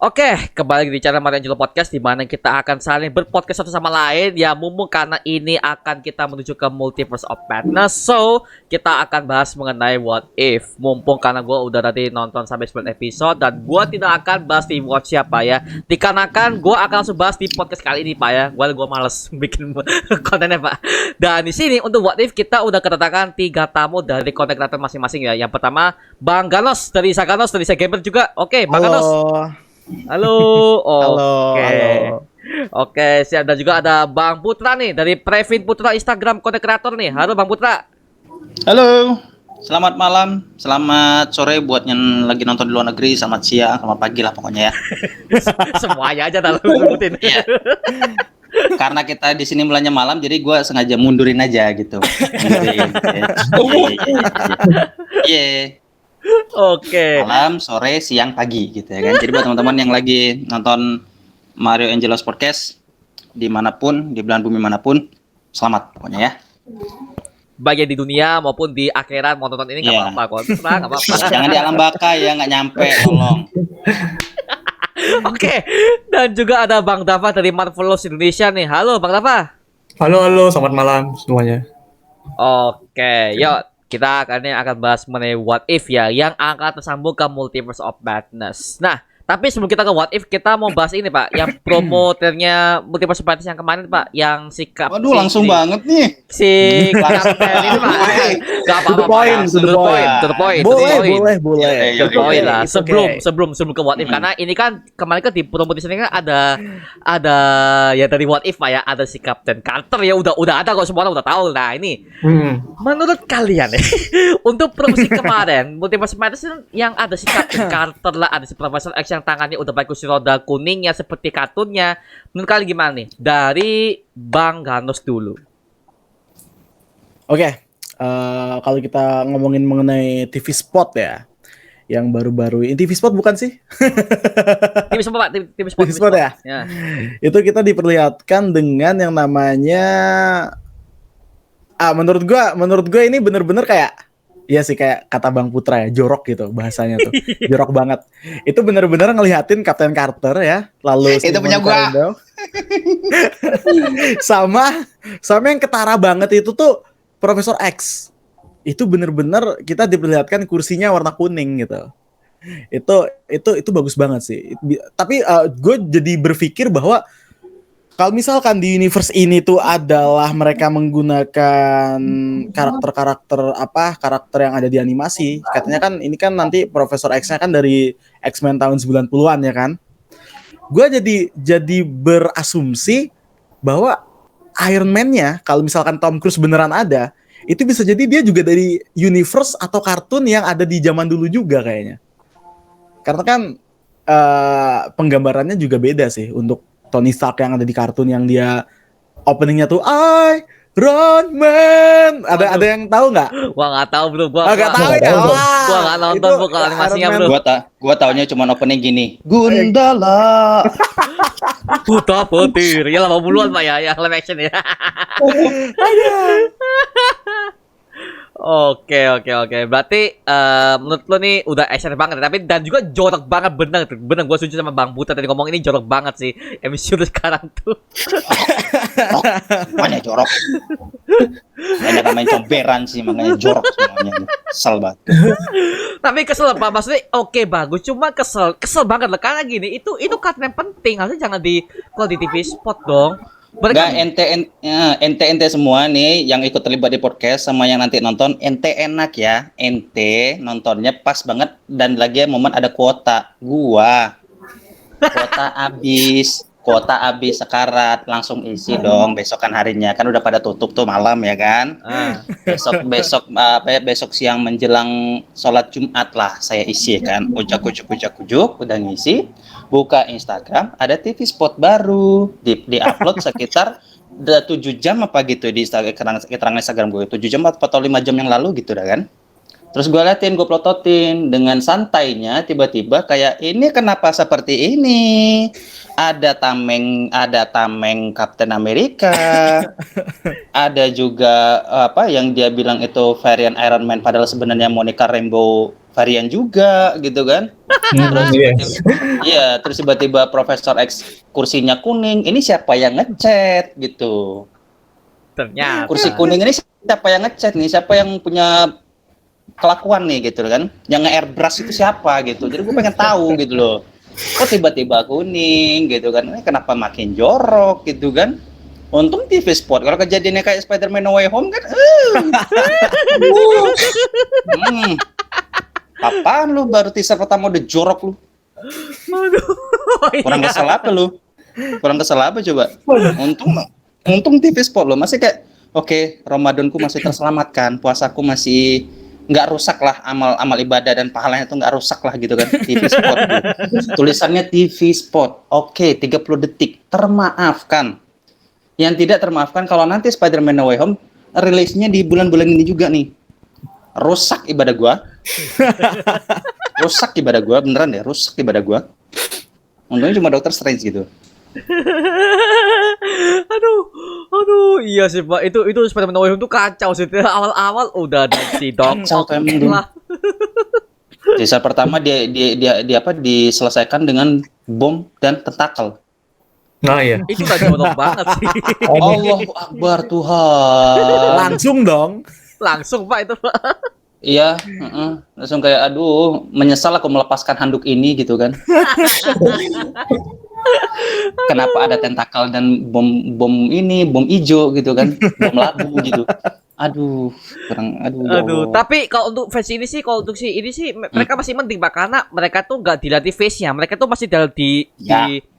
Oke, kembali di channel Mario Angelo Podcast di mana kita akan saling berpodcast satu sama lain. Ya, mumpung karena ini akan kita menuju ke Multiverse of Madness. So, kita akan bahas mengenai what if. Mumpung karena gue udah tadi nonton sampai 9 episode dan gue tidak akan bahas di watch siapa ya. Dikarenakan gue akan langsung bahas di podcast kali ini, Pak ya. Gue males bikin kontennya, Pak. Dan di sini untuk what if kita udah kedatangan 3 tamu dari konten kreator masing-masing ya. Yang pertama, Bang Ganos dari Saganos, dari Gamer juga. Oke, Bang Ganos. Halo. Oke. Halo. Oke, siap. Dan juga ada Bang Putra nih dari Previn Putra Instagram konten kreator nih. Halo Bang Putra. Halo, selamat malam, selamat sore buat yang lagi nonton di luar negeri, selamat siang, selamat pagi lah pokoknya ya. Semuanya aja dah lu sebutin. Iya. Karena kita di sini mulainya malam, jadi gue sengaja mundurin aja gitu. Mundurin. Iya. Oke. Malam, sore, siang, pagi gitu ya kan. Jadi buat teman-teman yang lagi nonton Mario Angelos Podcast dimanapun, di belahan bumi manapun, selamat pokoknya ya. Baik di dunia maupun di akhirat mau nonton ini nggak Iya. apa-apa kok. Terserah, nggak apa-apa. Jangan di alam baka ya, nggak nyampe, tolong. Oke. Dan juga ada Bang Dava dari Marvelous Indonesia nih. Halo Bang Dava. Halo, selamat malam semuanya. Oke, yuk kita kali ini akan bahas mengenai what if ya, yang akan tersambung ke Multiverse of Madness. Nah, tapi sebelum kita ke what if, kita mau bahas ini Pak, yang promoternya Multiverse of Madness yang kemarin Pak, yang sikap. Waduh, langsung banget nih. Si kapten ini Pak. Gak apa-apa. To the point, to the point. Boleh. Ke Oke, poin lah. It's okay. Sebelum ke what if, karena ini kan kemarin kan di promo di sini kan ada ya dari what if Pak ya, ada si Kapten Carter ya, udah ada kok, semua orang udah tahu. Nah ini menurut kalian ya, untuk promosi kemarin Multiverse Madness yang ada si Kapten Carter lah, ada si Profesor X yang tangannya udah pakai kursi roda kuningnya seperti kartunnya. Menurut kalian gimana nih? Dari Bang Ganos dulu. Oke, kalau kita ngomongin mengenai TV Spot ya, yang baru-baru ini TV Spot bukan sih? Tim Spot Pak, tim Spot. TV Spot ya? Itu kita diperlihatkan dengan yang namanya, menurut gua ini bener-bener kayak, iya sih kayak kata Bang Putra ya, jorok gitu bahasanya tuh, jorok banget. Itu bener-bener ngelihatin Kapten Carter ya, lalu Itu punya gua. sama yang ketara banget itu tuh Profesor X. Itu bener-bener kita diperlihatkan kursinya warna kuning gitu. Itu bagus banget sih. Tapi gue jadi berpikir bahwa kalau misalkan di universe ini tuh adalah mereka menggunakan karakter yang ada di animasi. Katanya kan ini kan nanti Profesor X-nya kan dari X-Men tahun 90-an ya kan. Gue jadi berasumsi bahwa Iron Man-nya kalau misalkan Tom Cruise beneran ada, itu bisa jadi dia juga dari universe atau kartun yang ada di zaman dulu juga kayaknya. Karena kan penggambarannya juga beda sih untuk Tony Stark yang ada di kartun yang dia openingnya tuh Iron Man. Ada yang tahu nggak? Gua nggak tahu bro. Gua Nggak tahu ya. Gua nggak nonton Itu bukan animasinya Iron bro. Gua taunya cuma opening gini. Gundala. Putra petir. Ya 80-an Pak ya, yang live action ya. Oke. Berarti menurut lo nih udah action banget, tapi dan juga jorok banget, bener. Gue setuju sama Bang Buta tadi ngomong ini jorok banget sih MCU sekarang tuh. Banyak jorok. Banyak main comberan sih, makanya jorok semuanya. Kesel banget. Tapi kesel Pak, maksudnya oke bagus, cuma kesel banget lah karena gini, itu karena yang penting, harusnya jangan kalau di TV Spot dong. Enggak, ente semua nih yang ikut terlibat di podcast sama yang nanti nonton, ente enak ya. Ente nontonnya pas banget dan lagi momen ada kuota. Kuota habis sekarat, langsung isi dong besokan harinya. Kan udah pada tutup tuh malam ya kan. Besok siang menjelang sholat Jumat lah saya isi kan. Ujuk udah ngisi. Buka Instagram, ada TV Spot baru di-upload sekitar 7 jam apa gitu di keterangan Instagram gue, 7 jam atau 5 jam yang lalu gitu dah kan. Terus gue liatin, gue plototin dengan santainya, tiba-tiba kayak ini kenapa seperti ini? Ada tameng Captain America, ada juga apa yang dia bilang itu varian Iron Man, padahal sebenarnya Monica Rambeau varian juga gitu kan. Terus iya, terus tiba-tiba Profesor X kursinya kuning. Ini siapa yang ngecat gitu? Ternyata. Kursi kuning ini siapa yang ngecat nih? Siapa yang punya kelakuan nih gitu kan? Yang nge-airbrush itu siapa gitu. Jadi gue pengen tahu gitu loh. Kok tiba-tiba kuning gitu kan? Ini kenapa makin jorok gitu kan? Untung TV Sport. Kalau kejadiannya kayak Spider-Man No Way Home kan, apaan lu baru teaser pertama udah jorok lu? Aduh. Kurang kesel apa lu? Kurang kesel apa coba? Untung TV Sport lo masih kayak oke, Ramadanku masih terselamatkan, puasaku masih nggak rusak lah, amal ibadah dan pahalanya tuh nggak rusak lah gitu kan. TV Sport gitu. Tulisannya TV Sport. Oke, 30 detik termaafkan. Yang tidak termaafkan kalau nanti Spider-Man No Way Home rilisnya di bulan-bulan ini juga nih. Rusak ibadah gua. Rusak ibadah gua, beneran deh, rusak ibadah gua. Untungnya cuma Doctor Strange gitu. aduh, iya sih Pak. Itu Spider-Man No Way Home tuh kacau sih. Awal-awal udah ada si Kacau tuh emang dulu. lah. Teaser pertama dia diselesaikan dengan bom dan tentakel. Nah ya. Itu udah jorok banget sih. Allahu Akbar Tuhan. Langsung dong. Langsung Pak itu Pak. Iya, langsung kayak aduh, menyesal aku melepaskan handuk ini gitu kan. Kenapa ada tentakel dan bom ijo gitu kan, bom labu gitu. Aduh, kurang ya Aduh, Allah. tapi kalau untuk versi ini sih, kalau untuk si ini sih mereka masih mending Pak, karena mereka tuh nggak dilatih face-nya, mereka tuh masih di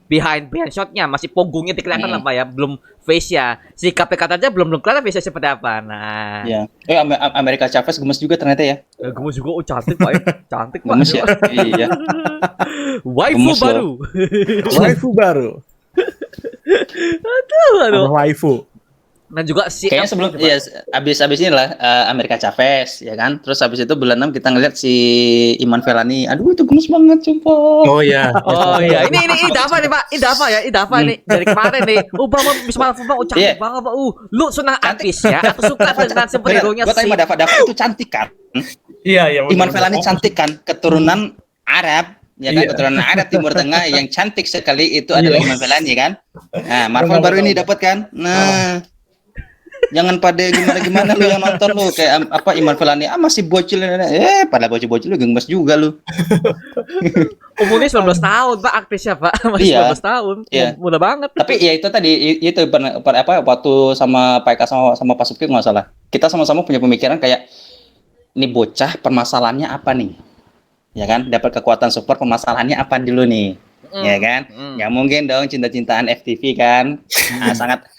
behind shot-nya, masih punggungnya kelihatan lah Pak ya, belum face-nya. Si KPK aja belum kelihatan face-nya seperti apa. Nah. Ya. Amerika Chavez gemes juga ternyata ya. Gemes juga, oh cantik Pak ya. Cantik Pak. Gemes ya. Iya. Waifu Gemes baru. Waifu baru. Aduh. Ada waifu. Dan juga si Kayaknya sebelum ya abis ini lah Amerika Chavez ya kan. Terus habis itu bulan 6 kita ngeliat si Iman Vellani. Aduh itu gemes banget sumpah. Oh ya. Oh iya, ini Idafa nih Pak, Idafa nih dari kemarin nih. Miss Marvel Bang, cantik banget Pak. Lu senang artis ya? Atau suka dengan superhero-nya Gue sih? tanya Dafa itu cantik kan? Iya. Iman Vellani cantik kan? Keturunan Arab, ya kan? Keturunan Arab Timur Tengah yang cantik sekali itu adalah Iman Vellani kan? Nah, Marvel baru ini dapat kan? Nah, jangan pada gimana lu yang nonton lu kayak apa Iman Vellani masih bocil pada bocil-bocil lu gemes juga lu. Umurnya 19 tahun Pak, aktrisnya Pak. Masih 19 tahun. Iya. Muda banget. Tapi ya itu tadi itu waktu sama Pak Eka sama Pak Supki nggak salah. Kita sama-sama punya pemikiran kayak ini bocah permasalahannya apa nih? Ya kan? Dapat kekuatan super, permasalahannya apa dulu nih? Ya kan? Nggak mungkin dong cinta-cintaan FTV kan? Nah,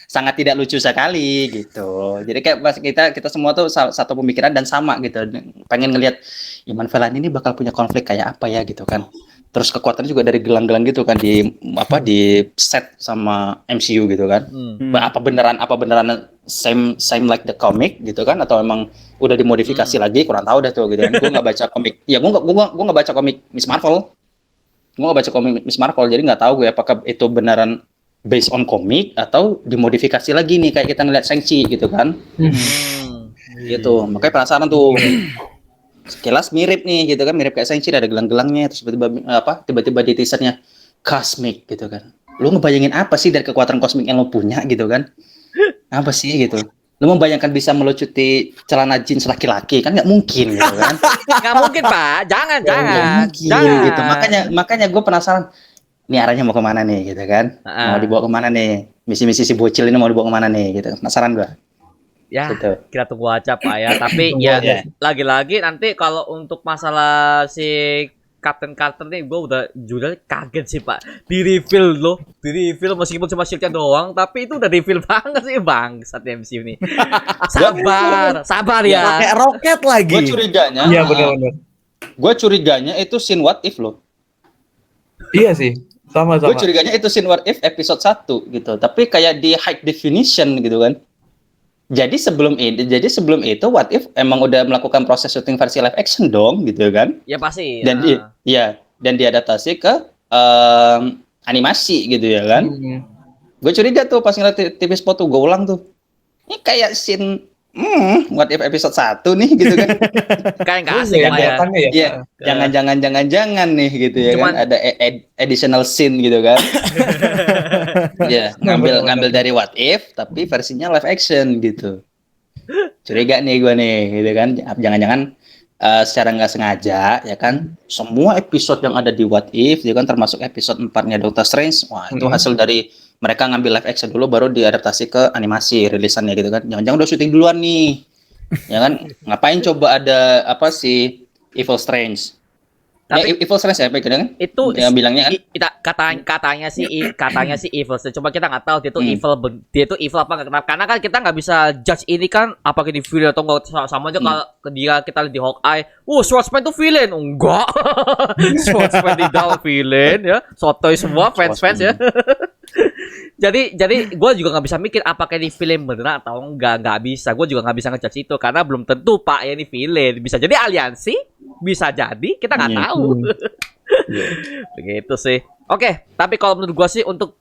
sangat tidak lucu sekali gitu. Jadi kayak pas kita semua tuh satu pemikiran dan sama gitu. Pengen ngelihat Iman Vellani ini bakal punya konflik kayak apa ya gitu kan. Terus kekuatannya juga dari gelang-gelang gitu kan di set sama MCU gitu kan. Apa beneran same like the comic gitu kan atau emang udah dimodifikasi lagi, kurang tahu dah tuh gitu kan. Gue nggak baca komik. Ya gue nggak baca komik Miss Marvel. Gue nggak baca komik Miss Marvel jadi nggak tahu gue apakah itu beneran based on komik atau dimodifikasi lagi nih kayak kita ngeliat Shang-Chi gitu kan. Gitu. Makanya penasaran tuh. Sekilas mirip nih gitu kan, mirip kayak Shang-Chi ada gelang-gelangnya terus tiba-tiba di teasernya cosmic gitu kan. Lu ngebayangin apa sih dari kekuatan kosmik yang lu punya gitu kan? Apa sih gitu? Lu membayangkan bisa melucuti celana jeans laki-laki kan nggak mungkin gitu kan? Nggak mungkin Pak, jangan. Gitu. Makanya gue penasaran. Ini arahnya mau kemana nih gitu kan? Mau dibawa kemana nih? Misi-misi si bocil ini mau dibawa kemana nih gitu? Penasaran gue. Ya, gitu. kita tunggu aja Pak ya. Tapi ya lagi-lagi nanti kalau untuk masalah si Captain Carter nih, gue udah kaget sih Pak. Di reveal meskipun cuma shieldnya doang, tapi itu udah reveal banget sih bang saat MCU nih. sabar ya. Kayak roket lagi. Gue curiganya. Iya benar-benar. Gue curiganya itu scene what if loh. Iya sih. Sama. Gue curiganya itu scene what if episode 1 gitu. Tapi kayak di high definition gitu kan. Jadi sebelum itu what if emang udah melakukan proses syuting versi live action dong gitu kan? Ya pasti. Dan dan diadaptasi ke animasi gitu ya kan? Gue curiga tuh pas ngeliat TV spot tuh gue ulang tuh. Ini kayak scene What if episode 1 nih gitu kan. Kayak nggak asik Yang lah ya. kelihatannya ya. Iya, jangan nih gitu ya Cuman- kan. Ada additional scene gitu kan. Iya, ngambil dari what if tapi versinya live action gitu. Curiga nih gue nih gitu kan. Jangan-jangan secara nggak sengaja ya kan, semua episode yang ada di what if ya kan, termasuk episode 4-nya Doctor Strange, wah itu hasil dari mereka ngambil live action dulu baru diadaptasi ke animasi rilisannya gitu kan. Jangan-jangan udah syuting duluan nih. Ya kan, ngapain coba ada apa sih Evil Strange? Tapi- Evil Strange ya, kan? Itu Yang bilangnya kan? katanya sih evil sih. Coba kita nggak tahu dia tuh evil apa nggak. Karena kan kita nggak bisa judge ini kan apakah di villain atau enggak. Sama aja kalau dia kita lihat di Hawkeye, Swordsman tuh villain enggak. Swordsman di dalam villain ya, sotoy semua fans ya. jadi gue juga nggak bisa mikir apakah ini villain beneran atau nggak bisa. Gue juga nggak bisa ngejudge itu karena belum tentu pak ya ini villain. Bisa jadi aliansi, bisa jadi kita nggak Iya. tahu. Begitu sih. Oke, tapi kalau menurut gue sih untuk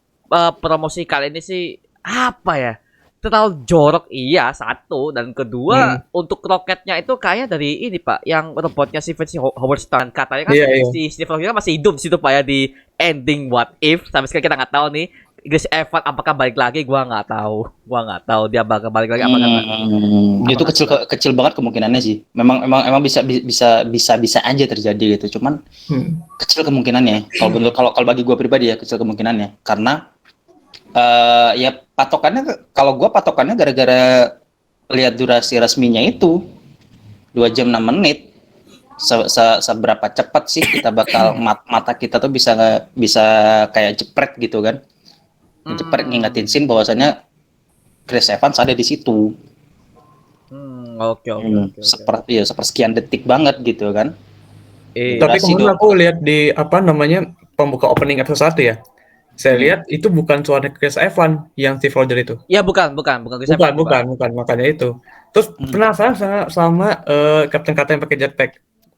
promosi kali ini sih apa ya? Terlalu jorok iya satu, dan kedua untuk roketnya itu kayak dari ini pak, yang robotnya si Howard Stern katanya kan Iya, iya. si Steve Rogers masih hidup di situ pak ya di ending what if. Sampai sekarang kita nggak tahu nih Chris Evans apakah balik lagi, gua nggak tahu dia bakal balik lagi apakah nggak. Itu kecil banget kemungkinannya sih. Memang bisa aja terjadi gitu. Cuman kecil kemungkinannya. Kalau bagi gue pribadi ya kecil kemungkinannya. Karena ya kalau gue patokannya gara-gara lihat durasi resminya itu 2 jam 6 menit. Seberapa cepat sih kita bakal mata kita tuh bisa kayak jepret gitu kan. Jepret ngingetin scene bahwasannya Chris Evans ada di situ. Oke. Sepersekian detik banget gitu kan. Tapi Durasi kemarin dong. aku lihat di pembuka opening episode 1 ya. Saya lihat itu bukan suara Chris Evans yang Steve Rogers itu. Ya bukan Chris Evans. Bukan makanya itu. Terus penasaran sama Captain yang pakai jetpack.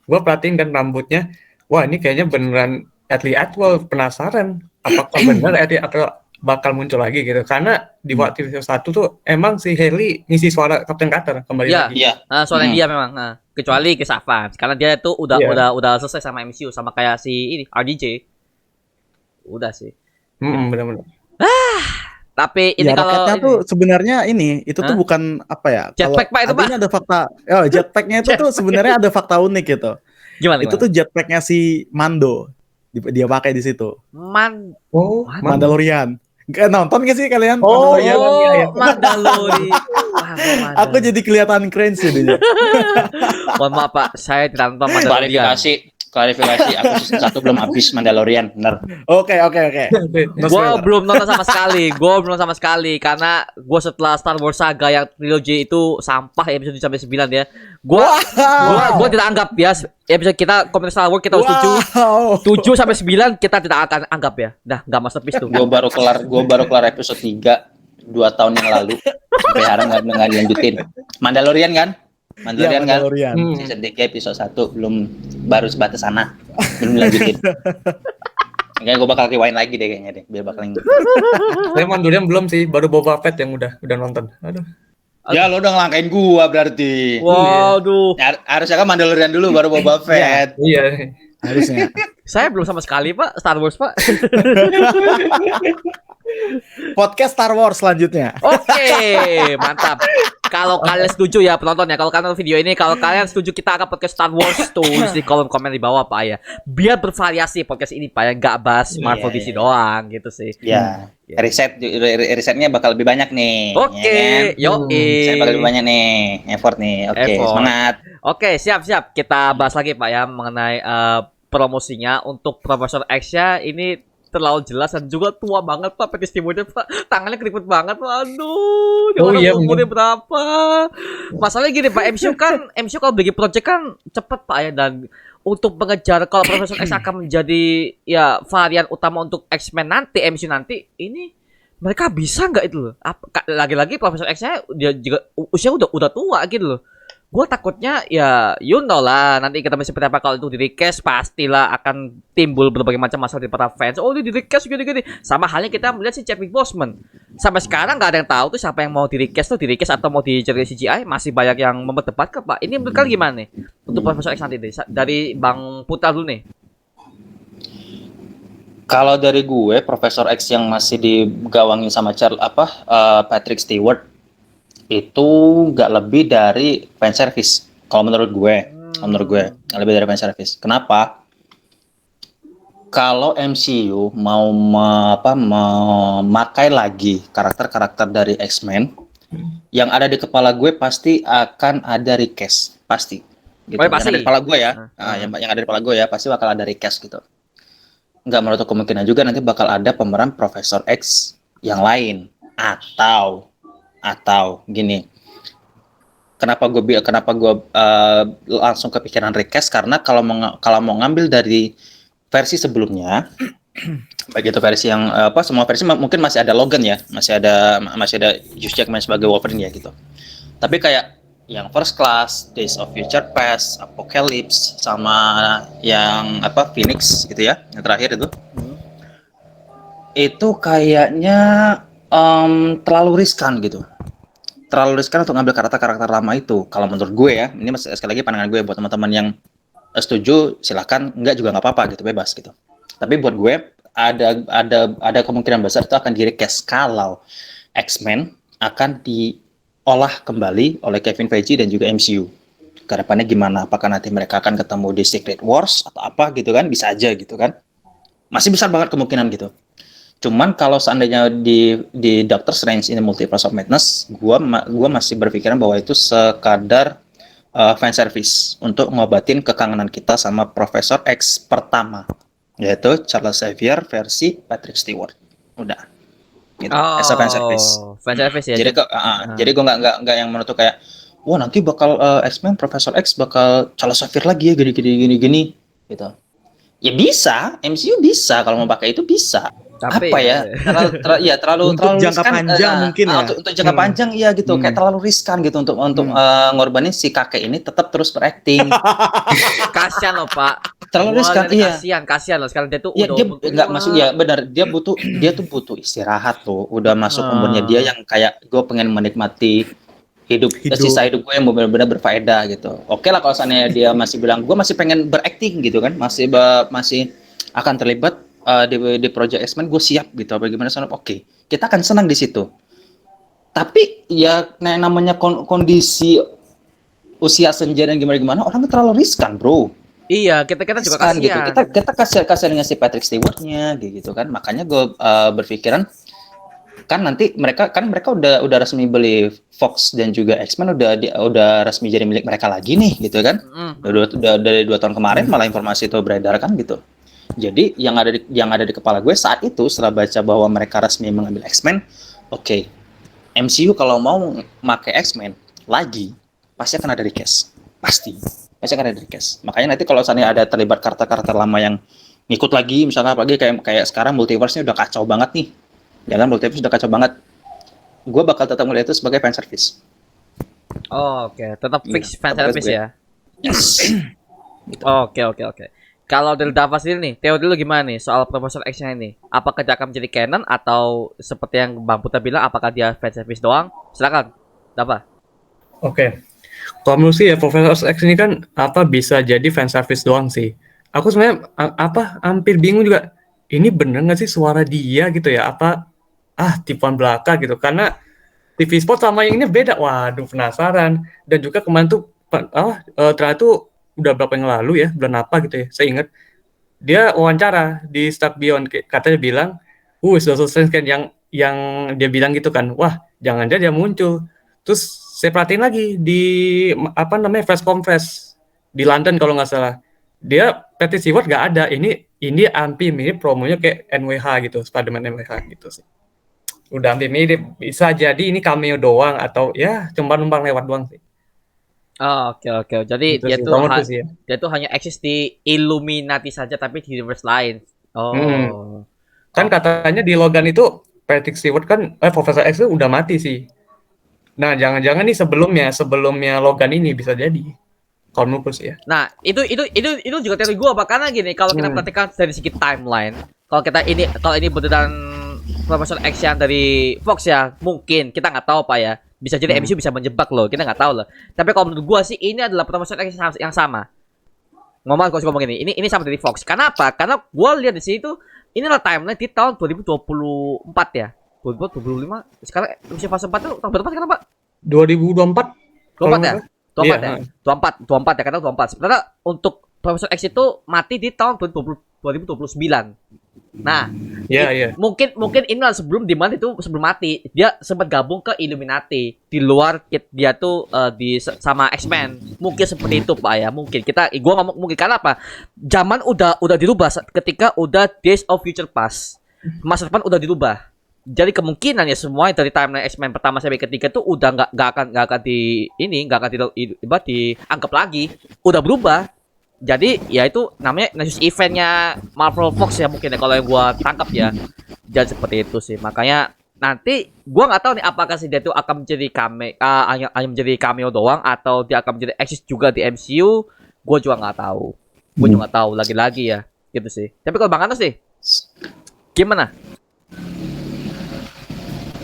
Gua perhatiin kan rambutnya. Wah, ini kayaknya beneran Atlee Atwell. Penasaran apakah benar Atlee Atwell bakal muncul lagi gitu. Karena di waktu episode 1 tuh emang si Haley ngisi suara Captain Carter kembali Iya. lagi. Iya. Soalnya dia memang kecuali Chris Evans karena dia itu udah selesai sama MCU sama kayak si ini RDJ. Udah sih. Benar-benar. Tapi ini Ya kalau roketnya ini, tuh sebenarnya itu tuh Hah? bukan apa ya? Jetpack, Pak, itu, Pak. Ada fakta. Jetpacknya itu tuh sebenarnya ada fakta unik gitu. gimana? Itu tuh jetpacknya si Mando. Dia pakai di situ. Oh, What? Mandalorian. Nggak nonton gak sih kalian? Oh, Mandalorian? Mandalorian. Aku jadi kelihatan keren sih dia. Mohon maaf Pak, saya tidak nonton Mandalorian. Klarifikasi, aku season 1 belum habis Mandalorian, bener. Oke. No Gue spoiler. belum nonton sama sekali karena gue setelah Star Wars Saga yang trilogi itu sampah episode 1 sampai 9 ya. Gue tidak anggap ya episode kita komen Star Wars kita setuju. Wow. 7 sampai 9 kita tidak akan anggap ya. Dah, enggak masterpiece tuh. Gue baru kelar episode 3 2 tahun yang lalu. Sampai sekarang nggak dilanjutin. Mandalorian kan? Ya, Mandalorian. Season 3 episode 1 baru sebatas sana. Belum dilanjutin. Kayaknya gue bakal rewind lagi deh kayaknya deh, biar bakal inget. saya Mandalorian belum sih, baru Boba Fett yang udah nonton. Aduh. Ya lo udah ngelangkain gua berarti. Waduh. Harusnya kan Mandalorian dulu baru Boba Fett. Iya. Harusnya. Saya belum sama sekali Pak Star Wars Pak. Podcast Star Wars selanjutnya. Oke, mantap. Kalau kalian setuju ya penonton ya, kalau kalian nonton video ini, kalau kalian setuju kita akan podcast Star Wars, tulis di kolom komen di bawah Pak ya. Biar bervariasi podcast ini Pak ya, nggak bahas Marvel DC doang gitu sih. Ya, risetnya bakal lebih banyak nih. Oke, ya kan? Saya bakal lebih banyak nih, effort nih. Oke, Effort. semangat. Oke, siap. Kita bahas lagi Pak ya mengenai promosinya untuk Profesor X ya. Ini terlalu jelas dan juga tua banget Pak Petis Timurnya Pak. Tangannya keriput banget Pak. Aduh, dia Oh, orang iya, umurnya berapa? Masalahnya gini Pak, MCU kalau bagi project kan cepet Pak ya, dan untuk mengejar kalau Profesor X akan menjadi ya varian utama untuk X-Men nanti, MCU nanti, ini mereka bisa nggak itu loh? Lagi-lagi Profesor X-nya dia juga usia udah tua gitu loh. Gue takutnya ya you know lah nanti kita seperti apa kalau itu di request pastilah akan timbul berbagai macam masalah di para fans. Oh, ini di request gini-gini. Sama halnya kita melihat si Chadwick Boseman. Sampai sekarang nggak ada yang tahu tuh siapa yang mau di request atau mau dicari CGI. Masih banyak yang memperdebatkan, Pak. Ini menurut kalian gimana nih untuk Profesor X nanti deh? Dari Bang Putra dulu nih. Kalau dari gue, Profesor X yang masih digawangin sama Patrick Stewart itu nggak lebih dari fan service. Kalau menurut gue, nggak lebih dari fan service. Kenapa? Kalau MCU mau memakai lagi karakter-karakter dari X-Men, yang ada di kepala gue pasti akan ada recast, pasti. Gitu. Oh, ya, yang pasti. ada di kepala gue ya, yang ada di kepala gue ya, pasti bakal ada recast gitu. Nggak menutup kemungkinan juga nanti bakal ada pemeran Profesor X yang lain, atau gini. Kenapa gue langsung kepikiran recast, karena kalau mau ngambil dari versi sebelumnya, baik itu versi yang semua versi mungkin masih ada Logan ya, masih ada Hugh Jackman sebagai Wolverine ya gitu. Tapi kayak yang First Class, Days of Future Past, Apocalypse, sama yang Phoenix gitu ya, yang terakhir itu kayaknya terlalu riskan gitu. Terlalu riskan untuk ngambil karakter lama itu. Kalau menurut gue ya, ini sekali lagi pandangan gue, buat teman-teman yang setuju silahkan, enggak juga nggak apa-apa gitu, bebas gitu. Tapi buat gue ada kemungkinan besar itu akan di-recast kalau X-Men akan diolah kembali oleh Kevin Feige dan juga MCU. Kedepannya gimana? Apakah nanti mereka akan ketemu di Secret Wars atau apa gitu kan? Bisa aja gitu kan? Masih besar banget kemungkinan gitu. Cuman kalau seandainya di Doctor Strange in the Multiverse of Madness, gua masih berpikiran bahwa itu sekadar fan service untuk ngobatin kekangenan kita sama Profesor X pertama, yaitu Charles Xavier versi Patrick Stewart. Udah. Gitu. As a fan service. Fan service ya. Jadi gue nggak yang menutup kayak, wah nanti bakal X-Men Profesor X bakal Charles Xavier lagi ya gini gitu. Ya bisa, MCU bisa kalau mau pakai itu bisa. Tapi, apa ya? Terlalu jangka riskan, panjang mungkin ya. Untuk jangka panjang iya gitu, kayak terlalu riskan gitu untuk ngorbanin si kakek ini tetap terus berakting. Kasian loh, Pak. Terlalu riskan, iya. Kasian loh, sekarang dia tuh Ya, dia nggak masuk ya, benar, dia tuh butuh istirahat tuh, udah masuk umurnya dia yang kayak gue pengen menikmati hidup. Sisa hidup gue yang benar-benar berfaedah gitu. Oke lah kalau seandainya dia masih bilang gue masih pengen berakting gitu kan, masih akan terlibat di project X-Men, gue siap gitu. Bagaimana soalnya? Oke, kita akan senang di situ. Tapi ya namanya kondisi usia senja dan gimana orang itu terlalu riskan, bro. Iya, kita juga kasihan. Gitu. Kita kasihan ngasih Patrick Stewart-nya gitu kan. Makanya gue berpikiran kan nanti mereka udah resmi beli Fox dan juga X-Men, udah resmi jadi milik mereka lagi nih gitu kan. Udah dari 2 tahun kemarin malah informasi itu beredar kan gitu. Jadi yang ada di kepala gue saat itu setelah baca bahwa mereka resmi mengambil X-Men, oke. MCU kalau mau pakai X-Men lagi pasti akan ada recast. Pasti akan ada recast. Makanya nanti kalau misalnya ada terlibat karakter lama yang ngikut lagi, misalnya apalagi kayak sekarang multiverse-nya udah kacau banget nih. Ya kan, multiverse udah kacau banget. Gue bakal tetap melihat itu sebagai fan service. Oh, oke. Tetap fix fan service ya. Yes. Gitu. Oke. Kalau dari Dava sendiri nih, teori lu gimana nih soal Profesor X-nya ini? Apakah dia akan menjadi canon atau seperti yang Bang Putra bilang, apakah dia fan service doang? Silakan, Dava. Oke. Kalau menurut sih ya Profesor X ini kan bisa jadi fan service doang sih. Aku sebenarnya hampir bingung juga. Ini bener nggak sih suara dia gitu ya? Tipuan belaka gitu. Karena TV Sport sama yang ini beda. Waduh, penasaran. Dan juga kemarin tuh terakhir tuh udah berapa yang lalu ya, bulan apa gitu ya, saya ingat dia wawancara di Stark Beyond, katanya bilang Doctor Strange kan yang dia bilang gitu kan, wah jangan dia muncul. Terus saya perhatiin lagi di press conference di London kalau nggak salah, dia Patrick Stewart nggak ada. Ini mirip promonya kayak NWH gitu, Spider-Man NWH gitu sih. Udah hampir mirip, bisa jadi ini cameo doang atau ya cuma numpang lewat doang sih. Oh, oke. Jadi gitu dia sih, tuh hanya eksis di Illuminati saja tapi di universe lain. Oh. Kan katanya di Logan itu Patrick Stewart kan Profesor X itu udah mati sih. Nah, jangan-jangan nih sebelumnya Logan ini bisa jadi. Kalau menurutku sih ya. Nah, itu juga teori gua Pak, karena gini, kalau kita perhatikan dari segi timeline, kalau ini beneran Profesor X yang dari Fox ya, mungkin kita nggak tahu Pak ya. Bisa jadi MCU bisa menjebak loh, kita nggak tahu loh. Tapi kalau menurut gua sih ini adalah Profesor X yang sama. Ngomong ini sama dari Fox. Karena apa? Karena gua lihat di sini tuh inilah timeline di tahun 2024 ya. 2025. Sekarang musim fase 4 tuh tahun berapa sekarang, Pak? 2024. 24 ya? 24 Iya. ya? 24 ya, karena 24. Sebenarnya untuk Profesor X itu mati di tahun 2029. Nah, Iya. mungkin inilah sebelum mati dia sempat gabung ke Illuminati. Di luar dia tuh sama X-Men. Mungkin seperti itu Pak ya. Mungkin gua ngomong mungkin karena apa? Zaman udah dirubah ketika udah Days of Future Past. Masa depan udah dirubah. Jadi kemungkinan ya semua dari timeline X-Men pertama sampai ketiga tuh udah nggak akan dianggap lagi. Udah berubah. Jadi ya itu namanya news eventnya Marvel Fox ya mungkin ya kalau yang gua tangkap ya. Jadi seperti itu sih. Makanya nanti gua nggak tahu nih apakah sih dia tuh akan menjadi hanya menjadi cameo doang atau dia akan menjadi eksis juga di MCU. Gua juga nggak tahu. Gua juga nggak tahu lagi-lagi ya gitu sih. Tapi kalau Bang Anas sih gimana?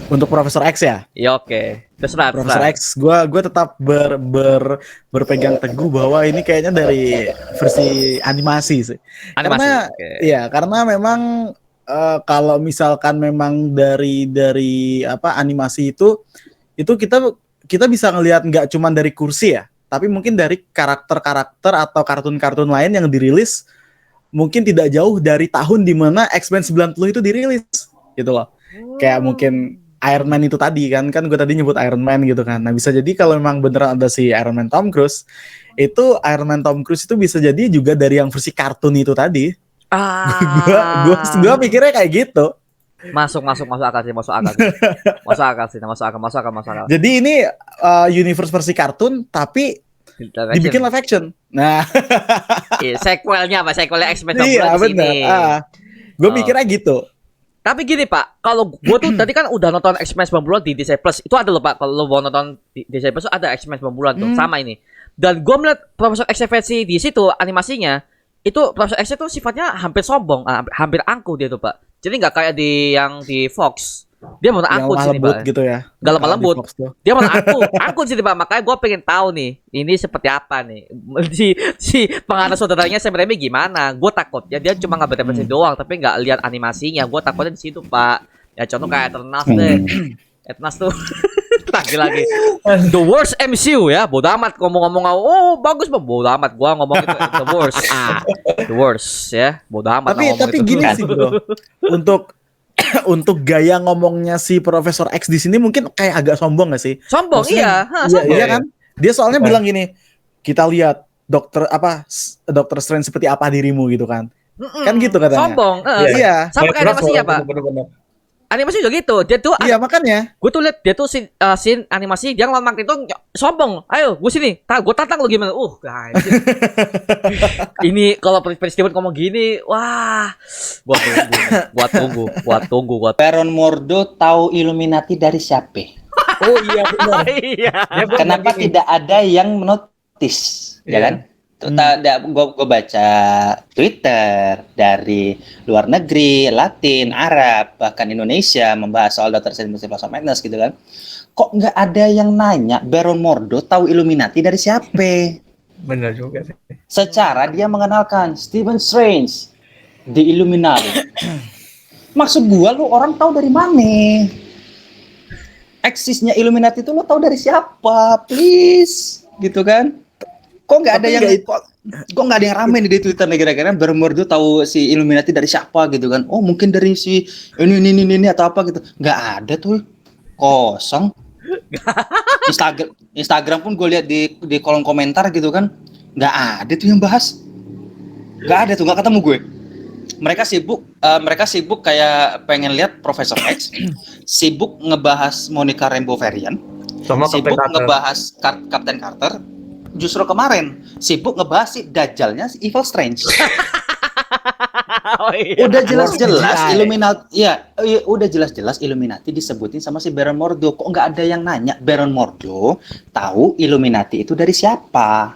Untuk Profesor X ya. Ya oke. Terserah. Profesor X, gue tetap berpegang teguh bahwa ini kayaknya dari versi animasi sih. Animasi. Karena ya karena memang kalau misalkan memang dari apa animasi itu kita bisa ngelihat nggak cuma dari kursi ya, tapi mungkin dari karakter-karakter atau kartun-kartun lain yang dirilis mungkin tidak jauh dari tahun di mana X-Men 90 itu dirilis gitu loh. Kayak mungkin Iron Man itu tadi kan gue tadi nyebut Iron Man gitu kan. Nah bisa jadi kalau memang beneran ada si Iron Man Tom Cruise, itu Iron Man Tom Cruise itu bisa jadi juga dari yang versi kartun itu tadi. Gue pikirnya kayak gitu. Masuk akal sih. Masuk akal. Jadi ini universe versi kartun tapi dibikin live action. Nah, sequelnya apa? Sequelnya X-Men iya benar. Gue mikirnya gitu. Tapi gini Pak, kalau gue tuh tadi kan udah nonton X-Men 90-an di Disney Plus. Itu ada loh Pak, kalau lo mau nonton di Disney Plus ada X-Men 90-an tuh, sama ini. Dan gue melihat Profesor X versi di situ animasinya, itu Profesor X itu sifatnya hampir sombong, hampir angkuh dia tuh Pak. Jadi nggak kayak yang di Fox. Dia malah angkuh sih Pak. Gitu ya. Gak lemah lembut. Dia malah angkuh sih Pak. Makanya gue pengen tahu nih, ini seperti apa nih. Si pengarah saudaranya Sam Raimi gimana? Gue takutnya dia cuma nggak berreferensi doang, tapi nggak lihat animasinya. Gue takutnya di situ Pak. Ya contoh kayak Eternals deh. Eternals tuh lagi the worst MCU ya. Bodo amat ngomong-ngomong. Oh bagus Pak. Bodo amat. Gue ngomong itu the worst ya. Bodo amat. Tapi gini sih bro. Untuk gaya ngomongnya si Profesor X di sini mungkin kayak agak sombong gak sih? Sombong. Sombong. Iya kan? Dia soalnya bilang gini, kita lihat Dokter Strange seperti apa dirimu gitu kan. Kan gitu katanya. Sombong. Iya. Sama kayak animasinya Pak. Animasi juga gitu. Dia tuh iya makanya. Gue tuh lihat dia tuh scene animasi dia ngelamak itu sombong. Ayo, gue sini. Gue tantang lo gimana? Guys. Ini kalau Presiden ngomong gini, wah. Gua tunggu. Baron Mordo tahu Illuminati dari siapa? Oh iya benar. Iya. Kenapa tidak ada yang notice? Ya kan? Gue baca Twitter dari luar negeri, Latin, Arab, bahkan Indonesia membahas soal Doctor Strange Multiverse of Madness gitu kan. Kok nggak ada yang nanya Baron Mordo tahu Illuminati dari siapa? Benar juga sih. Secara dia mengenalkan Stephen Strange di Illuminati. Maksud gua lu orang tahu dari mana? Eksisnya Illuminati itu lu tahu dari siapa? Please, gitu kan? Kok nggak ada yang rame nih di Twitter nih kira-kira Baron Mordo tahu si Illuminati dari siapa gitu kan? Oh mungkin dari si ini atau apa gitu? Nggak ada tuh, kosong. Instagram pun gue lihat di kolom komentar gitu kan, nggak ada tuh yang bahas, nggak ada tuh, nggak ketemu gue. Mereka sibuk kayak pengen lihat Profesor X, sibuk ngebahas Monica Rambeau variant, sibuk ngebahas Captain Carter. Justru kemarin sibuk ngebahas si Dajjalnya si Evil Strange. Oh, iya. Udah jelas-jelas CGI. Illuminati, ya, udah jelas-jelas Illuminati disebutin sama si Baron Mordo. Kok nggak ada yang nanya Baron Mordo tahu Illuminati itu dari siapa?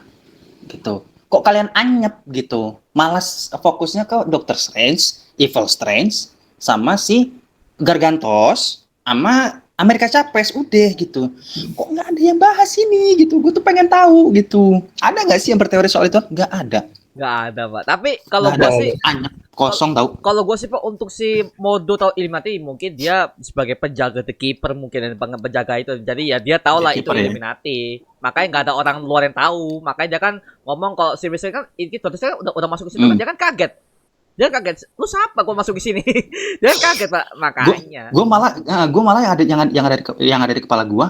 Gitu. Kok kalian anyep gitu? Malas fokusnya ke Doctor Strange, Evil Strange, sama si Gargantos, sama Amerika Chavez, udah gitu. Kok nggak ada yang bahas ini gitu? Gue tuh pengen tahu gitu. Ada nggak sih yang berteori soal itu? Nggak ada. Nggak ada, Pak. Tapi kalau Nggak gua ada. sih, Anyep, kosong tahu. kalau gue sih Pak, untuk si Modo atau Illuminati mungkin dia sebagai penjaga the keeper mungkin, dan penjaga itu, jadi ya dia tahu lah The itu keeper, ya. Illuminati, makanya nggak ada orang luar yang tahu, makanya dia kan ngomong kalau si Mister kan ini terusnya udah masuk ke situ kan, dia kan kaget, lu siapa gua masuk di sini. Dia kan kaget Pak, makanya Gue malah yang ada di kepala gue,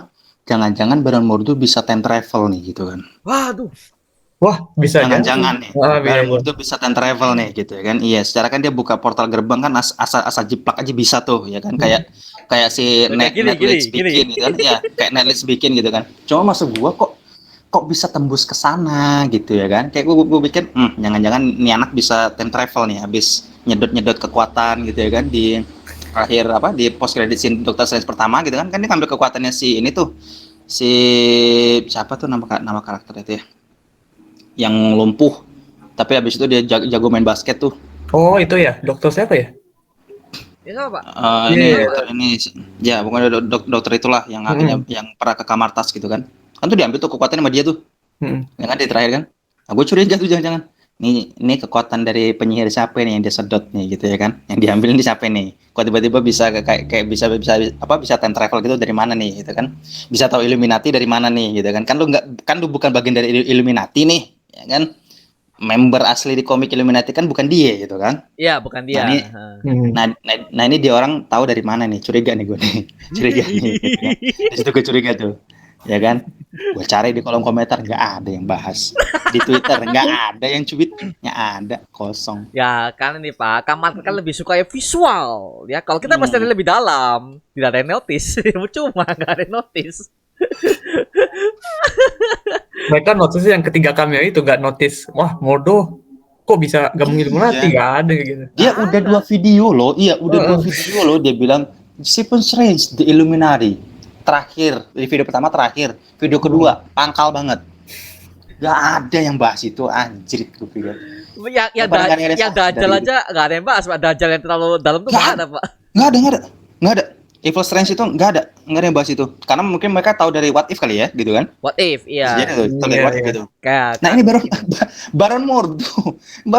jangan-jangan Baron Mordo bisa time travel nih gitu kan. waduh, Wah, bisa Jangan-jangan nih. Ah, Baron iya. Mordo bisa time travel nih gitu ya kan. Iya, secara kan dia buka portal gerbang kan asal jiplak aja bisa tuh ya kan, kayak si Kayak gini, Netflix gini. bikin gitu kan. Iya, kayak Netflix bikin gitu kan. Cuma maksud gua kok bisa tembus ke sana gitu ya kan. Kayak gua bikin jangan-jangan nih anak bisa time travel nih habis nyedot kekuatan gitu ya kan di akhir di post credit scene Doctor Strange pertama gitu kan. Kan dia ngambil kekuatannya si ini tuh. Si siapa tuh nama karakter itu ya? Yang lumpuh. Tapi habis itu dia jago main basket tuh. Oh, itu ya. Dokter siapa ya? ini apa Pak? Ini ya bukan dokter itulah yang akhirnya yang pernah ke Kamartas gitu kan. Kan tuh diambil tuh kekuatannya sama dia tuh. Ya kan di terakhir kan. Nah, gue curiga tuh jangan-jangan. Ini kekuatan dari penyihir siapa nih yang dia sedot nih gitu ya kan. Yang diambil ini siapa nih? Kok tiba-tiba bisa kayak bisa time travel gitu dari mana nih gitu kan. Bisa tahu Illuminati dari mana nih gitu kan. Kan lu bukan bagian dari Illuminati nih, ya kan? Member asli di komik Illuminati kan bukan dia gitu kan. Iya, bukan dia. Nah, ini- Nah ini dia orang tahu dari mana nih? Curiga nih gue nih. Curiga nih. Gitu kan. Di situ gue curiga tuh. Ya kan? Gue cari di kolom komentar nggak ada yang bahas. Di Twitter nggak ada yang tweet, nggak ada, kosong. Ya kan ini Pak, Kamar kan lebih suka ya visual. Ya kalau kita pasti lebih dalam, tidak ada yang notice. Cuma nggak ada yang notice. Mereka notice yang ketiga cameo itu nggak notice. Wah, Mordo kok bisa gabung Illuminati? Nggak ada gitu. Dia udah 2 video loh. Iya, udah 2 video loh. Dia bilang Stephen Strange the Illuminati. Terakhir, di video pertama terakhir. Video kedua, pangkal banget. Gak ada yang bahas itu, anjir gue pikir. Yang Dajjal aja nggak ada yang bahas Pak. Dajjal yang terlalu dalam tuh nggak ada Pak. Nggak ada. Evil Strange itu nggak ada yang bahas itu. Karena mungkin mereka tahu dari What If kali ya, gitu kan? What if? Iya. Jadi tahu dari What If gitu. Kayak Nah ini Baron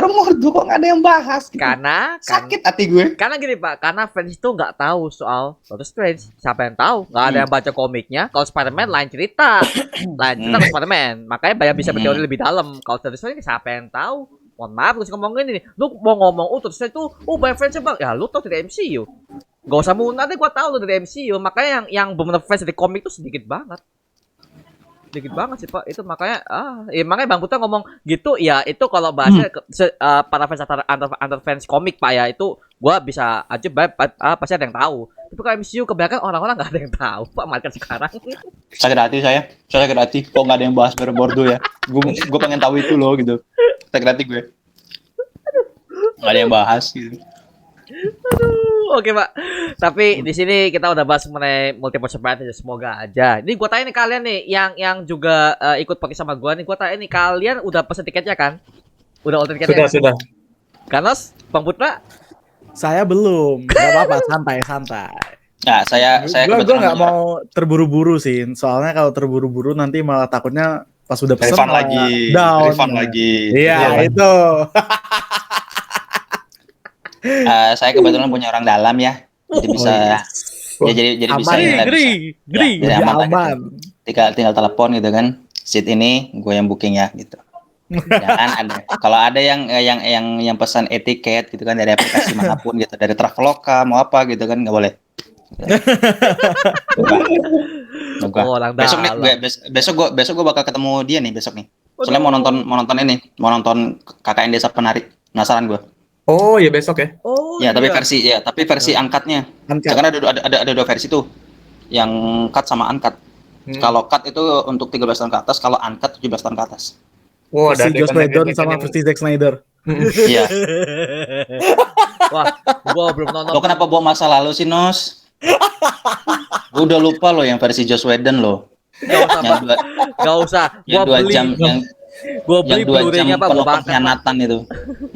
Mordo kok nggak ada yang bahas gitu. karena Sakit hati gue. Karena gini Pak, karena fans itu nggak tahu soal Doctor Strange. Siapa yang tahu? Nggak ada yang baca komiknya. Kalau Spider-Man lain cerita, kalau Spider-Man. Makanya banyak bisa berteori lebih dalam. Kalau Doctor Strange siapa yang tahu? Mohon maaf, lu ngomongin ini. Lu mau ngomong, Doctor Strange itu, banyak fansnya Bang. Ya lu tau dari MCU. Gak usah munah deh, gua tahu lu dari MCU. Makanya yang bener fans dari komik itu sedikit banget. Sedikit banget sih Pak. Itu makanya makanya Bang Putra ngomong gitu ya, itu kalau bahasnya para fans antar fans komik Pak ya, itu gua bisa aja pasti ada yang tahu. Tapi kalau MCU kebanyakan orang-orang nggak ada yang tahu Pak, market sekarang. Sakit hati. Kok nggak ada yang bahas Baron Mordo ya? Gue pengen tahu itu loh gitu. Sakit hati gue. Nggak ada yang bahas gitu. Oke Pak. Tapi di sini kita udah bahas mengenai multiverse Spider-Man, semoga aja. Ini gua tanya nih kalian nih yang juga ikut pakai sama gua nih, gua tanya nih, kalian udah pesen tiketnya kan? Udah order tiketnya? Sudah. Kanos, Bang Putra? Saya belum. Gak apa-apa, santai. Nah, saya Gue kebetulan nggak mau terburu-buru sih. Soalnya kalau terburu-buru nanti malah takutnya pas udah pesen refund malah lagi. down. Refund lagi. Iya, itu. Saya kebetulan punya orang dalam ya. Jadi bisa ya, jadi bisa Aman. kita Geri. jadi aman lah Aman. gitu. Tinggal telepon gitu kan. Seat ini gue yang booking ya gitu. Jangan ada. Kalau ada yang pesan etiket gitu kan dari aplikasi manapun gitu, dari Traveloka mau apa gitu kan nggak boleh. Enggak. Orang Besok nih dalam. besok gue bakal ketemu dia nih besok nih. Soalnya mau nonton KKN Desa Penari. Penasaran gue. Oh, ya besok ya. Oh, Ya, iya. tapi versi angkatnya. Angkat. Karena ada 2 versi tuh. Yang cut sama uncut. Kalau cut itu untuk 13 tahun ke atas, kalau uncut 17 tahun ke atas. Wow, Versi Joss Whedon sama versi Zack Snyder. Iya. Wah, gua belum nonton. Lo kenapa bawa masa lalu sih, Nos? Gue udah lupa lo yang versi Joss Whedon lo. Gak usah, Yang Pak. dua, Gak usah. yang 2 jam, Gua beli yang 2 jam Blu-ray-nya, Pak. Gua penuh bangkat, Pak. pengkhianatan itu.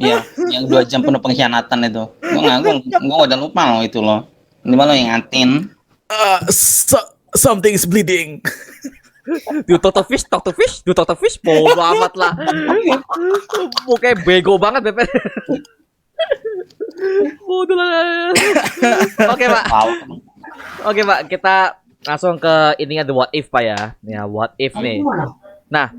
Iya, yang 2 jam penuh pengkhianatan itu. Gue udah lupa lo itu lo. Ini malah yang ngatin. Something is bleeding. Do talk to fish, talk to fish, do talk to fish. Bodo amat lah. Mukanya bego banget, Beb. Bodoh lah. Oke, Pak. Wow. Oke, Pak. Kita langsung ke ininya The What If, Pak ya. Ya, What If nih. Nah,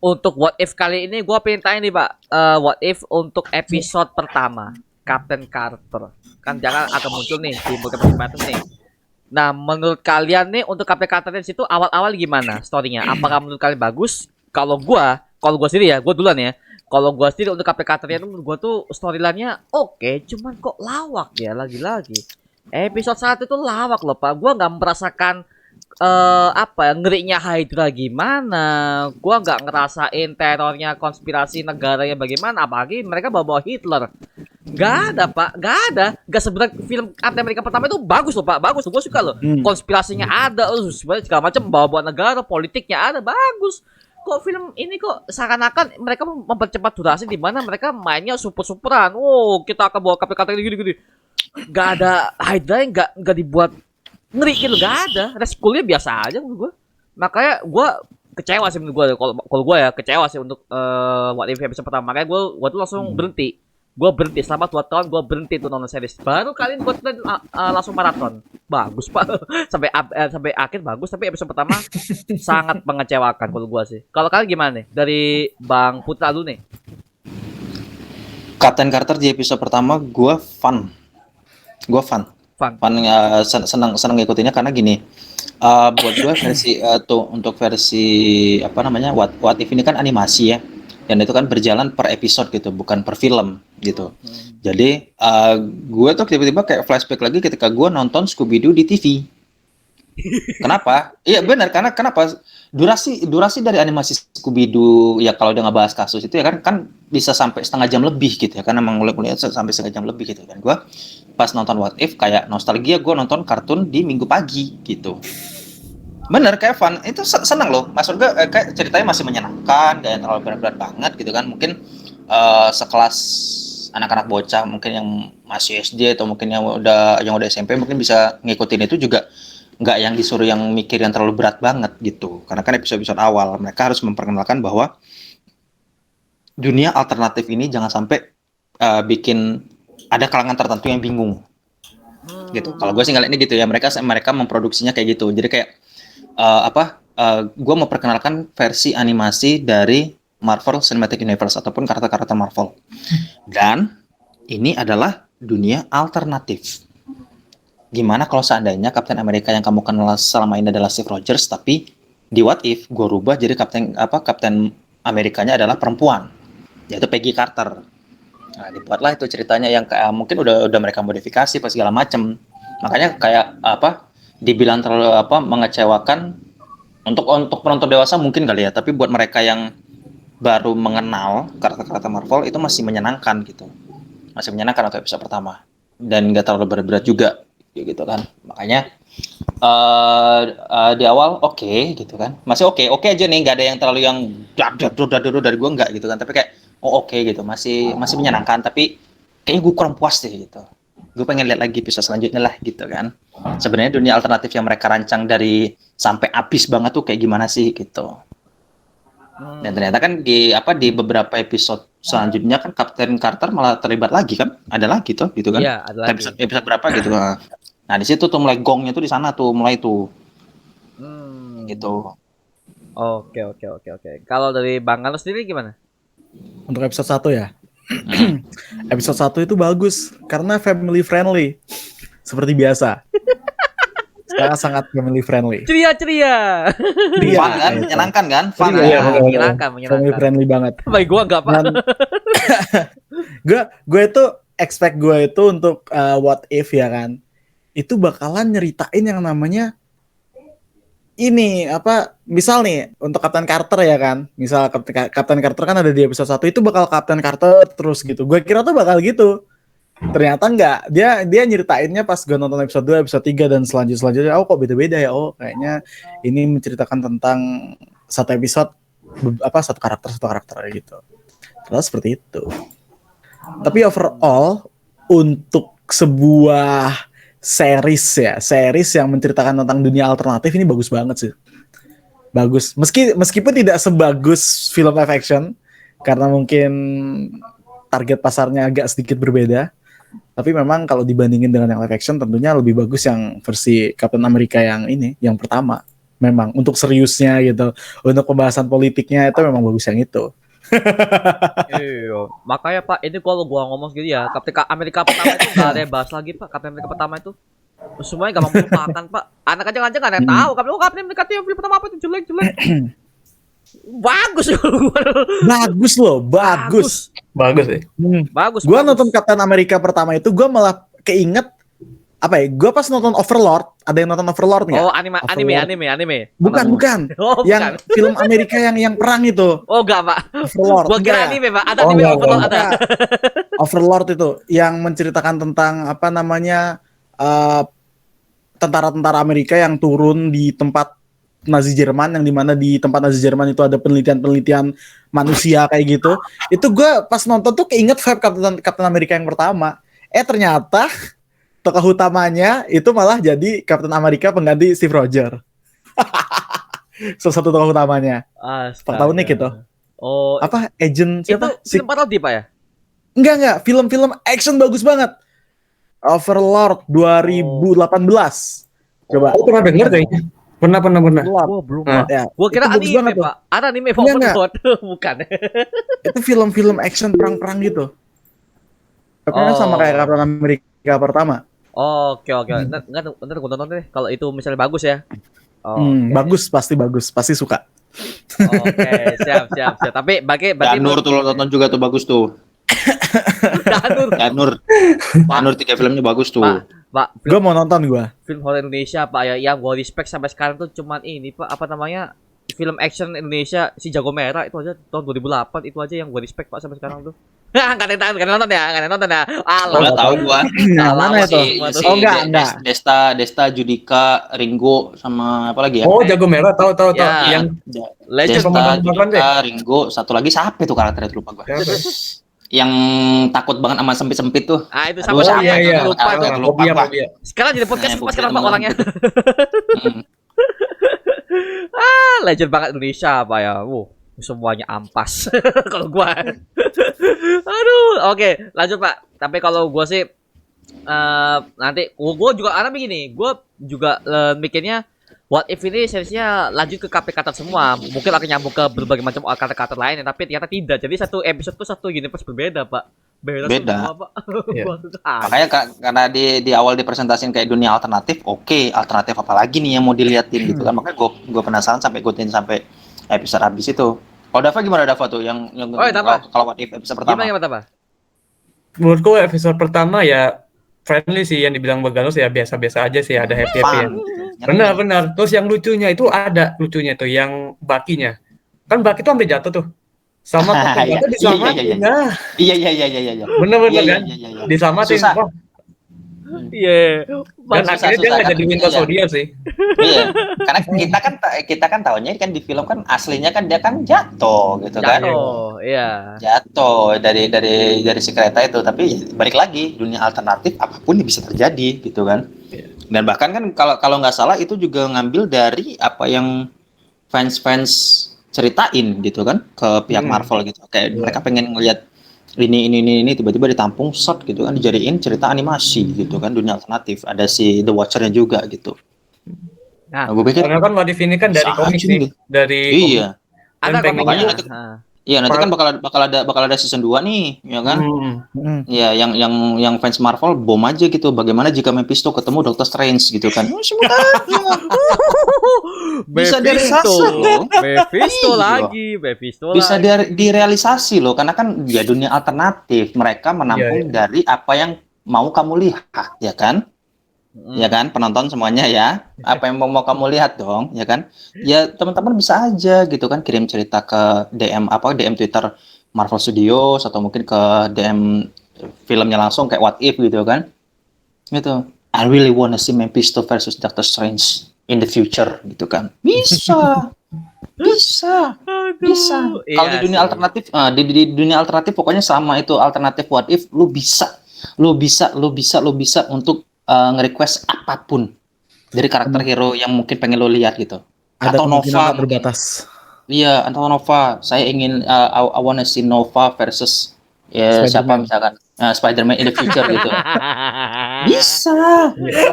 untuk What If kali ini gue pengen tanya nih, Pak. What If untuk episode pertama Captain Carter. Kan jangan akan muncul nih di Multiverse Madness nih. Nah, menurut kalian nih untuk Captain Carter di situ awal-awal gimana story-nya? Apakah menurut kalian bagus? Kalau gua sendiri ya, gua duluan ya. Kalau gua sendiri untuk Captain Carter itu menurut gua tuh storyline-nya oke, cuman kok lawak ya lagi-lagi. Episode 1 itu lawak loh, Pak. Gua nggak merasakan ngerinya Hydra gimana. Gua nggak ngerasain terornya konspirasi negaranya bagaimana. Apalagi mereka bawa Hitler. Gak ada, Pak. Gak ada. Gak sebenarnya film Captain America pertama itu bagus loh, Pak. Bagus. Gue suka loh. Konspirasinya ada, sebenarnya segala macam, bawa negara, politiknya ada, bagus. Kok film ini kok seakan-akan mereka mempercepat durasi di mana mereka mainnya super-superan. Oh, kita akan bawa Captain gini-gini. Gak ada Hydra yang gak dibuat ngeri gitu, gak ada. Reskulnya biasa aja menurut gue. Makanya gue kecewa sih menurut gue. Kalau gue ya kecewa sih untuk What If episode pertama. Makanya gue tuh langsung berhenti. Gue berhenti selama 2 tahun, gue berhenti tuh nonton series. Baru kali ini gue langsung maraton. Bagus, Pak. sampai akhir bagus, tapi episode pertama sangat mengecewakan kalau gue sih. Kalau kalian gimana nih? Dari Bang Putra dulu nih. Captain Carter di episode pertama gue fun. Senang ngikutinnya karena gini. Buat gue versi untuk versi apa namanya What If ini kan animasi ya. Dan itu kan berjalan per episode gitu, bukan per film gitu. Jadi gue tuh tiba-tiba kayak flashback lagi ketika gue nonton Scooby-Doo di TV. Kenapa? Iya benar, karena kenapa? Durasi dari animasi Scooby-Doo ya kalau udah ngebahas kasus itu ya kan bisa sampai setengah jam lebih gitu ya, karena emang mulai sampai setengah jam lebih gitu. Dan gue pas nonton What If kayak nostalgia gue nonton kartun di Minggu pagi gitu. Bener, kayak fun. Itu seneng loh. Maksud gue kayak ceritanya masih menyenangkan, gak terlalu berat-berat banget gitu kan. Mungkin sekelas anak-anak bocah mungkin yang masih SD atau mungkin yang udah SMP mungkin bisa ngikutin itu juga, nggak yang disuruh yang mikir yang terlalu berat banget gitu. Karena kan episode awal mereka harus memperkenalkan bahwa dunia alternatif ini jangan sampai bikin ada kalangan tertentu yang bingung gitu. Kalau gue sih ngeliatnya gitu ya, mereka memproduksinya kayak gitu. Jadi kayak gue mau perkenalkan versi animasi dari Marvel Cinematic Universe ataupun karakter-karakter Marvel. Dan ini adalah dunia alternatif. Gimana kalau seandainya Captain America yang kamu kenal selama ini adalah Steve Rogers, tapi di What If gue rubah jadi Captain Amerikanya adalah perempuan, yaitu Peggy Carter. Nah, dibuatlah itu ceritanya yang kayak mungkin udah mereka modifikasi pas segala macem. Makanya kayak dibilang terlalu mengecewakan untuk penonton dewasa mungkin kali ya, tapi buat mereka yang baru mengenal karakter-karakter Marvel itu masih menyenangkan gitu, masih menyenangkan untuk episode pertama dan nggak terlalu berat-berat juga gitu kan. Makanya di awal oke gitu kan, masih oke aja nih, nggak ada yang terlalu yang dari gue nggak gitu kan, tapi kayak oke gitu, masih menyenangkan, tapi kayaknya gue kurang puas deh gitu. Gue pengen lihat lagi episode selanjutnya lah gitu kan. Sebenarnya dunia alternatif yang mereka rancang dari sampai habis banget tuh kayak gimana sih gitu. Dan ternyata kan di beberapa episode selanjutnya kan Captain Carter malah terlibat lagi kan, ada lagi tuh gitu kan. Iya, ada lagi. Episode berapa gitu. Nah di situ tuh mulai gongnya tuh di sana tuh mulai tuh. Gitu. Oke. Kalau dari Bang Carlos sendiri gimana? Untuk episode 1 ya. Episode 1 itu bagus karena family friendly. Seperti biasa. Sangat family friendly. Ceria. Fun kan, menyenangkan kan? Fun Iya, menyenangkan. Family friendly banget. Baik, gua enggak, Pak. Gue itu expect gue itu untuk What If ya kan, itu bakalan nyeritain yang namanya ini apa misal nih untuk Captain Carter ya kan, misal Captain Carter kan ada di episode 1 itu bakal Captain Carter terus gitu, gue kira tuh bakal gitu, ternyata enggak, dia nyeritainnya pas gue nonton episode 2, episode 3 dan selanjutnya oh kok beda-beda ya, oh kayaknya ini menceritakan tentang satu episode satu karakter gitu, terus seperti itu. Tapi overall untuk sebuah series yang menceritakan tentang dunia alternatif ini bagus banget sih. Bagus. Meskipun tidak sebagus film live action karena mungkin target pasarnya agak sedikit berbeda. Tapi memang kalau dibandingin dengan yang live action tentunya lebih bagus yang versi Captain America yang ini, yang pertama. Memang untuk seriusnya gitu. Untuk pembahasan politiknya itu memang bagus yang itu. Iya, makanya Pak, ini kalau gua ngomong gitu ya, Kapten Amerika pertama itu gak ada yang bahas lagi Pak. Kapten Amerika pertama itu semuanya gampang melupakan Pak. Anak aja gak ada yang tahu. Kapten Amerika itu yang film pertama apa itu jelek. Bagus Bagus loh, bagus. Bagus ya. Bagus. Gua nonton Captain America pertama itu gua malah keinget apa ya? Gua pas nonton Overlord, ada yang nonton Overlord nggak? Oh, anime. Bukan. Oh, Yang bukan. film Amerika yang perang itu. Oh, enggak, Pak. Overlord. Gua kira Enggak. anime, Pak. Ada Oh, anime enggak, Overlord ada. Enggak. Overlord itu yang menceritakan tentang apa namanya tentara-tentara Amerika yang turun di tempat Nazi Jerman, yang dimana di tempat Nazi Jerman itu ada penelitian manusia kayak gitu. Itu gue pas nonton tuh keinget vibe Captain America yang pertama. Ternyata tokoh utamanya itu malah jadi Captain America pengganti Steve Rogers. Salah satu tokoh utamanya. Fakta unik itu. Oh, Apa agent siapa? itu film parodi Pak ya? Enggak, film-film action bagus banget. Overlord 2018. Coba. Aku pernah dengar kayaknya. Pernah. Overlord. Gua belum. Nah, Pak. Ya, Gua kira itu bagus anime, banget tuh. Pak. Ada anime Enggak. Overlord. Bukan. Itu film-film action perang-perang gitu. Pokoknya sama kayak Captain America pertama. Oke. Ntar gua nonton deh. Kalau itu misalnya bagus ya. Oke. Bagus, pasti suka. Oke, siap. Tapi berarti Danur tuh lo tonton juga tuh bagus tuh. Danur. Danur 3 filmnya bagus tuh. Pak, Gue mau nonton film horor Indonesia Pak ya, yang gua respect sampai sekarang tuh cuman ini Pak, apa namanya, film action Indonesia si Jago Merah itu aja tahun 2008, itu aja yang gua respect Pak sampai sekarang tuh. Nggak ada yang nonton ya. Nggak tahu gua. Mana itu? Oh, enggak. Desta, Judika, Ringo sama apa lagi ya? Oh, Jago Merah, tahu. Ya. Yang Legend. Desta, pemain Judika, Ringo, satu lagi siapa itu karakternya itu lupa gua. Siapa? Yang takut banget sama sempit-sempit tuh. Itu Aduh, sama siapa iya. lupa tuh. Lupa, Pak. Fobia. Sekarang jadi podcast Nah, Pak sekarang Pak teman-teman. orangnya. Hmm. Legend banget Indonesia Pak ya. Semuanya ampas kalau gua. Aduh, oke, lanjut Pak. Tapi kalau gua sih nanti gua juga begini, gua juga mikirnya what if ini seriesnya lanjut ke karakter semua, mungkin akan nyambung ke berbagai macam karakter lainnya, tapi ternyata tidak. Jadi satu episode tuh satu universe berbeda Pak. Beda. Semua, Pak. Iya. Makanya karena di awal dipresentasiin kayak dunia alternatif, oke, alternatif apa lagi nih yang mau diliatin gitu kan. Makanya gue penasaran sampai ikutin sampai episode habis itu. Kalau Dava gimana Dava tuh yang Oh, Dava. kalau what if episode pertama? Gimana Pak? Menurutku episode pertama ya friendly sih, yang dibilang Beganos ya biasa-biasa aja sih, ada happy-happy ya. Benar. Terus yang lucunya itu ada lucunya tuh yang Bakinya. Kan Baki tuh sampai jatuh tuh. Sama Captain Carter diselamatin. Iya. Nah, Iya. bener-bener kan? Iya. Diselamatin. Susah. Wah, Iya. dan akhirnya dia nggak kan? jadi Winter Iya. Soldier sih. Iya. Karena kita kan tahunya kan di film kan aslinya kan dia kan jatuh gitu kan. Iya. Jatuh dari si kereta itu, tapi balik lagi dunia alternatif apapun yang bisa terjadi gitu kan. Dan bahkan kan kalau nggak salah itu juga ngambil dari apa yang fans ceritain gitu kan ke pihak Marvel gitu. Kayak mereka pengen ngelihat ini tiba-tiba ditampung shot gitu kan, dijadiin cerita animasi gitu kan, dunia alternatif. Ada si The Watcher-nya juga gitu. Nah, gue pikir Karena kan What If ini kan dari Saja komik nih. nih, dari iya. Dan ada pengennya komiknya. nanti- Iya, nanti kan bakal ada season 2 nih, ya kan? Iya, yang fans Marvel bom aja gitu. Bagaimana jika Mephisto ketemu Doctor Strange gitu kan? Bisa direalisasi loh. Mephisto Iya. lagi. Bisa direalisasi loh, karena kan ya dunia alternatif. Mereka menampung Iya. dari apa yang mau kamu lihat, ya kan? ya kan, penonton semuanya ya. Apa yang mau kamu lihat dong, ya kan? Ya teman-teman bisa aja gitu kan kirim cerita ke DM Twitter Marvel Studios atau mungkin ke DM filmnya langsung kayak What If gitu kan. Gitu. I really wanna see Mephisto versus Doctor Strange in the future gitu kan. Bisa. Bisa. Bisa. Kalau Iya di dunia sih. alternatif, di dunia alternatif pokoknya sama itu alternatif What If, lu bisa untuk nge-request apapun dari karakter hero yang mungkin pengen lo lihat gitu. Ada Atau kemungkinan Nova tak mungkin. terbatas. Iya, atau Nova. Saya ingin I wanna see Nova versus ya siapa Spider-Man. misalkan Spider-Man in the future gitu.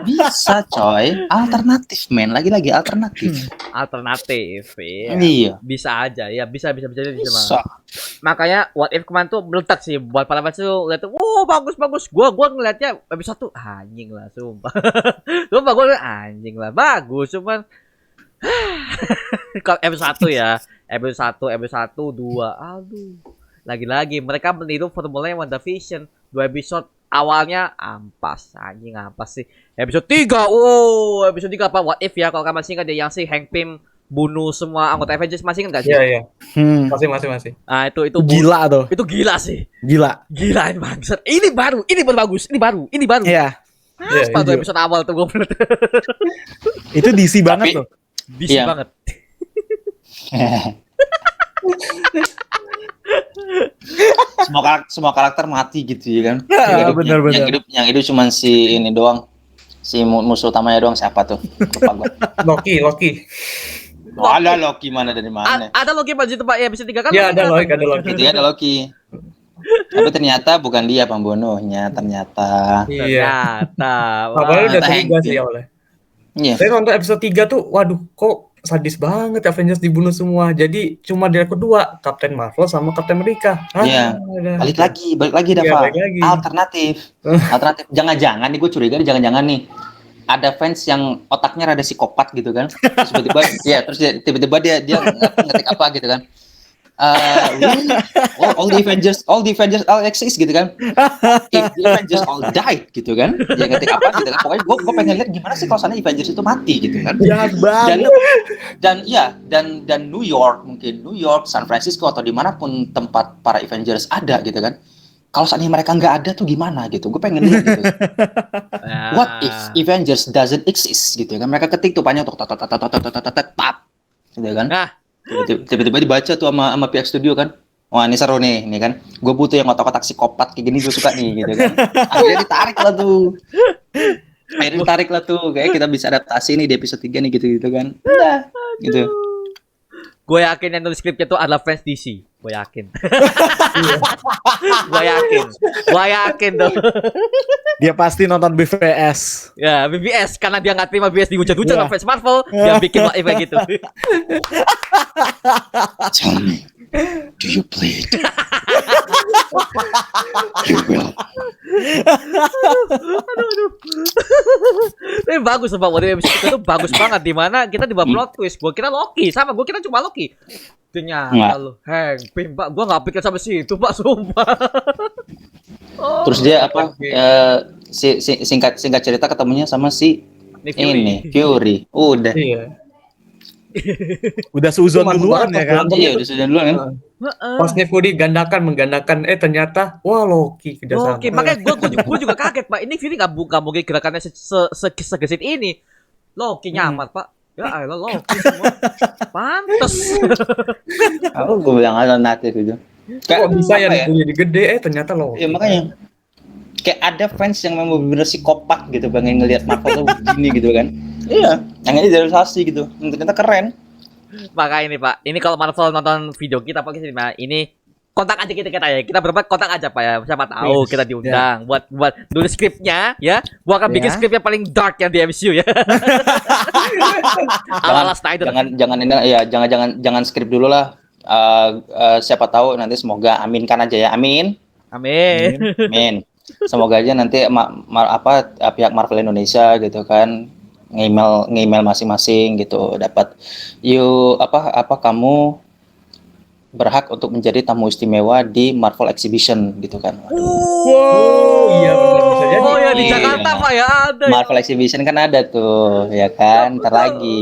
Bisa coy. Alternatif men, lagi-lagi alternatif. Alternatif, iya. Iya. Bisa aja, ya bisa jadi Bisa. Makanya What If kemarin tuh meletak sih buat para fans tuh lihat tuh, wow bagus. Gua ngelihatnya episode 1 anjing lah sumpah. Sumpah gua liat, anjing lah bagus cuman kalau episode 1 ya, episode 2, aduh. Lagi-lagi mereka meniru formulanya WandaVision. 2 episode awalnya ampas, anjing ampas sih. Episode 3, episode 3 apa What If ya kalau kamu masih ingat ya yang si Hank Pym bunuh semua anggota Avengers, masih ingat gak sih? Iya. Hmm. Masih. Ah itu Gila tuh. Itu gila sih. Gila. Gila ini bangsat. Ini baru bagus. Ini baru. Iya. Apa tuh episode awal tuh gue bener. Itu DC banget tuh. Busy Iya. banget. semua karakter mati gitu ya kan. Ya, Yang hidup- benar-benar. yang hidup cuma si ini doang. Si musuh utamanya doang siapa tuh? Lupa gua. Loki. Ada Loki mana dari mana? Ada Loki pas itu Pak ya episode 3 kan? Iya, ada Loki. Gitu ya ada Loki. Tapi ternyata bukan dia pembunuhnya, ternyata. Iya. Ternyata. Awalnya udah Ternyata curiga Hank sih Pym. awalnya. Iya. Saya nonton episode 3 tuh, waduh kok sadis banget Avengers dibunuh semua. Jadi cuma dia kedua, Captain Marvel sama Captain America. Iya. Balik lagi Iya, Dava. balik lagi. Alternatif. Jangan-jangan nih gue curiga nih, jangan-jangan nih ada fans yang otaknya rada psikopat gitu kan. Terus tiba-tiba dia ngetik apa gitu kan. Really? All the Avengers all exist gitu kan. If the Avengers all died gitu kan. Dia ngetik apa gitu kan. Pokoknya gue pengen lihat gimana sih kalau sana Avengers itu mati gitu kan. Jahat banget. Dan New York, San Francisco atau dimanapun tempat para Avengers ada gitu kan. Kalau seandainya mereka nggak ada tuh gimana gitu. Gue pengen lihat gitu. Ya. What if Avengers doesn't exist gitu kan. Mereka ketik tuh panjang tuh tap gitu kan. Nah, Tiba-tiba dibaca tuh sama pihak studio kan. Wah ini seru nih kan. Gue butuh yang otak-otak psikopat kayak gini gue suka nih gitu kan. Akhirnya ditarik lah tuh. Kayak kita bisa adaptasi nih di episode 3 nih gitu kan. Udah gitu. gue yakin yang nulis skripnya tuh adalah fans DC. Gue yakin. Gue yakin tuh. Dia pasti nonton BVS. Ya, BBS karena dia nggak terima BBS dihujat-hujat Iya. sama fans Marvel, dia bikin What If kayak gitu. Tell me, do you bleed? You will. Tapi bagus Pak, What If episode itu bagus banget di mana kita dibawa plot twist. Gue kira Loki, gue kira cuma Loki. Ternyata Nggak. lu, Hank Pym, Pak, gue nggak pikir sampai situ, Pak, sumpah. Oh, Terus dia apa? Singkat cerita ketemunya sama si Nick Fury. ini Fury. Udah. Iya. Udah seuzon Mantap duluan banget ya kan. Iya udah sudah duluan kan. Heeh. Pas Nick Fury menggandakan, ternyata wah Loki kerjasama. Oke, makanya gue juga kaget Pak. Ini Fury nggak mungkin gerakannya segesit ini. Loki nyamat Pak. Ya elah Loki semua. Pantes. Aku gue bilang alternatif itu. Kok bisa ya apa Nick Fury jadi gede ternyata Loki. Ya makanya kayak ada fans yang memang bener psikopat gitu pengen ngelihat Marvel tuh begini gitu kan. Iya, yang ini idealisasi gitu. Ternyata keren. Makanya ini Pak. Ini kalau Marvel nonton video kita Pak ini kontak aja kita ya. Kita berempat kontak aja Pak ya. Siapa tahu kita diundang buat nulis skripnya ya. Gua akan bikin Ya. skrip yang paling dark yang di MCU ya. Ala Snyder. Jangan skrip dulu lah. Siapa tahu nanti semoga aminkan aja ya. Amin. Amin. Semoga aja nanti pihak Marvel Indonesia gitu kan nge-email masing-masing gitu dapat kamu berhak untuk menjadi tamu istimewa di Marvel Exhibition gitu kan. Oh, iya benar bisa Oh ya di Iya. Jakarta Pak ya ada. Marvel Exhibition kan ada tuh, ya kan? Ntar lagi.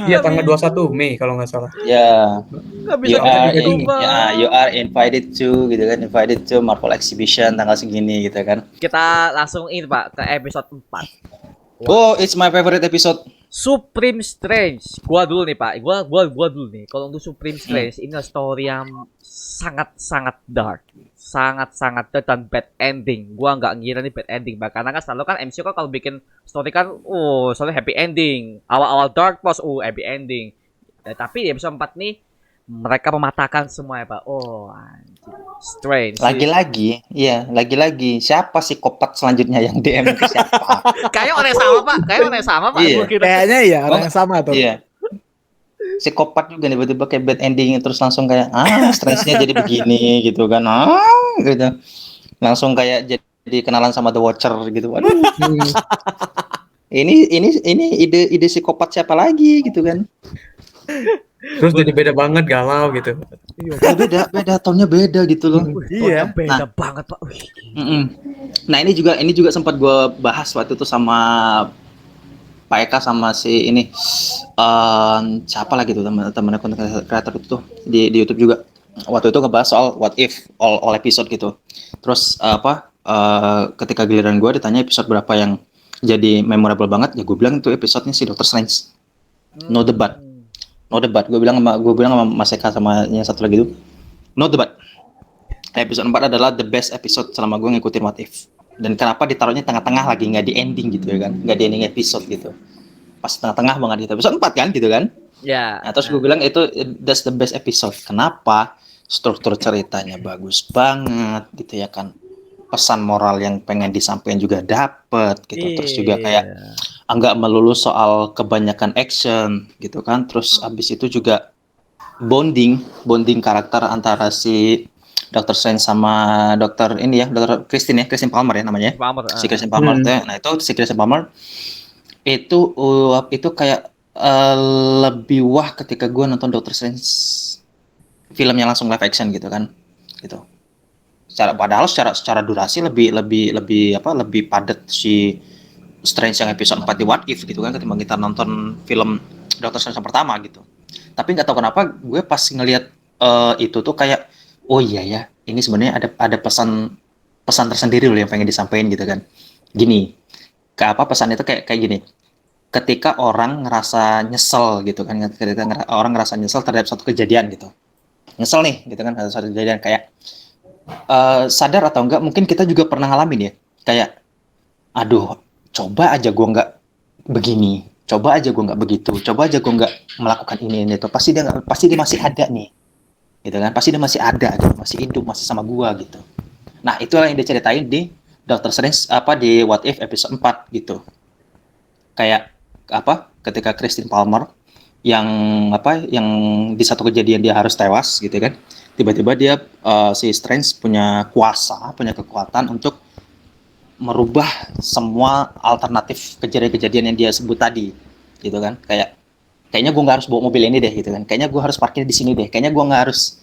Iya, tanggal 21 Mei kalau nggak salah. Ya, Nggak bisa you are gitu in, Pak. ya, you are invited to gitu kan, invited to Marvel Exhibition tanggal segini gitu kan. Kita langsung ini Pak ke episode 4. Oh, it's my favorite episode. Supreme Strange. Gua dulu nih Pak. Gua dulu nih. Kalau untuk Supreme Strange ini story yang sangat dark. Sangat dan bad ending. Gua nggak ngira nih bad ending, Pak. Karena kan selalu kan MCU kan kalau bikin story kan selalu happy ending. Awal-awal dark plus happy ending. Tapi di episode 4 nih mereka mematahkan semua ya, Pak. Oh, anjir. Strange. Lagi-lagi, iya, lagi-lagi. Siapa psikopat selanjutnya yang DM ke siapa? Kayak orang yang sama, Pak. Iya. Gua kira. Kayaknya ya orang yang sama tuh. Iya. Psikopat juga nih, tiba-tiba kayak bad ending terus langsung kayak stresnya jadi begini gitu kan. Gitu. Langsung kayak jadi kenalan sama The Watcher gitu. Aduh. Ini ide psikopat siapa lagi gitu kan. Terus jadi beda banget, galau gitu. Ya, beda tonnya beda gitu loh. Iya. Beda banget, Pak. Wih. Mm-mm. Nah, ini juga sempat gue bahas waktu itu sama Pak Eka sama si ini siapa lagi tuh teman-teman konten kreator itu tuh di YouTube juga. Waktu itu ngebahas soal what if all episode gitu. Terus ketika giliran gue ditanya episode berapa yang jadi memorable banget, ya gue bilang itu episodenya si Doctor Strange. No debat. Gue bilang sama Mas Eka sama yang satu lagi itu, no debat. Episode 4 adalah the best episode selama gue ngikutin What If. Dan kenapa ditaruhnya tengah-tengah lagi, nggak di ending gitu ya kan, nggak di ending episode gitu. Pas tengah-tengah banget gitu, episode 4 kan gitu kan. Ya. Nah, terus gue bilang itu that's the best episode. Kenapa? Struktur ceritanya bagus banget gitu ya kan. Pesan moral yang pengen disampaikan juga dapet gitu. Terus juga kayak nggak melulu soal kebanyakan action gitu kan. Terus abis itu juga bonding karakter antara si Dr. Strange sama dokter ini ya, Dr. Christine Palmer ya namanya. Si Christine Palmer itu. Nah, itu si Christine Palmer itu kayak lebih wah ketika gue nonton Dr. Strange filmnya langsung live action gitu kan. Gitu. Padahal secara durasi lebih padat si Strange yang episode 4 di What If gitu kan ketimbang kita nonton film Doctor Strange yang pertama gitu. Tapi nggak tahu kenapa gue pas ngelihat itu tuh kayak oh iya ya, ini sebenarnya ada pesan tersendiri loh yang pengen disampaikan gitu kan. Gini, pesan itu kayak gini. Ketika orang ngerasa nyesel gitu kan, orang ngerasa nyesel terhadap suatu kejadian gitu. Nyesel nih gitu kan terhadap suatu kejadian kayak sadar atau enggak mungkin kita juga pernah ngalamin ya kayak aduh coba aja gue nggak begini, coba aja gue nggak begitu, coba aja gue nggak melakukan ini itu pasti dia masih ada nih gitu kan, pasti dia masih ada gitu, masih hidup, masih sama gue gitu. Nah itulah yang diceritain di Doctor Strange di What If episode 4 gitu. Kayak ketika Christine Palmer yang di satu kejadian dia harus tewas gitu kan. Tiba-tiba dia si Strange punya kekuatan untuk merubah semua alternatif kejadian-kejadian yang dia sebut tadi, gitu kan? Kayaknya gue nggak harus bawa mobil ini deh, gitu kan? Kayaknya gue harus parkir di sini deh. Kayaknya gue nggak harus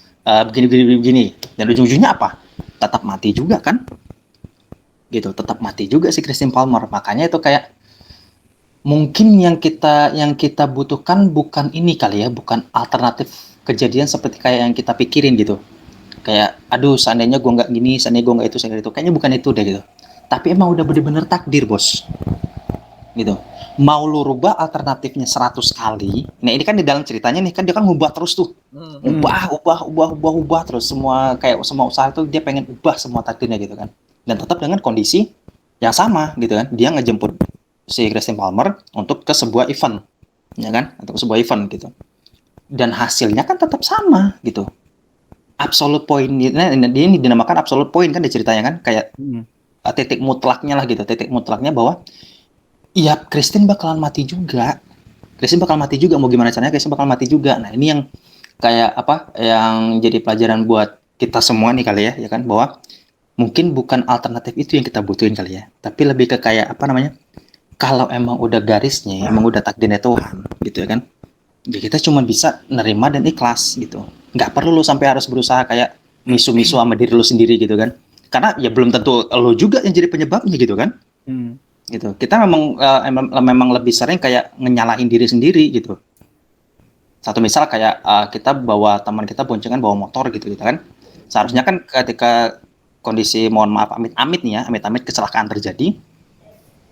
begini. Dan ujung-ujungnya apa? Tetap mati juga kan? Gitu, tetap mati juga si Christine Palmer. Makanya itu kayak mungkin yang kita butuhkan bukan ini kali ya, bukan alternatif kejadian seperti kayak yang kita pikirin gitu. Kayak, aduh seandainya gue nggak gini, seandainya gue nggak itu, seandainya itu. Kayaknya bukan itu deh gitu. Tapi emang udah bener-bener takdir bos. Gitu. Mau lu rubah alternatifnya 100 kali. Nah ini kan di dalam ceritanya nih, kan dia kan ngubah terus tuh. Ubah terus. Semua usaha itu dia pengen ubah semua takdirnya gitu kan. Dan tetap dengan kondisi yang sama gitu kan. Dia ngejemput si Christine Palmer untuk ke sebuah event. Ya kan? Untuk sebuah event gitu. Dan hasilnya kan tetap sama gitu. Absolute point dia ini dinamakan absolute point kan diceritanya kan kayak titik mutlaknya lah gitu, titik mutlaknya bahwa ya Christine bakalan mati juga mau gimana caranya Christine bakal mati juga. Nah ini yang kayak yang jadi pelajaran buat kita semua nih kali ya kan, bahwa mungkin bukan alternatif itu yang kita butuhin kali ya, tapi lebih ke kayak kalau emang udah garisnya, emang udah takdirnya Tuhan gitu ya kan. Ya kita cuma bisa nerima dan ikhlas gitu. Nggak perlu lu sampai harus berusaha kayak misu-misu sama diri lu sendiri gitu kan. Karena ya belum tentu lu juga yang jadi penyebabnya gitu kan. gitu. Kita memang lebih sering kayak nyalahin diri sendiri gitu. Satu misal kayak kita bawa teman kita boncengan bawa motor gitu kan. Seharusnya kan ketika kondisi mohon maaf amit-amit nih ya, amit-amit kecelakaan terjadi,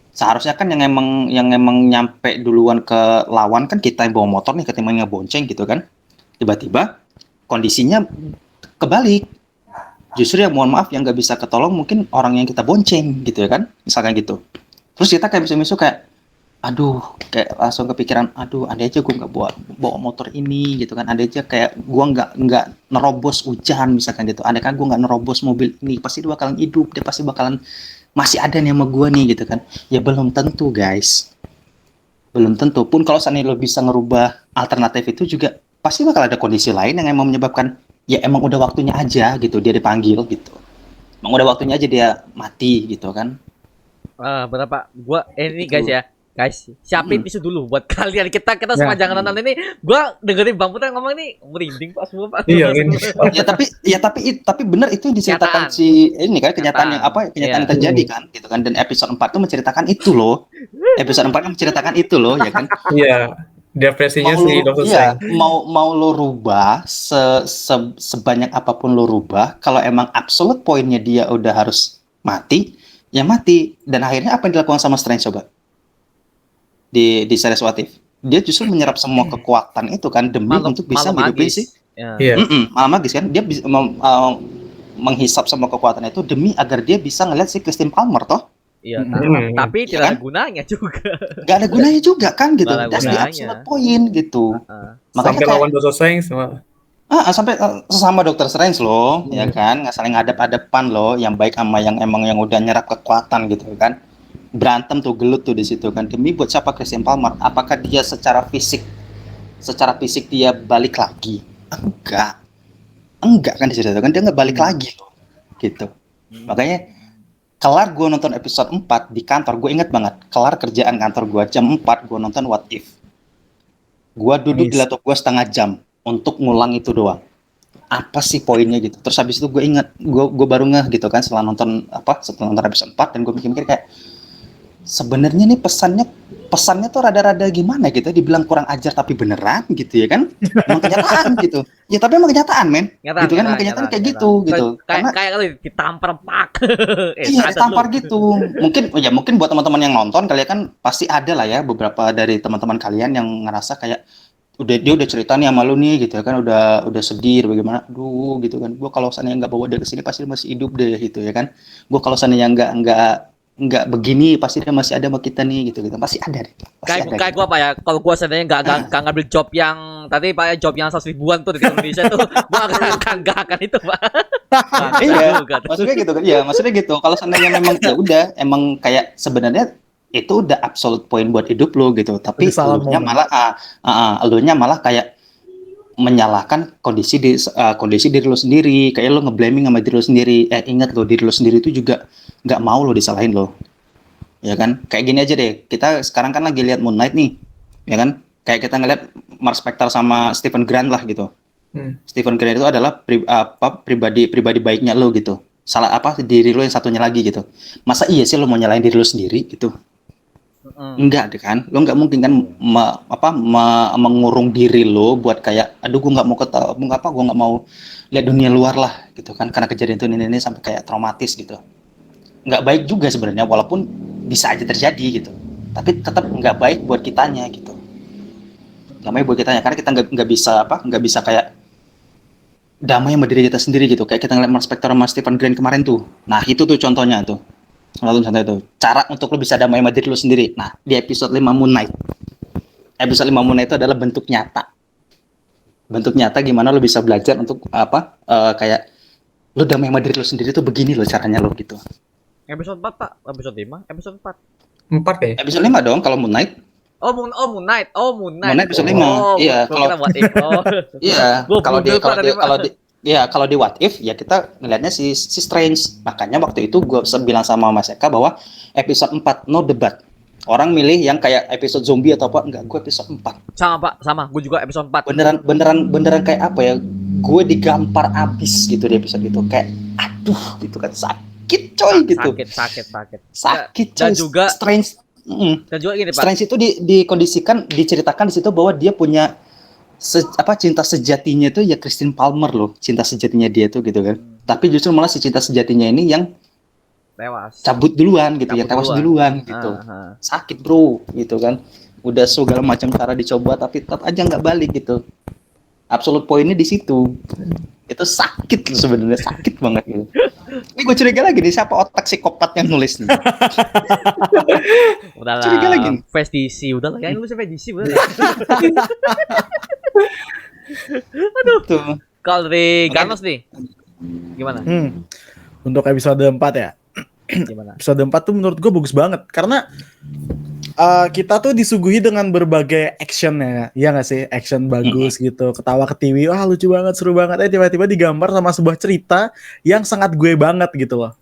seharusnya kan yang emang nyampe duluan ke lawan kan kita yang bawa motor nih ketimbang ngebonceng gitu kan. Tiba-tiba kondisinya kebalik. Justru yang mohon maaf yang nggak bisa ketolong mungkin orang yang kita bonceng gitu ya kan, misalkan gitu. Terus kita kayak misu-misu kayak aduh, kayak langsung kepikiran, aduh, andai aja gue nggak bawa motor ini gitu kan, andai aja kayak gue nggak nerobos hujan misalkan gitu, andai kan gue nggak nerobos mobil ini, pasti dia bakalan hidup, dia pasti bakalan masih ada nih sama gue nih gitu kan. Ya belum tentu guys, belum tentu. Pun kalau seandainya lo bisa ngerubah alternatif itu juga pasti bakal ada kondisi lain yang emang menyebabkan ya emang udah waktunya aja gitu dia dipanggil gitu, emang udah waktunya aja dia mati gitu kan. Berapa? Gua ini Gitu. guys, siapin tisu dulu buat kalian. Kita sepanjang nonton ini, gua dengerin Bang Putra ngomong ini merinding Pak semua Pak. Iya, ini. tapi benar itu yang diceritakan Kenyataan. si ini kan kenyataan yang Kenyataan. kenyataan yang Iya. terjadi kan gitu kan, dan episode 4 tuh menceritakan itu loh. Episode 4 kan menceritakan itu loh ya kan. Iya. Depresinya si Dr. Iya, Strange. mau lo rubah sebanyak apapun lo rubah, kalau emang absolute poinnya dia udah harus mati, ya mati. Dan akhirnya apa yang dilakukan sama Strange coba? Di series What If. Dia justru menyerap semua kekuatan itu kan demi untuk bisa hidupin magis. si Ya. Iya. malah magis kan. Dia bisa menghisap semua kekuatan itu demi agar dia bisa ngeliat si Christine Palmer toh. Iya, tapi Iya tidak ada kan? gunanya juga. Gak ada gunanya juga kan gitu. Nggak ada That's the gunanya. absolute point gitu. Makanya Sampai kayak lawan Dr. Strange semua. sampai sesama Dokter Strange loh, ya kan, nggak saling ngadep-adepan loh, yang baik sama yang emang yang udah nyerap kekuatan gitu kan, berantem tuh gelut tuh di situ kan, demi buat siapa? Christian Palmer. Apakah dia secara fisik dia balik lagi? Enggak kan di situ kan, dia nggak balik lagi loh, gitu. Makanya kelar gue nonton episode 4 di kantor, gue inget banget, kelar kerjaan kantor gue jam 4 gue nonton What If. Gue duduk di laptop gue setengah jam untuk ngulang itu doang. Apa sih poinnya gitu. Terus habis itu gue inget, gue baru ngeh gitu kan setelah nonton episode 4, dan gue mikir kayak sebenarnya nih pesannya tuh rada-rada gimana gitu, dibilang kurang ajar tapi beneran gitu ya kan. Emang kenyataan gitu. Ya tapi emang kenyataan men. Gitu kan, emang kenyataan kayak gitu gitu. Karena Kayak kali ditampar pak. iya ditampar gitu. Mungkin buat teman-teman yang nonton kalian kan pasti ada lah ya beberapa dari teman-teman kalian yang ngerasa kayak dia udah cerita nih sama lu nih gitu ya kan, udah sedih bagaimana, aduh gitu kan, gua kalau seandainya nggak bawa dia ke sini pasti dia masih hidup deh gitu ya kan, gua kalau seandainya nggak begini pasti dia masih ada sama kita nih gitu pasti ada deh, Kayak gua apa ya, kalau gua seandainya nggak ngambil job yang tadi pak, job yang 100 ribuan tuh di Indonesia tuh, gua nggak akan itu pak. Iya, maksudnya gitu kan, iya maksudnya gitu, kalau seandainya memang ya udah emang kayak sebenarnya itu udah absolute point buat hidup lo gitu, tapi elunya malah kayak menyalahkan kondisi diri lo sendiri, kayak lo ngeblaming sama diri lo sendiri. Ingat lo, diri lo sendiri itu juga nggak mau lo disalahin lo, ya kan. Kayak gini aja deh, kita sekarang kan lagi lihat Moon Knight nih, ya kan, kayak kita ngeliat Mark Spector sama Stephen Grant lah gitu. Stephen Grant itu adalah pribadi baiknya lo gitu, salah diri lo yang satunya lagi gitu. Masa iya sih lo mau nyalahin diri lo sendiri gitu? Enggak deh kan, lo nggak mungkin kan mengurung diri lo buat kayak aduh gue nggak mau gue nggak mau lihat dunia luar lah gitu kan, karena kejadian itu ini sampai kayak traumatis gitu. Nggak baik juga sebenarnya, walaupun bisa aja terjadi gitu, tapi tetap nggak baik buat kitanya gitu, nggak baik buat kitanya, karena kita nggak bisa kayak damai sama diri kita sendiri gitu, kayak kita ngeliat Mark Spector sama Stephen Grant kemarin tuh. Nah itu tuh contohnya tuh. Contoh itu cara untuk lo bisa damai sama diri lo sendiri. Nah di episode 5 Moon Knight itu adalah bentuk nyata gimana lo bisa belajar untuk kayak lo damai sama diri lo sendiri tuh begini lo caranya lo gitu. Episode 4 pak, episode 5, episode 4. 4 kayaknya. Episode 5 dong kalau Moon Knight. Moon Knight. Moon Knight episode 5. Iya, kalau di What If ya kita ngelihatnya si Strange. Makanya waktu itu gue bilang sama Mas Eka bahwa episode 4 no debat. Orang milih yang kayak episode zombie atau apa, enggak, gue episode 4. Sama pak, sama. Gue juga episode 4. Beneran kayak apa ya? Gue digampar abis gitu di episode itu, kayak aduh gitu kan, sakit sakit coy gitu. Sakit Coy. Dan juga strange. dan juga gini Pak. Strange itu dikondisikan, diceritakan di situ bahwa dia punya cinta sejatinya itu ya Christine Palmer loh, cinta sejatinya dia tuh gitu kan. Tapi justru malah si cinta sejatinya ini yang Tewas. cabut duluan gitu, yang tewas duluan gitu. Sakit bro gitu kan. Udah segala macam cara dicoba tapi tetap aja nggak balik gitu. Absolute poinnya di situ. Itu sakit loh sebenarnya, sakit banget gitu. Ini gue curiga lagi nih siapa otak psikopat yang nulis nih. Udahlah. Curiga lagi nih. Face DC, udahlah yang nulis face DC udah. Tuh. Kalau dari Ganos nih. Gimana? Untuk episode 4 ya. Gimana? Episode 4 tuh menurut gue bagus banget karena kita tuh disuguhi dengan berbagai actionnya, ya nggak sih, action bagus gitu, ketawa ketiwi, wah lucu banget, seru banget, tiba-tiba digambar sama sebuah cerita yang sangat gue banget gitu loh.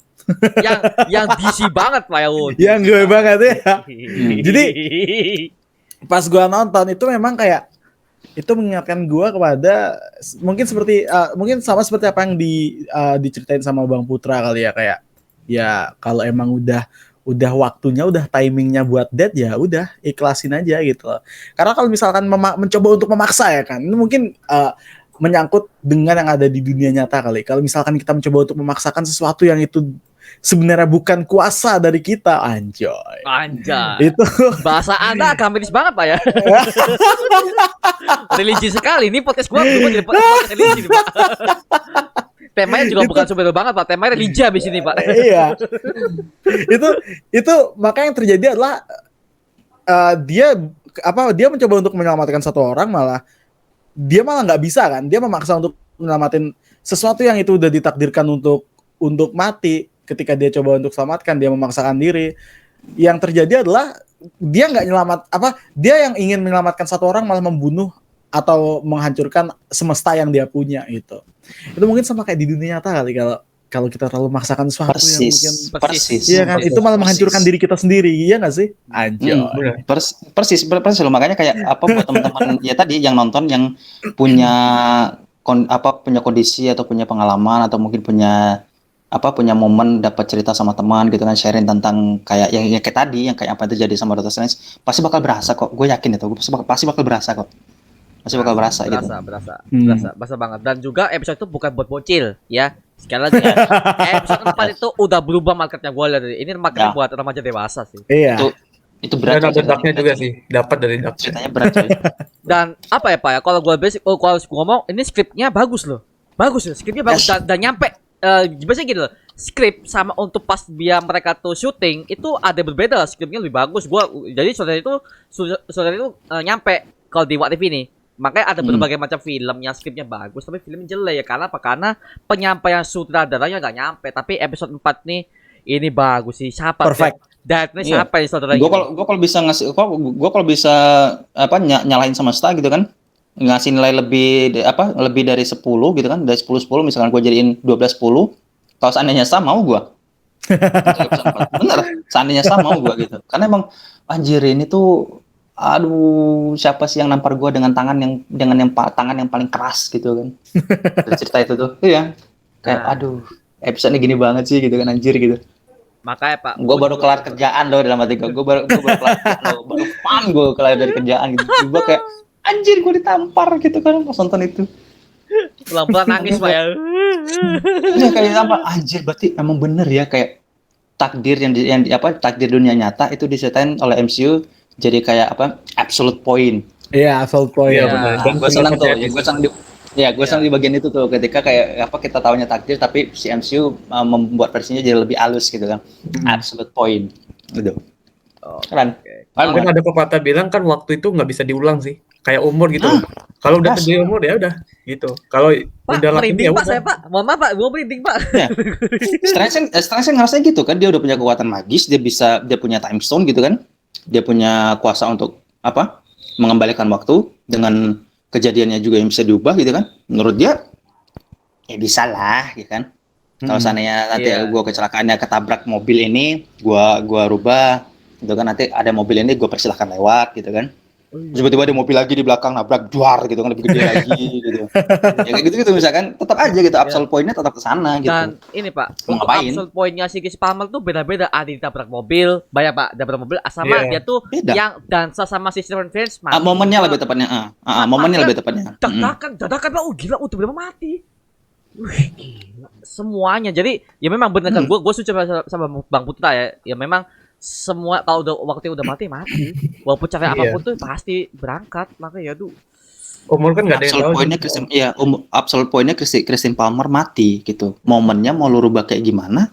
yang DC banget Pak ya. Yang gue banget ya. Jadi pas gue nonton itu memang kayak itu mengingatkan gue kepada mungkin sama seperti apa yang diceritain sama Bang Putra kali ya, kayak ya kalau emang udah waktunya, udah timingnya buat dead ya udah ikhlasin aja gitu loh. Karena kalau misalkan mencoba untuk memaksa ya kan, ini mungkin menyangkut dengan yang ada di dunia nyata kali. Kalau misalkan kita mencoba untuk memaksakan sesuatu yang itu sebenarnya bukan kuasa dari kita, anjay. Itu bahasa Anda agamis banget Pak ya. Religi sekali. Ini podcast gua jadi podcast religi nih, Pak. Temanya juga bukan super banget Pak. Temanya religi abis ini Pak. Iya. itu maka yang terjadi adalah dia mencoba untuk menyelamatkan satu orang, malah nggak bisa kan. Dia memaksa untuk menyelamatin sesuatu yang itu udah ditakdirkan untuk mati. Ketika dia coba untuk selamatkan, dia memaksakan diri. Yang terjadi adalah dia dia yang ingin menyelamatkan satu orang malah membunuh atau menghancurkan semesta yang dia punya gitu. Itu mungkin sama kayak di dunia nyata kali, kalau kita terlalu memaksakan sesuatu yang mungkin persis. Iya kan, itu malah menghancurkan diri kita sendiri, iya nggak sih? Anjay. Persis loh, makanya kayak apa buat teman-teman ya tadi yang nonton yang punya punya kondisi atau punya pengalaman atau mungkin punya momen dapat cerita sama teman gitu kan, sharing tentang kayak yang kayak tadi, yang kayak apa yang terjadi sama Doctor Strange, pasti bakal berasa kok. Gue yakin itu, pasti bakal berasa kok. Pasti bakal berasa gitu. Berasa banget. Dan juga episode itu bukan buat bocil ya. Sekali lagi ya. Episode 4 itu udah berubah marketnya, gue lihat. Ini marketnya buat remaja dewasa sih. Iya. Itu berat. Dan ada darknya juga sih. Dapat dari dark. Ceritanya berat coy. Dan apa ya Pak ya, kalau gue ngomong, ini skripnya bagus loh. Bagus ya, skripnya bagus dan nyampe. Biasanya gitu loh, skrip sama untuk pas biar mereka tuh syuting itu ada berbeda, skripnya lebih bagus. Jadi saudara itu nyampe kalau di WAK TV ini. Makanya ada berbagai macam film yang skripnya bagus tapi filmnya jelek ya, karena apa? Karena penyampaian sutradaranya nggak nyampe. Tapi episode 4 nih ini bagus sih. Siapa? Perfect. Datnya siapa ya saudara? Gue kalau bisa nyalahin semesta gitu kan, ngasih nilai lebih dari 10 gitu kan, dari 10 misalkan gue jadiin 12 10. Kalau seandainya sama mau gue. Bener, seandainya sama mau gue gitu. Karena emang anjir ini tuh aduh, siapa sih yang nampar gue dengan tangan yang paling keras gitu kan. Dari cerita itu tuh. Iya. Kayak aduh, episode-nya gini banget sih gitu kan, anjir gitu. Makanya Pak, gue baru kelar kerjaan loh dalam hati gue baru kelar loh, baru pam gue kelar dari kerjaan gitu. Gue kayak anjir, gue ditampar gitu kan pas nonton itu. Pelan-pelan nangis Pak ya. Iya kayak apa? Anjir, berarti emang bener ya, kayak takdir takdir dunia nyata itu diseritain oleh MCU jadi kayak absolute point. Iya, absolute point. Iya benar. Dan gue senang tuh, gue senang di bagian itu tuh, ketika kayak kita taunya takdir tapi si MCU membuat versinya jadi lebih halus gitu kan. Absolute point. Gitu. Keren. Kan ada pepatah bilang kan waktu itu nggak bisa diulang sih. Kayak umur gitu. Kalau udah terjadi umur ya udah gitu. Kalau udah merinding Pak saya Pak. Mohon maaf Pak, gue merinding Pak. Ya. Strange ngerasa gitu kan, dia udah punya kekuatan magis, dia punya time stone gitu kan. Dia punya kuasa untuk mengembalikan waktu dengan kejadiannya juga yang bisa diubah gitu kan. Menurut dia ya bisa lah gitu kan. Kalau seandainya nanti gue kecelakaannya ketabrak mobil ini, gue rubah gitu kan, nanti ada mobil ini gue persilahkan lewat gitu kan. Terus tiba-tiba ada mobil lagi di belakang nabrak juar gitu kan lebih gede lagi gitu. Ya kayak gitu misalkan tetap aja gitu absolute point-nya tetap ke sana gitu. Dan ini Pak, Mau untuk ngapain? absolute point-nya si Chris Palmer tuh beda-beda. Ada yang ditabrak mobil, banyak Pak, ditabrak mobil sama Iya. dia tuh Beda. yang dansa sama si Stephen French mati. Momennya lebih tepatnya. Momennya lebih tepatnya. Dadakan Pak, gila udah berapa mati. Wih, gila. Semuanya. Jadi ya memang bener kan, gue setuju sama Bang Putra ya. Ya memang semua kalau udah waktunya udah mati. Walaupun cara Iya. apapun tuh pasti berangkat. Makanya aduh. Umur kan nggak ada yang Absolute tahu. point-nya Christian, iya, absolute point-nya Christian Palmer mati gitu. Momennya mau lu rubah kayak gimana?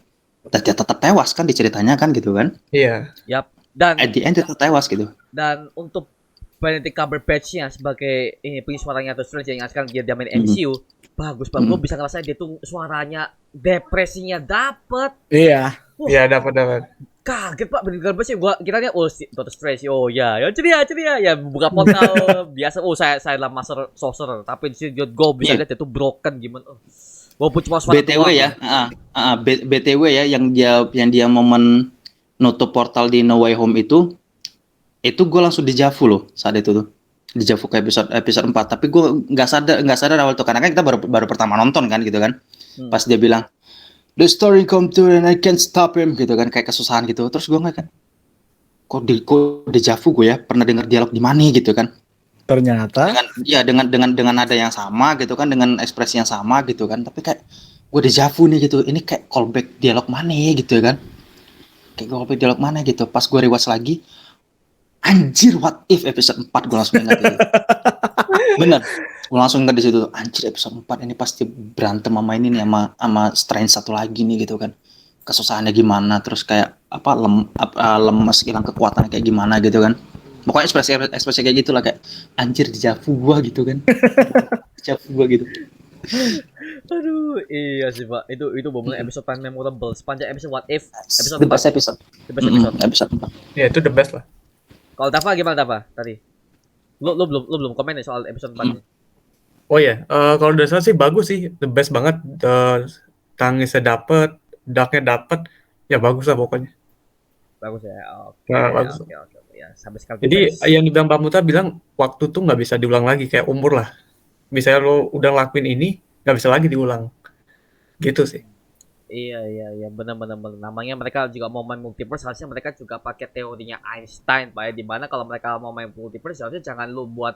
Dan dia tetap tewas kan diceritanya kan gitu kan. Iya. Yap. Dan At the end dia tetap tewas gitu. dan untuk Benedict Cumberbatch-nya sebagai ini pengisi suaranya atau Strange yang sekarang dia main Mhm. MCU bagus banget. Gue bisa ngerasain dia tuh suaranya depresinya dapet. Iya. Iya, dapat. Kaget Pak Benedict Cumberbatch gue kiranya Doctor Strange ya ceria ya buka portal biasa saya adalah master sorcerer tapi di sini gue bisa Iya. lihat dia tuh broken gimana. Walaupun cuma suara BTW doang. ya, BTW ya yang dia momen nutup portal di No Way Home itu gue langsung dejavu loh saat itu tuh. Dejavu ke episode 4, tapi gue nggak sadar awal tuh karena kan kita baru pertama nonton kan gitu kan. Pas dia bilang the story come true and I can't stop him gitu kan kayak kesusahan gitu. Terus gue ngeliat kan kok dejavu gue ya pernah dengar dialog di mana gitu kan. Ternyata Dengan nada yang sama gitu kan, dengan ekspresi yang sama gitu kan, tapi kayak gue dejavu nih gitu, ini kayak callback dialog mana ya gitu kan, kayak callback dialog mana gitu. Pas gue rewatch lagi, anjir what if episode 4 gue langsung ingat itu. Bener, gue langsung ingat di situ, anjir episode 4 ini pasti berantem sama ini nih sama Strange satu lagi nih gitu kan, kesusahannya gimana, terus kayak apa lemes, hilang kekuatannya kayak gimana gitu kan. Pokoknya ekspresi kayak gitulah kayak anjir dejavu gua gitu kan. Dejavu gua gitu. Aduh, iya sih Pak. Itu bener episode paling memorable sepanjang episode What If, episode The best 4. episode. The best episode. Episode 4. Ya, itu the best lah. Kalau Dava gimana Dava tadi? Lu belum komen ya soal episode 4 ini. Oh iya, kalau dasar sih bagus sih, the best banget. Tangisnya dapet, darknya dapet, ya bagus lah pokoknya. Bagus ya. Oke. Nah, bagus. Oke. Ya, sampai sekarang. Jadi yang dibilang Pak Muta bilang waktu tuh nggak bisa diulang lagi, kayak umur lah. Misalnya lo udah lakuin ini, nggak bisa lagi diulang. Gitu sih. Iya, benar. Namanya mereka juga mau main multiverse, harusnya mereka juga pakai teorinya Einstein, Pak ya. Dimana kalau mereka mau main multiverse, harusnya jangan lu buat,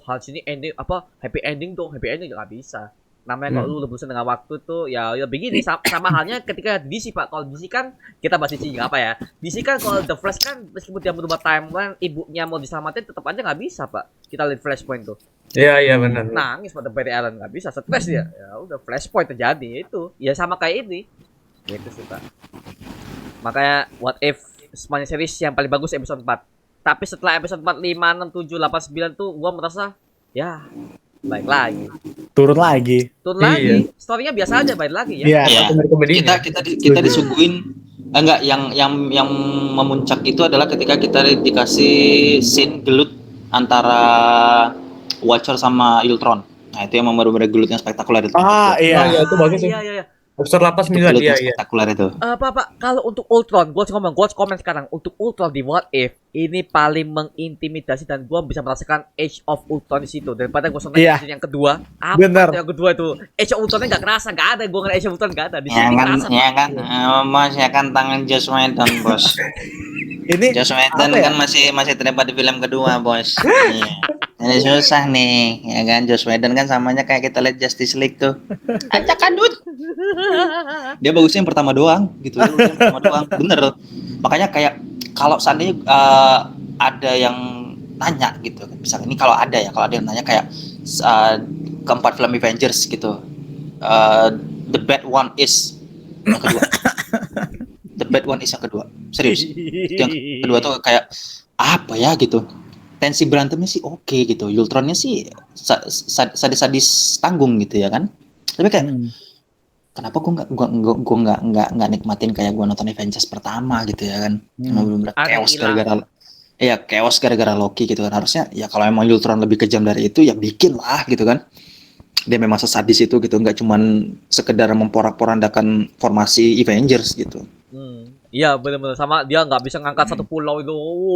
harus ini ending apa happy ending nggak bisa. Namanya kalau lu udah berusaha dengan waktu tuh, ya begini sama halnya ketika DC Pak. Kalau DC kan kita bahas DC apa ya? DC kan kalau The Flash kan meskipun dia merubah timeline, ibunya mau diselamatin tetap aja nggak bisa Pak. Kita lihat Flashpoint tuh. Iya benar. Nangis pada Barry Allen nggak bisa, stres dia. Ya udah Flashpoint terjadi itu. Ya sama kayak ini. Gitu sih Pak. Makanya What If semuanya series yang paling bagus episode 4. Tapi setelah episode 4, 5, 6, 7, 8, 9 tuh gua merasa ya baik lagi. turun lagi. Turun lagi. Story-nya biasa aja baik lagi ya. Iya. Ya, kita disuguhin enggak yang memuncak itu adalah ketika kita dikasih scene gelut antara Watcher sama Ultron. Nah, itu yang benar-benar gelut yang spektakuler itu. Iya. Itu bagus sih. Iya. Episode 8 Itu 9 gelut iya. yang spektakuler itu. Pak, kalau untuk Ultron, gue komen sekarang. Untuk Ultron di What If, ini paling mengintimidasi dan gue bisa merasakan Age of Ultron di situ. Daripada gue sontek Iya. yang kedua. Apa Bener. yang kedua itu? Age of Ultronnya nggak kerasa, nggak ada. Gue ngeliat Age of Ultron nggak ada. Di Ya sini kan, kerasa. Mas, ya kan tangan Joss Whedon, bos. Ini Joss Whedon apa ya? kan masih terlibat di film kedua, bos. Iya. Ini susah nih, ya kan? Joss Whedon kan samanya kayak kita lihat Justice League tuh. Acak kadut. Dia bagusnya yang pertama doang, gitu. Dia bagusnya yang pertama doang, bener. Makanya kayak kalau seandainya ada yang nanya gitu, misalnya ini kalau ada yang nanya kayak keempat film Avengers gitu, the bad one is yang kedua. The bad one is yang kedua, serius. Yang kedua tuh kayak apa ya gitu. Tensi berantemnya sih oke gitu. Ultronnya sih sadis-sadis tanggung gitu ya kan. Tapi kayak kenapa gue nggak nikmatin kayak gue nonton Avengers pertama gitu ya kan. Bener-bener chaos gara-gara Loki gitu kan. Harusnya ya kalau emang Ultron lebih kejam dari itu ya bikin lah gitu kan. Dia memang sesadis itu gitu, nggak cuman sekedar memporak-porandakan formasi Avengers gitu. Iya bener-bener, sama dia nggak bisa ngangkat satu pulau itu.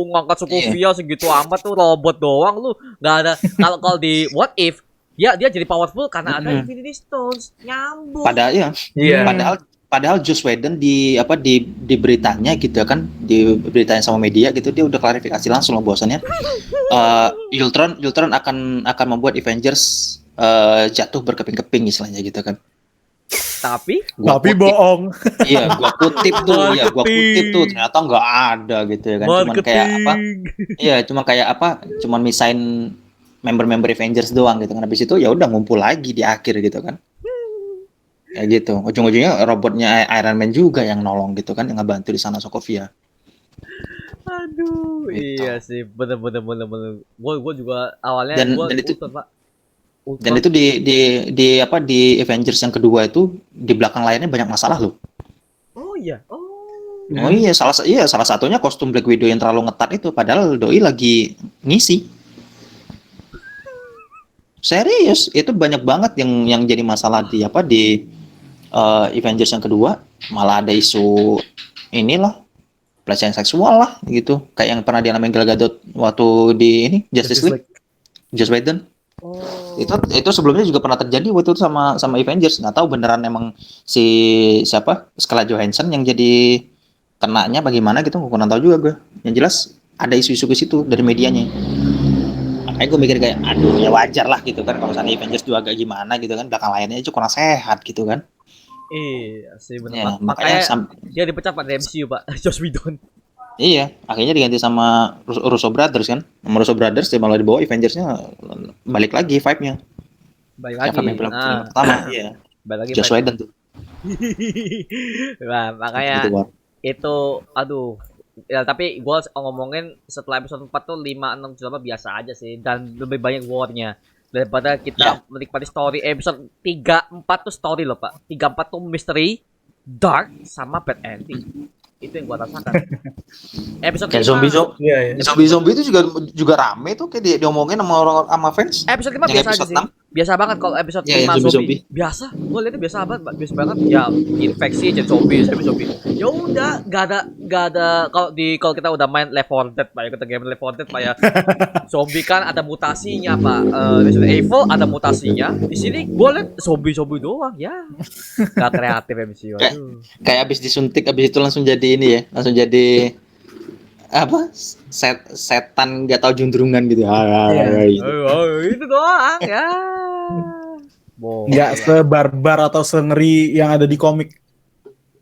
Ngangkat Sokovia segitu amat tuh, robot doang lu. Nggak ada. Kalau di What If, dia jadi powerful karena ada Infinity Stones. Nyambung. Padahal ya, Iya. padahal Joss Whedon di beritanya gitu kan, di beritanya sama media gitu, dia udah klarifikasi langsung loh bahwasannya Ultron akan membuat Avengers jatuh berkeping-keping istilahnya gitu kan. Tapi Gua Tapi kutip. bohong. Iya, gua kutip tuh, Marketing. ternyata nggak ada gitu ya kan. Cuman kayak apa? Iya, cuman misain member-member Avengers doang gitu kan. Habis itu ya udah ngumpul lagi di akhir gitu kan. Kayak gitu. Ujung-ujungnya robotnya Iron Man juga yang nolong gitu kan, yang ngebantu di sana Sokovia. Aduh, Gitu. iya sih, bener. Gue juga awalnya Dan gue itu Ultron, Pak. dan itu di Avengers yang kedua itu di belakang layarnya banyak masalah loh. Oh iya, Oh iya, salah satunya kostum Black Widow yang terlalu ngetat itu, padahal doi lagi ngisi. Serius, itu banyak banget yang jadi masalah di Avengers yang kedua, malah ada isu inilah pelecehan seksual lah gitu, kayak yang pernah dialami Gal Gadot waktu di ini Justice League, Joss Whedon. Itu sebelumnya juga pernah terjadi waktu itu sama Avengers. Nggak tahu beneran emang siapa Scarlett Johansson yang jadi kenanya bagaimana gitu, kurang tahu juga gue. Yang jelas ada isu-isu ke situ dari medianya. Makanya gue mikir kayak aduh ya wajar lah gitu kan, kalau misalnya Avengers 2 agak gimana gitu kan, belakang layarnya itu kurang sehat gitu kan. iya sih bener. Ya, Makanya makanya dia dipecat Pak dari MCU, Pak. Joss Whedon. iya, akhirnya diganti sama Russo Brothers kan. Sama Russo Brothers dia malah dibawa Avengers-nya balik lagi vibe-nya. Balik Kayak lagi. film pertama, iya. Balik lagi. Joss Whedon tuh. Nah, makanya Gitu, Bang. itu aduh. Ya, tapi gue ngomongin setelah episode 4 tuh 5, 6, 7 biasa aja sih, dan lebih banyak war-nya daripada kita menikmati story. Episode 3, 4 tuh story loh, Pak. 3, 4 tuh mystery, dark, sama bad ending. Itu yang gue rasakan. Episode Kayak 5, Iya, iya. zombie itu juga rame tuh, kayak diomongin sama orang sama fans. episode 5 Yang biasa aja episode sih. 6. Biasa banget kalau episode Iya, 5 yang zombie. Biasa. Gue liatnya biasa banget, Pak. Biasa banget. Ya, infeksi jadi zombie. Ya udah, gak ada kalau kita udah main Left 4 Dead, Pak. Ya kita game Left 4 Dead, Pak ya. Zombie kan ada mutasinya, Pak. Resident Evil ada mutasinya. Di sini gue liat zombie doang, ya. Gak kreatif MCU. Aduh. Kayak abis disuntik, abis itu langsung jadi ini ya, langsung jadi apa? Setan nggak tahu juntrungan gitu. Gitu. Itu doang ya. Nggak sebarbar atau sengeri yang ada di komik.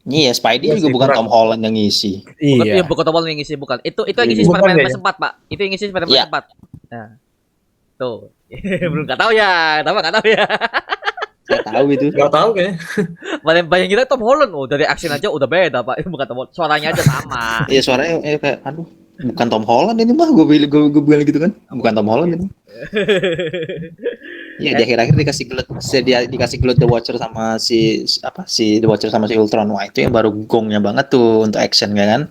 Iya, Spidey Iya juga sih, bukan kurang. Tom Holland yang ngisi. Iya, Iya. bukan Tom Holland yang ngisi, bukan. Itu yang ngisi Bukan Spider-Man ya? PS4, Pak. Itu yang ngisi Spider-Man Iya. PS4. Nah. Tuh. Belum nggak tahu ya. Nggak tahu ya. Saya tahu itu. Gak tahu kayaknya. Bayangin kita Tom Holland. Oh, dari action aja udah beda, Pak. Bukan Tom Holland. Suaranya aja sama. Iya, suaranya kayak aduh, bukan Tom Holland ini mah, gue bilang gitu kan. Bukan Tom Holland ini. Iya, di akhir-akhir dikasih gelut The Watcher sama si The Watcher sama si Ultron. Wah, itu yang baru gongnya banget tuh untuk action kan.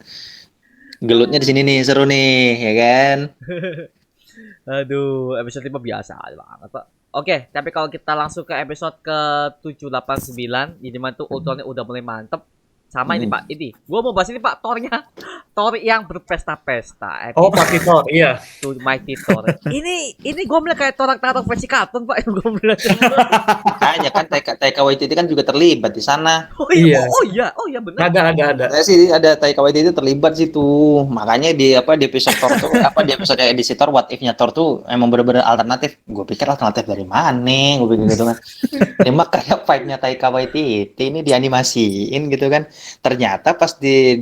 Gelutnya di sini nih, seru nih, ya kan? Aduh, episode 5 biasa banget, Pak. Oke, tapi kalau kita langsung ke episode ke 7, 8, 9, di mana tuh Ultronnya udah mulai mantep. Sama ini, Pak. Ini. Gua mau bahas ini, Pak. Thor-nya. Thor yang berpesta-pesta. Oh, Pak Thor, iya. To Mighty Thor. Ini gue melihat kayak Thor versi kartun, Pak. Yang gue melihat. Makanya kan Taika Waititi kan juga terlibat di sana. Oh iya, Iya. oh iya benar. Ada. Saya sih ada Taika Waititi terlibat situ. Makanya di episode Thor tuh di episode edisi Thor What If-nya Thor tuh emang bener-bener alternatif. Gue pikir alternatif dari mana? Gue pikir gitu kan. Emang kayak vibe-nya Taika Waititi ini dianimasiin gitu kan. Ternyata pas di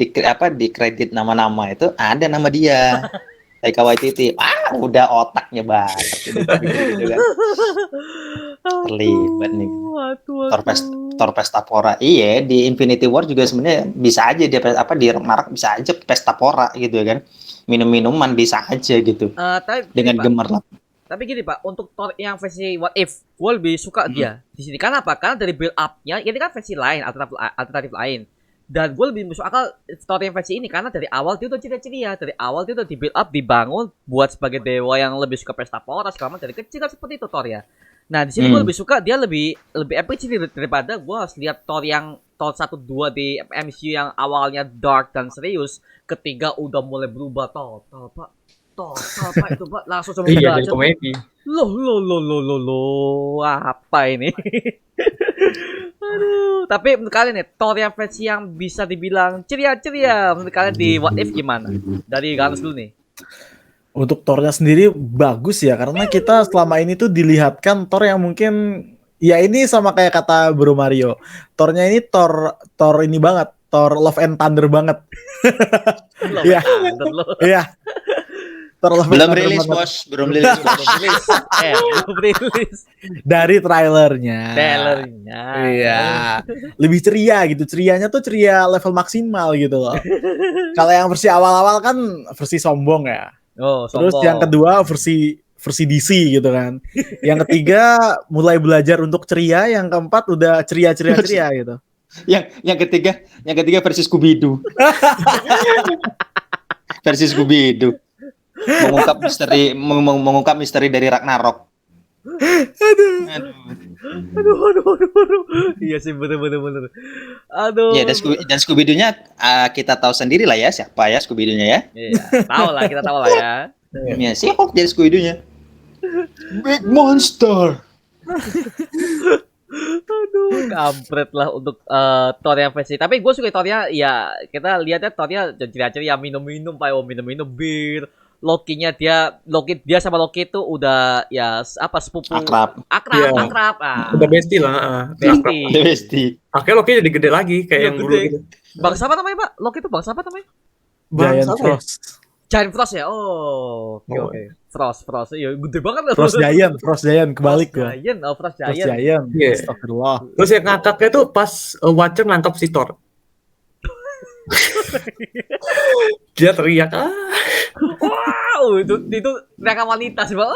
kredit nama-nama itu ada nama dia. Taika Waititi. Udah otaknya banget gitu kan. Terlibat nih. Thor Pestapora. Iya, di Infinity War juga sebenarnya bisa aja dia di Ragnarok bisa aja Pestapora gitu kan. Minum-minuman bisa aja gitu. Tapi Dengan gini, Pak. gemerlap. Tapi gini, Pak, untuk Thor yang versi What If, gue lebih suka dia di sini. Karena apa? Karena dari build up-nya ini kan versi lain, alternatif lain. Dan gue lebih masuk akal story yang versi ini karena dari awal dia udah ceria-ceria, dari awal dia udah di build up, dibangun buat sebagai dewa yang lebih suka pesta pora segala macam dari kecil kan seperti itu Thor ya. Nah, di sini gue lebih suka dia lebih epic sih daripada gue harus lihat Thor yang Thor 1 2 di MCU yang awalnya dark dan serius, ketiga udah mulai berubah Pak. Thor Pak itu Pak langsung sama Iya, jadi derajat. komedi. Loh, apa ini? Aduh, tapi menurut kalian nih, Thor yang versi yang bisa dibilang ceria-ceria, menurut kalian di What If gimana? Dari Gans dulu nih. Untuk Thor-nya sendiri bagus ya, karena kita selama ini tuh dilihatkan Thor yang mungkin ya ini sama kayak kata Bro Mario. Thor-nya ini Thor ini banget, Thor Love and Thunder banget. Iya. Iya. Thor Love and Belum Thunder rilis banget. bos, belum rilis bos. Belum rilis. Dari trailernya. Iya. Lebih ceria gitu. Cerianya tuh ceria level maksimal gitu loh. Kalau yang versi awal-awal kan versi sombong ya. Oh, Terus sombong. yang kedua versi DC gitu kan. Yang ketiga mulai belajar untuk ceria, yang keempat udah ceria gitu. Yang ketiga versi Scooby-Doo. Versi Scooby-Doo. Mengungkap misteri dari Ragnarok. Aduh. Iya sih bener. Aduh. Ya, dan Scooby-Doo-nya kita tahu sendiri lah ya siapa ya Scooby-Doo-nya ya. Iya, kita tahu lah ya. Ya, si Hulk jadi Scooby-Doo-nya. Big monster. Aduh, kampret lah untuk Thor yang versi. Tapi gue suka Thor-nya, ya kita lihatnya Thor-nya ceria-ceria minum-minum Pak, minum-minum bir. Loki-nya dia sama Loki itu udah ya apa sepupu Akrab. Iya. Ah. Udah bestie lah. Bestie. Akhirnya Loki jadi gede lagi kayak Iya, yang dulu gede. gitu. Bangsa apa namanya Pak? Loki itu bangsa apa namanya? Giant Bangsa apa ya? Frost. Giant Frost ya? Oh, oke. Frost. Iya, gede banget lah. Frost Giant kebalik gua. Frost Frost Giant. Giant. Iya. Astagfirullah. Terus yang ngakaknya tuh pas Watcher nangkap si Thor. Dia teriak, Wow, itu mereka wanita sih, Pak.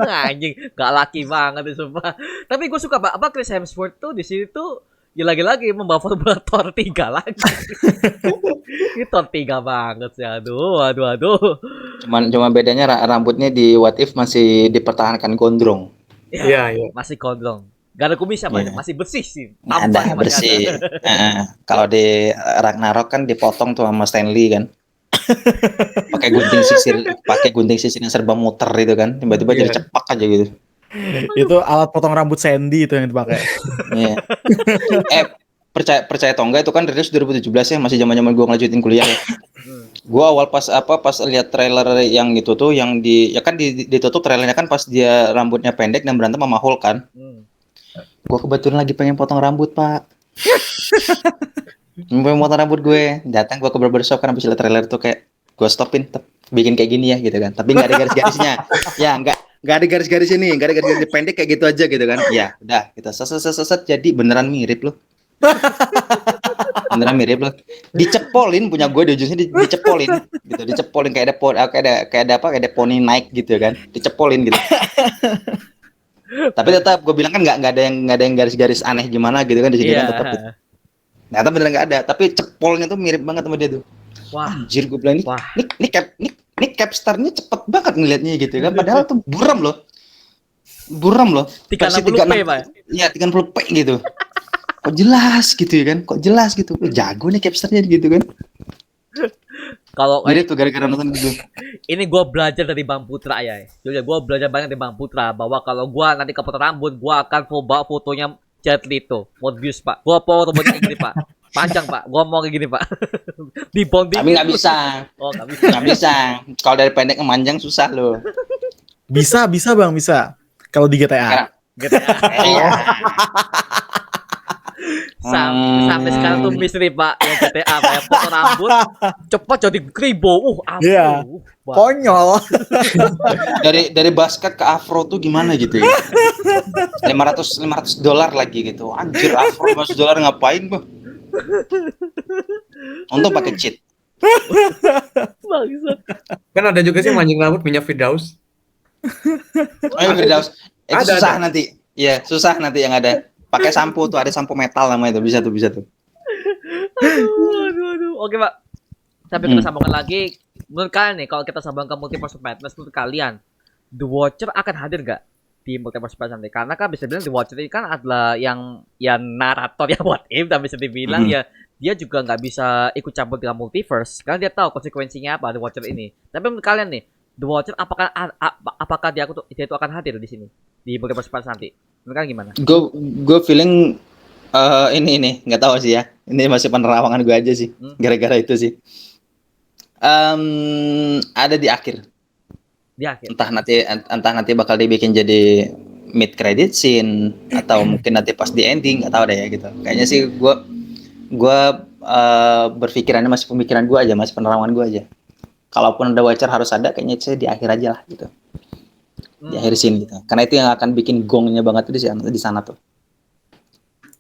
Anjing, gak laki banget itu, sumpah. Tapi gue suka, Pak, apa Chris Hemsworth tuh di sini tuh ya lagi-lagi membawa formula Thor 3 lagi. Ini Thor 3 banget sih. Aduh. Cuma bedanya rambutnya di What If masih dipertahankan gondrong. Iya. Masih gondrong. Gak ada kumis apa, Iya. masih bersih sih. Ada Tampan masih bersih. ada. Kalau di Ragnarok kan dipotong tuh sama Stanley kan. Pakai gunting sisir yang serba muter itu kan. Tiba-tiba jadi Iya. cepak aja gitu. Itu alat potong rambut Sandy itu yang dipakai. Iya. Percaya atau enggak itu kan rilis 2017 ya, masih zaman-zaman gua ngelanjutin kuliah ya. Gua awal pas lihat trailer yang itu tuh yang ditutup trailernya kan pas dia rambutnya pendek dan berantem sama Hulk kan. Gua kebetulan lagi pengen potong rambut, Pak. Pengen potong rambut gue. Datang gua ke barbershop kan habis lihat trailer tuh kayak gua stopin bikin kayak gini ya gitu kan. Tapi enggak ada garis-garisnya. Ya, enggak ada garis-garis ini, enggak ada garis-garis pendek kayak gitu aja gitu kan. Ya, udah kita seset jadi beneran mirip loh. Beneran mirip loh. Dicepolin punya gue di ujungnya dicepolin gitu, dicepolin kayak ada poni naik gitu kan. Dicepolin gitu. Tapi tetap gue bilang kan nggak ada yang garis-garis aneh gimana gitu kan di sini kan tetap gitu. Ternyata beneran nggak ada, tapi cepolnya tuh mirip banget sama dia tuh. Wah, Anjir gue bilang Wah. ini capstarnya cepet banget ngelihatnya gitu kan. Padahal tuh buram loh. 360p, Pak. Iya 30p gitu. Kok jelas gitu ya kan? Kok jelas gitu. Jago nih capstarnya gitu kan. Kalau Mirip tuh gara-gara nonton gitu. ini gue belajar dari Bang Putra ya. Jadi gue belajar banyak dari Bang Putra bahwa kalau gue nanti kepotong rambut, gue akan bawa fotonya Jet Li itu, Morbius Pak. Gue mau rambutnya kayak gini Pak, panjang Pak. Gue mau kayak gini Pak. Di bonding. Tapi nggak bisa. Oh nggak bisa. Nggak bisa. Kalau dari pendek ke panjang susah loh. Bisa Bang, bisa. Kalau di GTA. Gitu ya. Iya. Sampai sekarang tuh misteri Pak yang GTA Pak, yang potong rambut cepat jadi kribo. Ampun. Iya. Wah. Konyol. Dari basket ke afro tuh gimana gitu ya? $500 lagi gitu. Anjir afro $500 ngapain, Bang? Untung pakai cheat. Bangsat. Kan ada juga sih mancing rambut minyak Firdaus. Ayo Firdaus. Itu Ada, susah nanti. Iya, susah nanti yang ada. Pakai sampo tuh, ada sampo metal namanya itu. Bisa tuh. Aduh. Oke Pak. Tapi kita sambungkan lagi. Menurut kalian nih, kalau kita sambungkan Multiverse of Madness, menurut kalian The Watcher akan hadir nggak di Multiverse of Madness nanti. Karena kan bisa bilang The Watcher ini kan adalah yang narator ya what if, tapi bisa dibilang ya dia juga nggak bisa ikut campur dengan multiverse karena dia tahu konsekuensinya apa The Watcher ini. Tapi menurut kalian nih, The Watcher apakah dia itu akan hadir di sini di Multiverse of Madness nanti? Menurut kalian gimana? Gue feeling ini nggak tahu sih ya. Ini masih penerawangan gue aja sih. Gara-gara itu sih. Ada di akhir. Di akhir. Entah nanti bakal dibikin jadi mid credit scene atau mungkin nanti pas di ending, nggak tahu deh ya gitu. Kayaknya sih gue berpikirannya masih pemikiran gue aja, masih penerawangan gue aja. Kalaupun ada Watcher harus ada, kayaknya saya di akhir aja lah gitu. Di akhir scene gitu. Karena itu yang akan bikin gongnya banget tuh di sana tuh.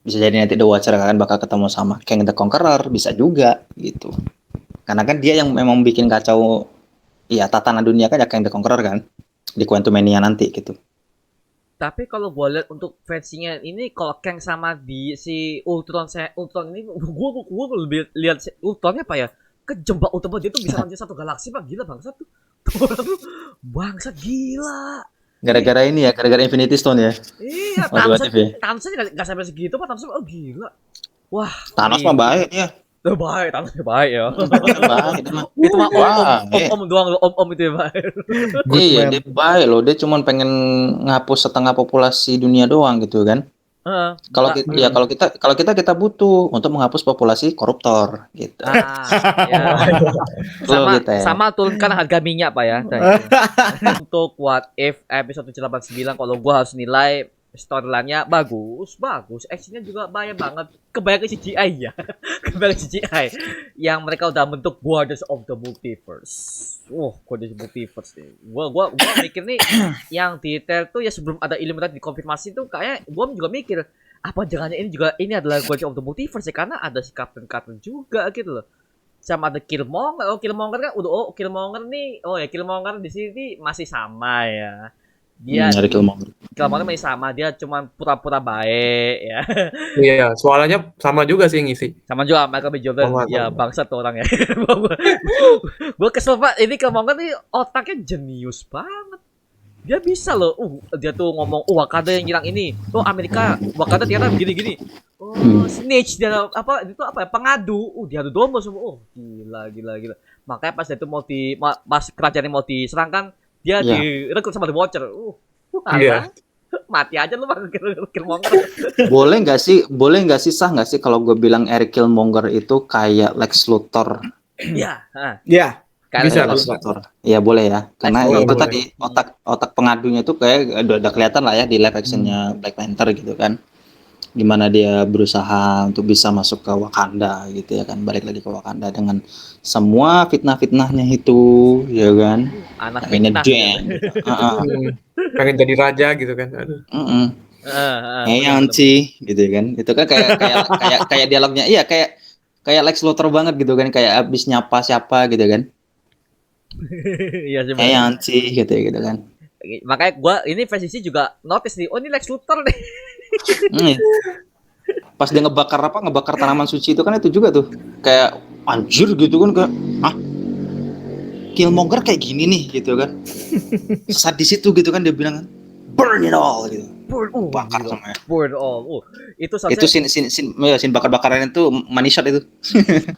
Bisa jadi nanti The Watcher kan bakal ketemu sama Kang the Conqueror, bisa juga gitu. Karena kan dia yang memang bikin kacau ya tatanan dunia kan ya Kang the Conqueror kan di Quantumania nanti gitu. Tapi kalau gue lihat untuk versinya ini kalau Kang sama di si Ultron ini gue lebih lihat Ultronnya apa ya? Kejebak Ultron dia tuh bisa lanjut satu galaksi Pak, gila bangsat tuh. Bangsat gila. Gara-gara ini ya, gara-gara Infinity Stone ya. Iya, Thanos nggak sampai segitu Pak, Thanos gila. Wah, Thanos mah baik ya. Baik, Thanos baik ya. Baik, Itu mah om doang, om itu ya Pak. Iya, dia baik loh. Dia cuma pengen ngapus setengah populasi dunia doang gitu kan. Kalau kita butuh untuk menghapus populasi koruptor gitu. Sama turunkan harga minyak Pak ya. Untuk What If episode 789 kalau gua harus nilai storyline-nya bagus, actionnya juga banyak banget. Kebanyakan CGI ya. Kebanyakan CGI yang mereka udah bentuk Guardians of the Multiverse. Guardians of the Multiverse nih. Gua mikir nih yang detail tuh ya sebelum ada Illuminati dikonfirmasi tuh kayak gua juga mikir apa jangannya ini adalah Guardians of the Multiverse ya karena ada si Captain juga gitu loh. Sama ada Killmonger. Killmonger kan udah Killmonger nih. Killmonger di sini masih sama ya. Dia Killmonger masih sama, dia cuma pura-pura baik ya. Iya, suaranya sama juga sih ngisi. Sama juga Michael B. Jordan. Ya bangsat tuh orang ya. Gue kesel Pak, ini Killmonger nih otaknya jenius banget. Dia bisa loh, dia tuh ngomong, Wakanda yang nyerang ini. Amerika, Wakanda ternyata gini-gini. Snitch dia itu apa ya? Pengadu. Dia adu domba semua. Gila. Makanya pas itu pas kerajaan mau diserang kan, dia direkrut sama The Watcher. Mati aja lu Bang Killmonger. Boleh nggak sih sah nggak sih kalau gue bilang Eric Killmonger itu kayak Lex Luthor? Iya. Bisa Lex Luthor. Ya boleh ya. Karena itu tadi otak pengadunya itu kayak udah kelihatan lah ya di live actionnya Black Panther gitu kan. Gimana dia berusaha untuk bisa masuk ke Wakanda gitu ya kan, balik lagi ke Wakanda dengan semua fitnah-fitnahnya itu ya kan, anak fitnah gitu. Pengen jadi raja gitu kan. Sih gitu kan, itu kan kayak dialognya iya kayak Lex Luthor banget gitu kan, kayak abis nyapa siapa gitu kan. Iya sih gitu kan. Makanya gua ini versi juga notice nih, ini Lex Luthor nih. Pas dia ngebakar tanaman suci itu kan itu juga tuh kayak anjir gitu kan, kayak Killmonger kayak gini nih gitu kan. Saat di situ gitu kan dia bilang burn it all gitu. Bakar semuanya. Burn all. Itu scene bakar-bakaran itu money shot itu.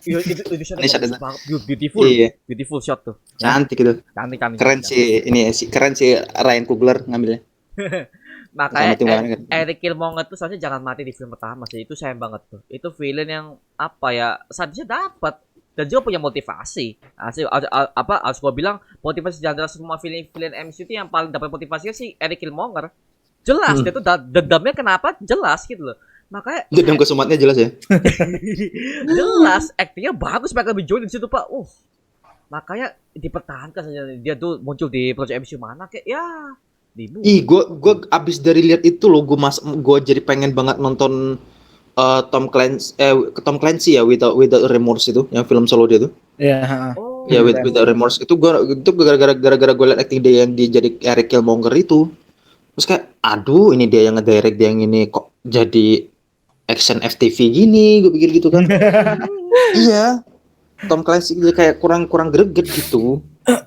Itu shot beautiful. Beautiful shot tuh. Cantik gitu. Cantik. Keren sih Ryan Coogler ngambilnya. Makanya Eric Killmonger tuh seharusnya jangan mati di film pertama sih. Itu sayang banget tuh. Itu villain yang apa ya, seharusnya dapat dan juga punya motivasi. Harus gue bilang motivasi di antara semua villain MCU itu yang paling dapat motivasinya sih Eric Killmonger. Jelas dia tuh dendamnya kenapa jelas gitu loh. Makanya dendam kesumatnya jelas ya. Jelas, aktingnya bagus Michael B. Jordan di situ Pak. Makanya dipertahankan saja dia tuh muncul di project MCU mana kayak ya. Gue abis dari lihat itu loh, gue jadi pengen banget nonton Tom Clancy ya Without Remorse itu, yang film solo dia tuh. Iya. Without Remorse itu gara-gara gue liat acting dia yang jadi Eric Killmonger itu. Terus kayak, aduh ini dia yang ngedirect, dia yang ini kok jadi action FTV gini, gue pikir gitu kan. Iya. Tom Clancy dia kayak kurang greget gitu.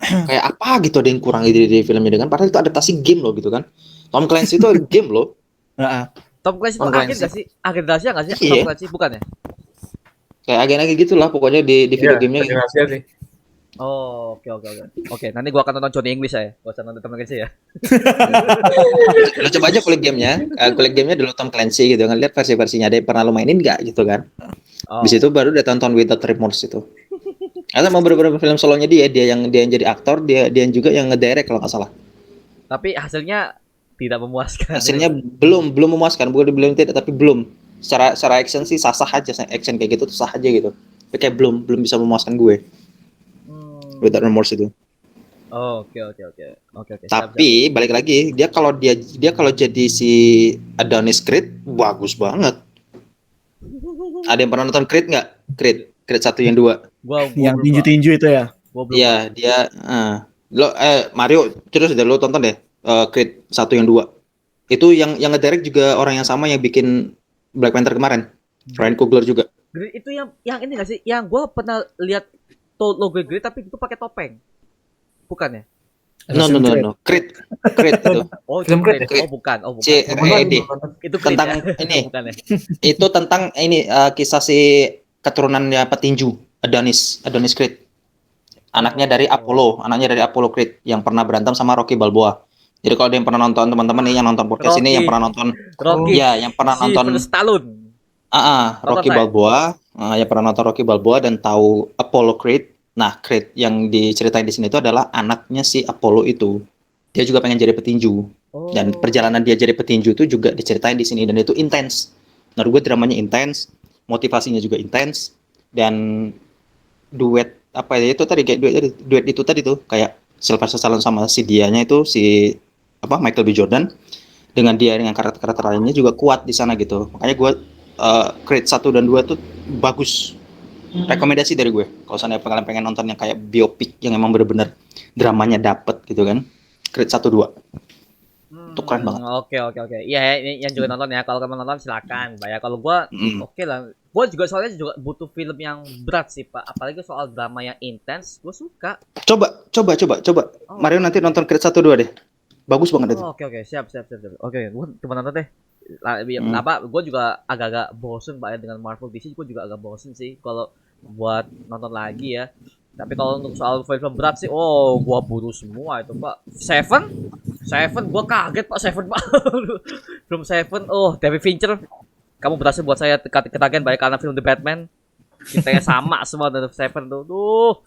Kayak apa gitu ada yang kurang di film ini kan, padahal itu adaptasi game loh gitu kan. Tom Clancy itu game loh. Heeh. Tom Clancy itu Tom agen Clancy. nggak sih? Agen rahasia nggak sih? Iya. Tom Clancy bukan ya? Kayak agen-agen gitulah pokoknya di video Iya, gamenya. agen rahasia sih. Oh, oke. Oke, nanti gua akan nonton Johnny English ya. Gua usah nonton Tom Clancy ya. Lo coba aja kulik gamenya dulu Tom Clancy gitu kan, lihat versi-versinya ada yang pernah lo mainin nggak gitu kan. Oh. Di situ baru udah tonton Without Remorse itu. Atau mau beberapa film solonya dia yang jadi aktor, dia yang juga yang ngedirect kalau nggak salah. Tapi hasilnya tidak memuaskan. Hasilnya belum memuaskan, bukan dibilang tidak tapi belum. Secara action sih sah-sah aja, action kayak gitu tuh sah aja gitu. Tapi kayak belum bisa memuaskan gue. Without Remorse itu. Oh, oke. Siap. Tapi balik lagi, dia kalau jadi si Adonis Creed bagus banget. Ada yang pernah nonton Creed nggak? Creed 1 yang 2. Yang tinju-tinju itu ya. Iya, dia Mario terus lo tonton deh Creed 1 yang 2. Itu yang ngedirect juga orang yang sama yang bikin Black Panther kemarin. Ryan Coogler juga. Grid itu yang ini nggak sih? Yang gua pernah lihat logo Grid tapi itu pakai topeng. Bukan ya? No. Creed itu. Oh, Film Creed. Creed. Oh, bukan. C-R-E-D. Itu Creed Tentang ya? ini. Bukan ya? Itu tentang ini kisah si keturunannya petinju Adonis Creed. Anaknya dari Apollo Creed yang pernah berantem sama Rocky Balboa. Jadi kalau ada yang pernah nonton teman-teman nih yang nonton podcast ini yang pernah nonton Rocky. ya yang pernah nonton Stallone. Rocky Balboa, yang pernah nonton Rocky Balboa dan tahu Apollo Creed. Nah, Creed yang diceritain di sini itu adalah anaknya si Apollo itu. Dia juga pengen jadi petinju. Dan perjalanan dia jadi petinju itu juga diceritain di sini dan itu intens. Menurut gue dramanya intens, motivasinya juga intens dan duet apa ya itu tadi kayak duet itu tadi tuh kayak Sylvester Stallone sama si dianya itu si Michael B. Jordan dengan karakter-karakter lainnya juga kuat di sana gitu. Makanya gue Creed 1 dan 2 tuh bagus. Rekomendasi dari gue. Kalau misalnya kalian pengen nonton yang kayak biopic yang emang bener-bener dramanya dapet gitu kan. Creed 1 2. Itu keren banget. Oke. Iya, ini yang juga nonton ya. Kalau kalian nonton silakan, Pak ya. Kalau gua oke lah. Gua juga soalnya juga butuh film yang berat sih, Pak. Apalagi soal drama yang intens, gua suka. Coba. Mario nanti nonton Creed 1 2 deh. Bagus banget itu. Oke. Siap. Oke, gua cuma nonton deh. Gue juga agak-agak bosen Pak ya dengan Marvel DC, gue juga agak bosen sih kalau buat nonton lagi ya. Tapi kalau untuk soal film berat sih, gue butuh semua itu Pak. Seven, gue kaget Pak Seven Pak. Film Seven, David Fincher, kamu berhasil buat saya ketagihan banyak karena film The Batman. Kitanya sama semua dengan Seven tuh.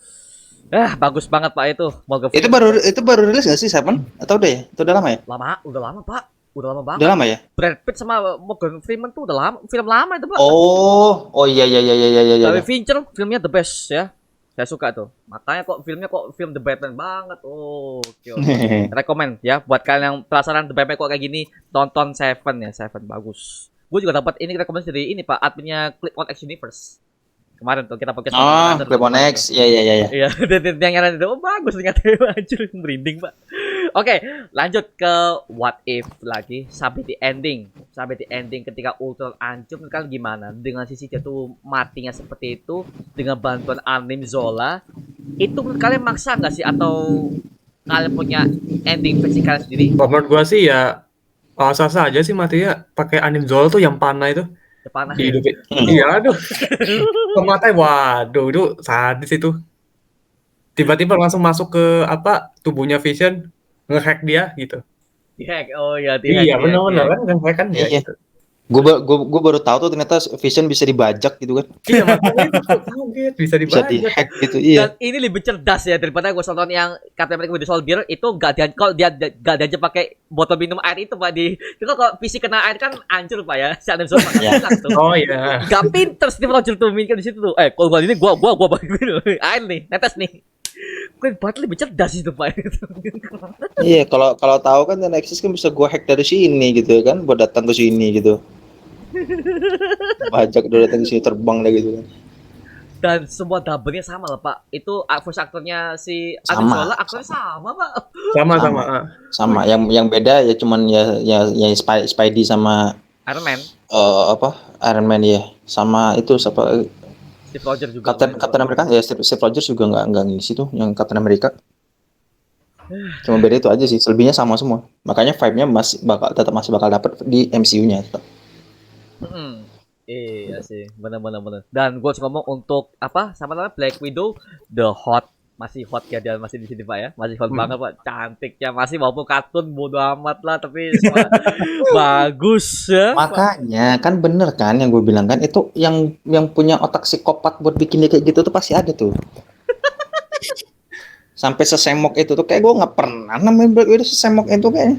Bagus banget Pak itu. Itu baru rilis nggak sih Seven? Atau udah ya? Itu udah lama ya? Udah lama Pak. Udah lama banget. Udah lama ya? Brad Pitt sama Morgan Freeman tuh udah lama, film lama itu Pak. Oh iya. David Fincher filmnya the best ya. Saya suka tuh. Makanya filmnya film The Batman banget. Oke. Rekomen ya buat kalian yang penasaran The Batman kok kayak gini, tonton Seven ya. Seven bagus. Gue juga dapat ini rekomendasi dari ini Pak, adminnya Click on X Universe. Kemarin tuh kita podcast Click on X. Iya. Iya, yang nyaranin itu bagus ternyata anjir merinding, Pak. Oke, lanjut ke what if lagi sampai di ending ketika Ultron hancur kan gimana dengan sisi jatuh matinya seperti itu dengan bantuan Arnim Zola itu kalian maksa nggak sih atau kalian punya ending versi kalian sendiri? Menurut gua sih ya sah-sah aja sih matinya pakai Arnim Zola tuh yang panah itu. Panah di hidupin. Iya aduh. Pematanya waduh itu sadis itu. Tiba-tiba langsung masuk ke tubuhnya Vision nge-hack dia gitu. Dihack. Iya benar kan nge-hack kan ya gitu. Gue baru tahu tuh ternyata Vision bisa dibajak gitu kan. Iya makanya itu kaget bisa dibajak. Bisa di-hack gitu iya. Dan ini lebih cerdas ya daripada gue nonton yang Captain America Winter Soldier itu gak diajar pakai botol minum air itu Pak di itu kalau PC kena air kan hancur Pak ya. Si Adam Zola hilang tuh. Oh iya. Gak pinter Steve Rogers tuh mikir di situ tuh. Kalau gua ini gua bagi air nih, netes nih. Gue buat lebih cerdas itu Pak. Iya, kalau tahu kan Nexus kan bisa gua hack dari sini gitu kan, buat datang ke sini gitu. Bajak udah datang ke sini terbang deh gitu kan. Dan semua double-nya sama lah Pak. Itu voice aktornya si Adam Zola aktornya sama Pak. Sama. Yang beda ya cuman ya Spidey sama Iron Man. Iron Man ya. Sama itu siapa? Steve Rogers juga. Captain America ya Steve Rogers juga nggak ngisi tuh yang Captain America. Cuma beda itu aja sih, selebihnya sama semua. Makanya vibe-nya masih bakal dapet di MCU-nya tetap. Mm-mm. Iya sih, benar. Dan gue ngomong untuk apa? Sama namanya Black Widow, the hot, masih hot ya dia masih di sini Pak ya, masih hot banget Pak, cantiknya masih walaupun kartun bodo amat lah, tapi bagus ya. Makanya kan bener kan yang gue bilang kan, itu yang punya otak psikopat buat bikin dia kayak gitu tuh pasti ada tuh. Sampai sesemok itu tuh kayak gue nggak pernah nemuin Black Widow sesemok itu kayaknya.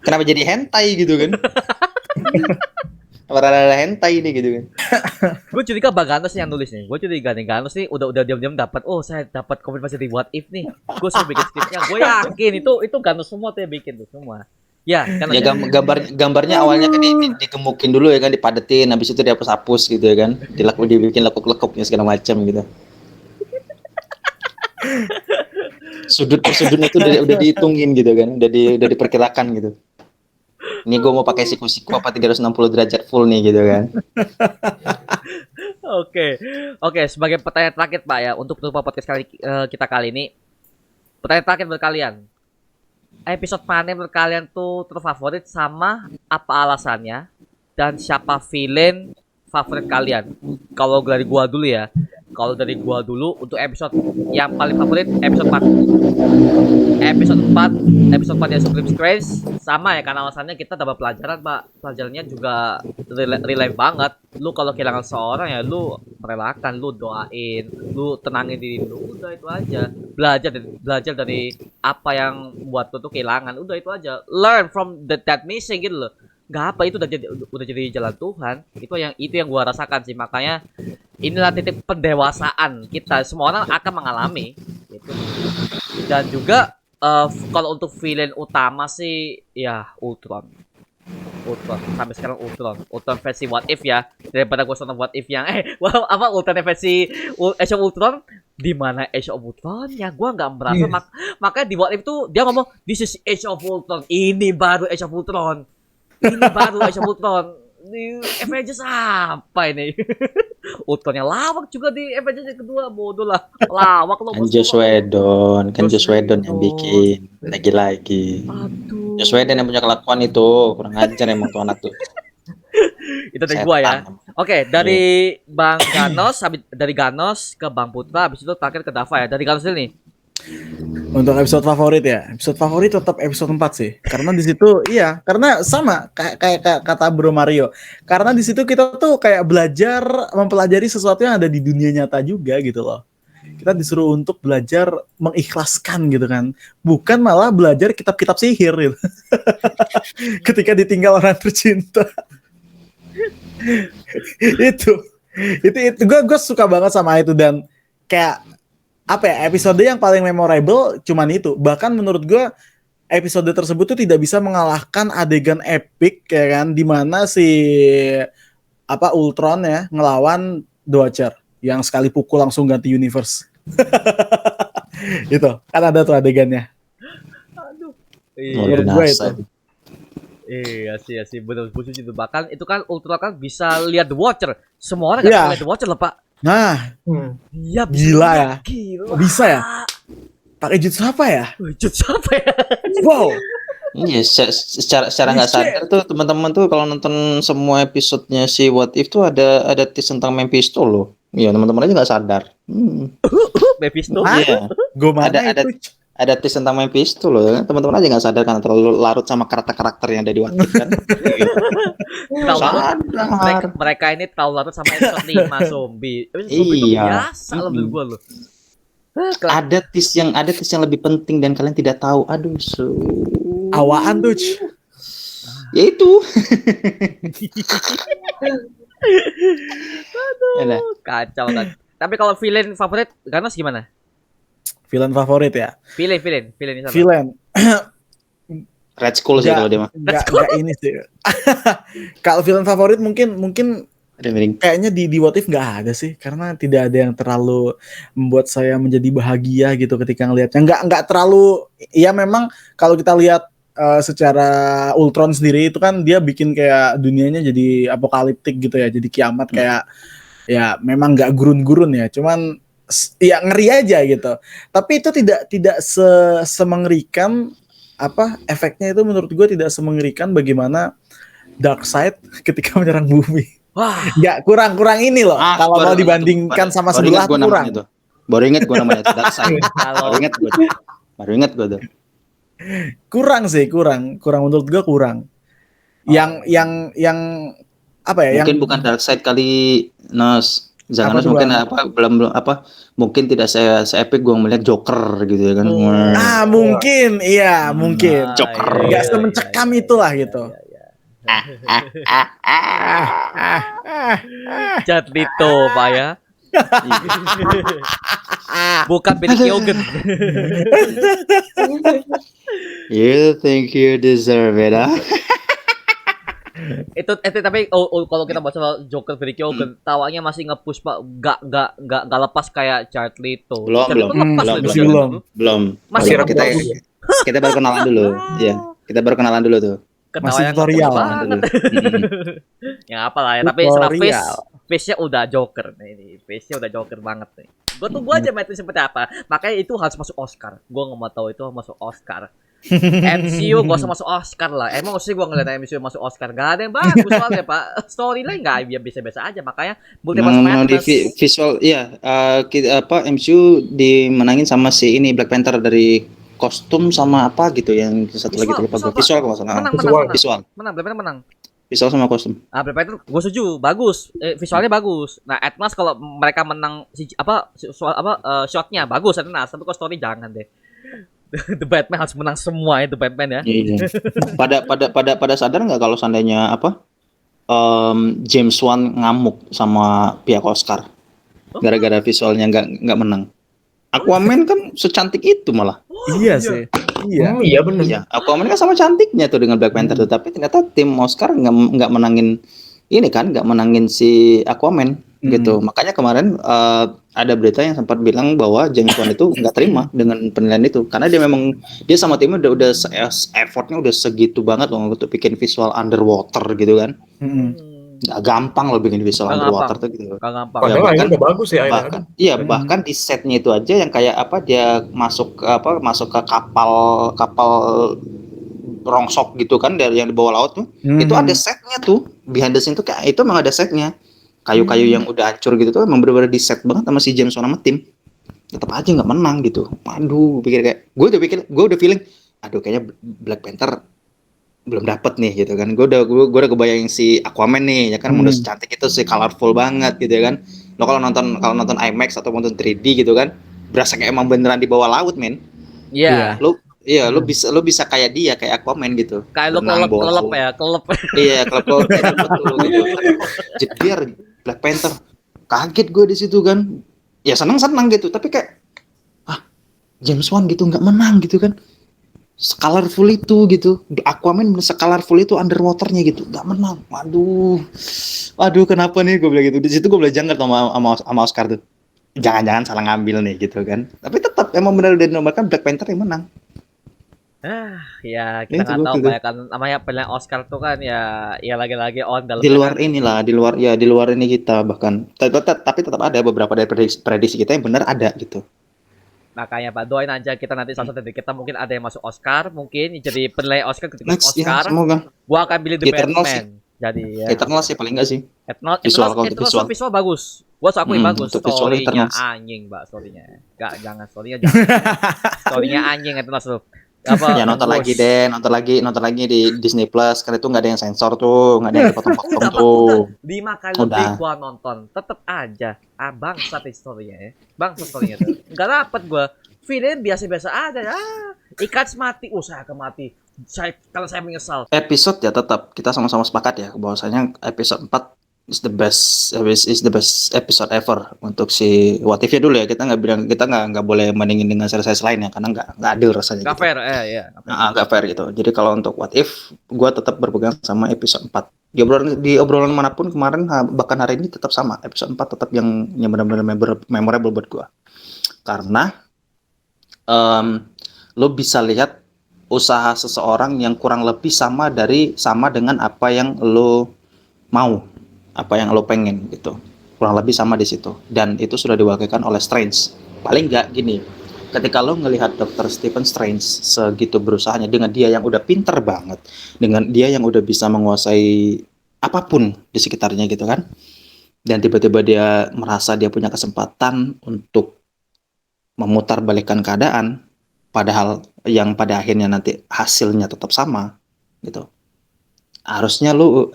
Kenapa jadi hentai gitu kan? Ada hentai nih gitu kan. Gue curiga Bang Ganos nih yang nulis nih. Gue curiga nih Ganos nih udah diam-diam dapat. Oh, saya dapat konfirmasi dari What If nih. Gue suruh bikin skripnya. Gue yakin itu Ganos semua tuh yang bikin tuh semua. Ya, kan Ya gambarnya awalnya kan digemukin dulu ya kan, dipadetin, habis itu dihapus-hapus gitu ya kan. Dibikin lekuk-lekuknya segala macam gitu. Sudut per sudutnya itu udah dihitungin gitu kan, udah diperkirakan gitu. Ini gue mau pakai siku-siku apa 360 derajat full nih gitu kan. Oke. Sebagai pertanyaan terakhir Pak ya untuk penutup podcast kita kali ini. Pertanyaan terakhir buat kalian. Episode mana menurut kalian tuh terfavorit, sama apa alasannya, dan siapa villain favorit kalian? Kalau dari gua dulu ya. Kalau dari gua dulu untuk episode yang paling favorit episode 4. Episode 4 yang Supreme Strange, sama ya karena alasannya kita dapat pelajaran Pak. Pelajarannya juga relate banget. Lu kalau kehilangan seorang ya lu merelakan, lu doain, lu tenangin diri lu, udah itu aja. Belajar dari apa yang buat lu tuh kehilangan, udah itu aja. Learn from that missing gitu loh. Gak apa, itu udah jadi jalan Tuhan. Itu yang gua rasakan sih, makanya inilah titik pendewasaan kita. Semua orang akan mengalami gitu. Dan juga kalau untuk villain utama sih ya Ultron sampai sekarang. Ultron versi What If ya, daripada gue nonton What If yang Ultron versi Age of Ultron. Di mana Age of Ultron ya gue nggak merasa. Makanya di What If tuh dia ngomong this is Age of Ultron, ini baru Age of Ultron. Di Avengers apa ini? Ultronnya lawak juga di Avengers yang kedua, bodoh lah. Lawak lo. Kan Joss Whedon yang bikin lagi-lagi. Aduh. Joss Whedon yang punya kelakuan itu, kurang ajar emang tuh anak tuh. Itu dari gua ya. Oke, dari Bang Ganos, dari Ganos ke Bang Putra, habis itu terakhir ke Dava ya. Dari Ganos dulu nih. Untuk episode favorit ya, episode favorit tetap episode 4 sih. Karena di situ karena sama kayak kata Bro Mario. Karena di situ kita tuh kayak mempelajari sesuatu yang ada di dunia nyata juga gitu loh. Kita disuruh untuk belajar mengikhlaskan gitu kan. Bukan malah belajar kitab-kitab sihir gitu. Ketika ditinggal orang tercinta. itu gue suka banget sama itu. Dan kayak episode yang paling memorable cuman itu. Bahkan menurut gue episode tersebut tuh tidak bisa mengalahkan adegan epic ya kan, dimana si Ultron ya ngelawan The Watcher yang sekali pukul langsung ganti universe. Itu kan ada tuh adegannya. Aduh. Menurut gue itu. Iya sih benar itu. Bahkan itu kan Ultron kan bisa lihat The Watcher. Semua orang bisa lihat The Watcher loh Pak. Nah, iya, gila ya. Bisa ya? Pakai jutsu apa ya? Wow. Iya, secara nggak sadar tuh teman-teman tuh kalau nonton semua episodenya si What If tuh ada tease tentang Mephisto loh. Iya, teman-teman aja nggak sadar. Mephisto. Iya. Ada tease tentang Mephisto loh. Teman-teman aja nggak sadar karena terlalu larut sama karakter yang ada di What If kan. Mereka ini terlalu larut sama episode 5 zombie. Iya. Biasa loh menurut gue loh. Ada tease yang lebih penting dan kalian tidak tahu. Aduh, awaan tuh. Ya itu. Aduh, kacau kan. Tapi kalau villain favorit Ganos gimana? Villain favorit ya? Villain. Villain. Red Skull sih kalau dia mah. Enggak ini sih. Kalau villain favorit mungkin kayaknya di What If nggak ada sih, karena tidak ada yang terlalu membuat saya menjadi bahagia gitu ketika ngelihatnya. Nggak terlalu. Ya memang kalau kita lihat secara Ultron sendiri itu kan dia bikin kayak dunianya jadi apokaliptik gitu ya, jadi kiamat kayak ya memang nggak gurun-gurun ya. Cuman ya ngeri aja gitu. Tapi itu tidak semengerikan apa efeknya itu menurut gue tidak semengerikan bagaimana Darkseid ketika menyerang bumi. Wah, Nggak kurang ini loh. Kalau mau dibandingkan sama sebelah tuh kurang. Baru ingat gue namanya Darkseid. kalau Baru ingat gue tuh. Kurang sih, kurang menurut gue kurang. Yang apa ya? Mungkin yang bukan Darkseid kali, Nos. Jangan Apa tuh, mungkin Bang? belum mungkin tidak se-epic gue melihat Joker gitu ya kan. Mungkin, iya mungkin. Joker. Nggak semencekam itulah gitu. Cat Lito, Pak ya. Bukan Billy Keoghan. You think you deserve it, ah? itu tapi kalau kita bahas soal Joker Billy Keoghan, tawanya masih nge-push Pak, nggak lepas kayak Cat Lito. Belum, Cat Lito belum. lepas Belum, loh, belum. Cat Lito. Belum. Masih Belum. kita nge-push. kita baru kenalan dulu. Ya, kita baru kenalan dulu tuh. Masih Ketawanya tutorial nge-push banget. Ya apa lah ya, tapi secara face-nya udah Joker nih, face-nya udah Joker banget nih. Gue aja match seperti apa, makanya itu harus masuk Oscar. Gue nggak mau tahu itu masuk Oscar. MCU gak usah masuk Oscar lah. Emang sih gue ngeliat MCU masuk Oscar gak ada yang bagus soalnya Pak. Storyline gak biasa-biasa aja, makanya Multiverse Madness. Visual, iya. MCU dimenangin sama si ini Black Panther dari kostum sama apa gitu yang satu lagi tuh lupa gue. Visual kalau nggak salah. Visual. Menang, Black Panther menang. Visual sama kostum. Black Panther gue setuju, bagus. Visualnya bagus. Nah, Atlas kalau mereka menang shotnya bagus Atlas, tapi kalau story jangan deh. The Batman harus menang semua itu Batman ya. Iya. Pada sadar nggak kalau seandainya James Wan ngamuk sama pihak Oscar gara-gara visualnya nggak menang. Aquaman kan secantik itu malah. Iya sih. Iya. Iya benar. Iya, Aquaman kan sama cantiknya tuh dengan Black Panther tuh, tapi ternyata tim Oscar nggak menangin ini kan, nggak menangin si Aquaman gitu. Makanya kemarin ada berita yang sempat bilang bahwa James Wan itu nggak terima dengan penilaian itu karena dia sama timnya udah effortnya udah segitu banget loh untuk bikin visual underwater gitu kan. Nggak gampang loh bikin visual underwater tuh gitu. Gak gampang. Padahal akhirnya udah bagus ya. Bahkan di setnya itu aja yang kayak apa dia masuk ke kapal rongsok gitu kan dari yang di bawah laut tuh. Itu ada setnya tuh, behind the scene tuh kayak itu emang ada setnya. Kayu-kayu yang udah hancur gitu tuh emang bener-bener di set banget sama si James Wan sama tim. Tetap aja nggak menang gitu. Aduh, gue udah feeling aduh kayaknya Black Panther belum dapet nih gitu kan. Gue udah kebayang si Aquaman nih ya kan, udah secantik itu sih, colorful banget gitu ya kan. Lo kalau nonton IMAX atau nonton 3D gitu kan, berasa kayak emang beneran di bawah laut, men. Iya. Lo bisa kayak dia, kayak Aquaman gitu. Kayak lo kelep. Iya, kelep betul gitu. Jedier Black Panther. Kaget gue di situ kan. Ya senang gitu, tapi kayak James Wan gitu nggak menang gitu kan. Secolorful itu gitu. Aquaman secolorful itu underwaternya gitu, nggak menang. Waduh, kenapa nih gue bilang gitu. Di situ gue belajar sama Oscar tuh. Jangan-jangan salah ngambil nih gitu kan. Tapi tetap emang benar udah dinobatkan Black Panther yang menang. Ya kita nggak tahu ya kan, namanya pilihan Oscar tuh kan ya lagi-lagi on dalam di luar ini kita bahkan tapi tetap ada beberapa dari prediksi kita yang benar ada gitu. Makanya Pak, doain aja kita nanti salah satu dari kita mungkin ada yang masuk Oscar, mungkin jadi penilai Oscar ketika Oscar. Ya, semoga. Gua akan pilih The Eternals Batman. Jadi ya. Eternals sih paling enggak sih. Visual bagus. Gua akuin bagus. Story-nya anjing, Mbak, story-nya. Jangan story-nya jangan. Story-nya anjing Eternals tuh. Apa? Ya nonton lagi di Disney Plus, karena itu nggak ada yang sensor tuh, nggak ada yang dipotong-potong tuh. 5 kali lebih gua nonton, tetep aja bangsat story-nya ya. Bangsat story-nya tuh. Nggak dapet gua. Feeling biasa-biasa aja ya. Ikan mati, saya akan mati. Kalau saya menyesal. Episode ya tetap kita sama-sama sepakat ya bahwasanya episode 4 is the best episode ever untuk si What If-nya dulu ya. Kita nggak boleh bandingin dengan series lainnya karena nggak adil rasanya. Nggak fair, ya. Nggak fair gitu. Jadi kalau untuk What If, gue tetap berpegang sama episode 4. Di obrolan manapun kemarin, bahkan hari ini tetap sama. Episode 4 tetap yang benar-benar memorable buat gue. Karena lo bisa lihat usaha seseorang yang kurang lebih sama dengan apa yang lo mau, apa yang lo pengen gitu. kurang lebih sama di situ, dan itu sudah diwakilkan oleh Strange. Paling nggak gini, ketika lo ngelihat Dr. Stephen Strange segitu berusahanya dengan dia yang udah pinter banget, dengan dia yang udah bisa menguasai apapun di sekitarnya gitu kan, dan tiba-tiba dia merasa dia punya kesempatan untuk memutarbalikkan keadaan, padahal yang pada akhirnya nanti hasilnya tetap sama gitu. Harusnya lu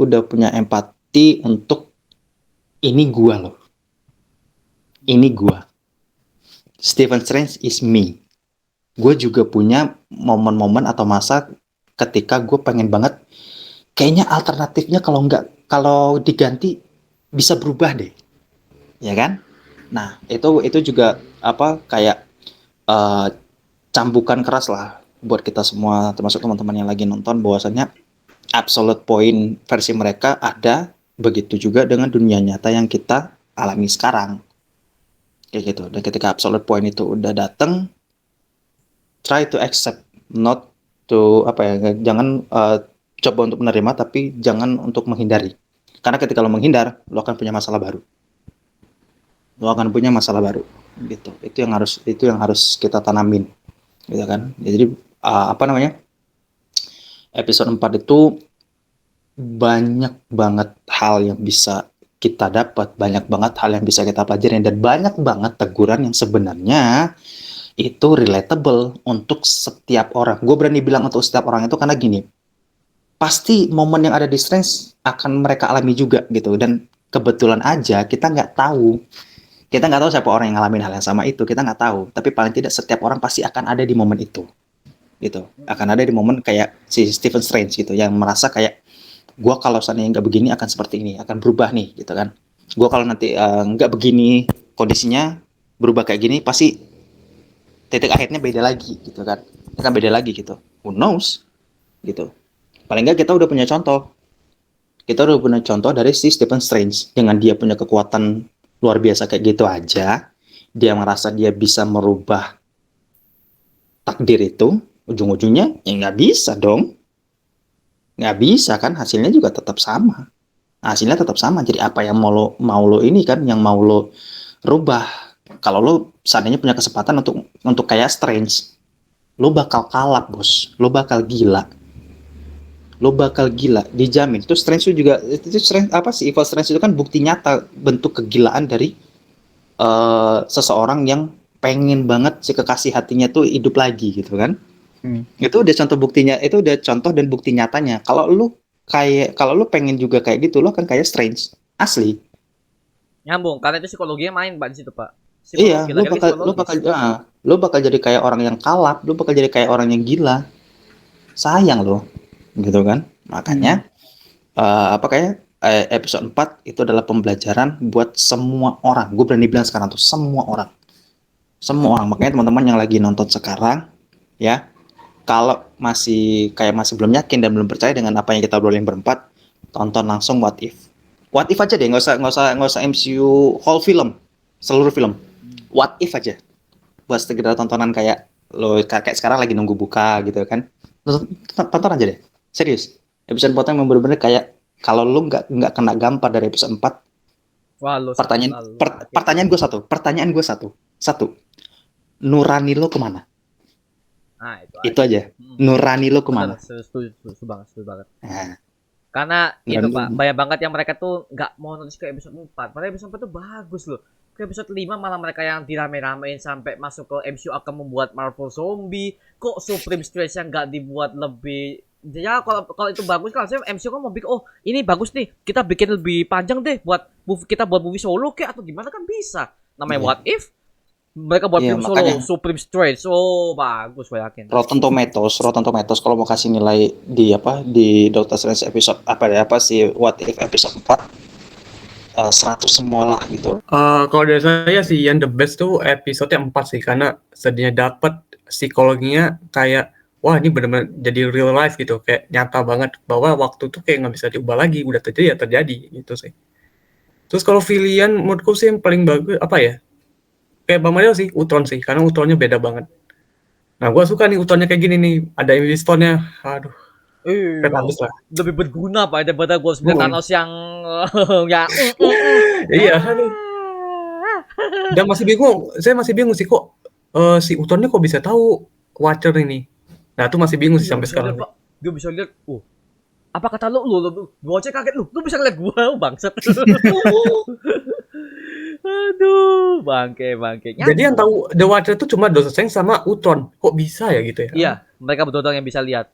udah punya empati untuk ini gua loh. Ini gua. Stephen Strange is me. Gue juga punya momen-momen atau masa ketika gue pengen banget kayaknya alternatifnya kalau diganti bisa berubah deh. Ya kan? Nah, itu juga apa kayak eh, cambukan keras lah buat kita semua, termasuk teman-teman yang lagi nonton, bahwasannya absolute point versi mereka ada, begitu juga dengan dunia nyata yang kita alami sekarang kayak gitu. Dan ketika absolute point itu udah dateng, try to accept, not to apa ya, jangan coba untuk menerima, tapi jangan untuk menghindari, karena ketika lo menghindar lo akan punya masalah baru, gitu. Itu yang harus kita tanamin gitu kan. Jadi apa namanya, episode 4 itu banyak banget hal yang bisa kita dapat, banyak banget hal yang bisa kita pelajari, dan banyak banget teguran yang sebenarnya itu relatable untuk setiap orang. Gue berani bilang untuk setiap orang itu karena gini, pasti momen yang ada di Strange akan mereka alami juga gitu, dan kebetulan aja kita nggak tahu siapa orang yang ngalamin hal yang sama itu, kita nggak tahu, tapi paling tidak setiap orang pasti akan ada di momen itu gitu, akan ada di momen kayak si Stephen Strange gitu, yang merasa kayak gue kalau seandainya nggak begini akan seperti ini, akan berubah nih gitu kan. Gue kalau nanti nggak begini kondisinya, berubah kayak gini, pasti titik akhirnya beda lagi gitu kan, akan beda lagi gitu. Who knows gitu. Paling nggak kita udah punya contoh dari si Stephen Strange, dengan dia punya kekuatan luar biasa kayak gitu aja, dia merasa dia bisa merubah takdir itu, ujung-ujungnya ya nggak bisa dong, nggak bisa kan, hasilnya tetap sama. Jadi apa yang mau lo ini kan, yang mau lo rubah. Kalau lo seandainya punya kesempatan untuk kayak Strange, lo bakal kalap bos, lo bakal gila, dijamin. Itu Strange itu juga, itu Strange apa sih, Evil Strange itu kan bukti nyata bentuk kegilaan dari seseorang yang pengen banget si kekasih hatinya tuh hidup lagi gitu kan. Itu udah contoh buktinya, itu udah contoh dan bukti nyatanya. Kalau lu pengen juga kayak gitu, lo kan kayak Strange asli. Nyambung, karena itu psikologinya main Pak di situ, Pak. Iya, Psikologi lagi psikologis. lu bakal jadi kayak orang yang kalap, lu bakal jadi kayak orang yang gila. Sayang lo, gitu kan. Makanya apa kayak episode 4 itu adalah pembelajaran buat semua orang. Gue berani bilang sekarang tuh semua orang. Semua orang. Makanya teman-teman yang lagi nonton sekarang ya, kalau masih belum yakin dan belum percaya dengan apa yang kita obrolin berempat, tonton langsung What If. What If aja deh, nggak usah MCU whole film, seluruh film. What If aja. Buat sekedar tontonan kayak lo kayak sekarang lagi nunggu buka gitu kan. Tonton aja deh. Serius. Episode potong yang bener-bener kayak kalau lo nggak kena gampar dari episode 4, Wah, lu pertanyaan gue satu. Satu. Nurani lo kemana? Nah, itu Itu aja. Nurani lo kemana? Setuju banget. Nah, Karena itu Nurani Pak, lo- banyak banget yang mereka tuh nggak mau nonton ke episode 4. Padahal episode 4 tuh bagus loh. Ke episode 5 malah mereka yang dirame-ramein sampai masuk ke MCU akan membuat Marvel Zombie. Kok Supreme Strange yang nggak dibuat lebih, ya kalau itu bagus kan saya MCU kan mau bikin, oh ini bagus nih, kita bikin lebih panjang deh buat movie solo kayak atau gimana kan bisa. Namanya Iya. What If, mereka buat Iya, film makanya solo Supreme Strange. Oh, bagus gue yakin. Rotten Tomatoes kalau mau kasih nilai di Doctor Strange episode apa sih What If episode 4, 100 semua lah gitu. Kalau dari saya sih yang the best tuh episode yang 4 sih, karena sedihnya dapet psikologinya kayak wah ini benar-benar jadi real life gitu, kayak nyata banget bahwa waktu tuh kayak nggak bisa diubah lagi, udah terjadi ya terjadi gitu sih. Terus kalau villain menurutku sih yang paling bagus apa ya, kayak Bang Mario sih Ultron sih, karena Ultronnya beda banget. Nah gue suka nih Ultronnya kayak gini nih, ada Infinity Stone-nya, aduh Bagus lah. Lebih berguna Pak daripada gue sebenarnya Thanos yang yang Iya, aduh. Dan saya masih bingung sih kok si Ultronnya kok bisa tahu Watcher ini. Nah, itu masih bingung sih sampai sekarang. Gue bisa lihat, apa kata lu aja kaget lu bisa ngeliat gua bangsat. Aduh, bangke. Jadi yang tahu The Watcher itu cuma Doctor Strange sama Ultron. Kok bisa ya gitu ya? Iya, mereka berdua yang bisa lihat.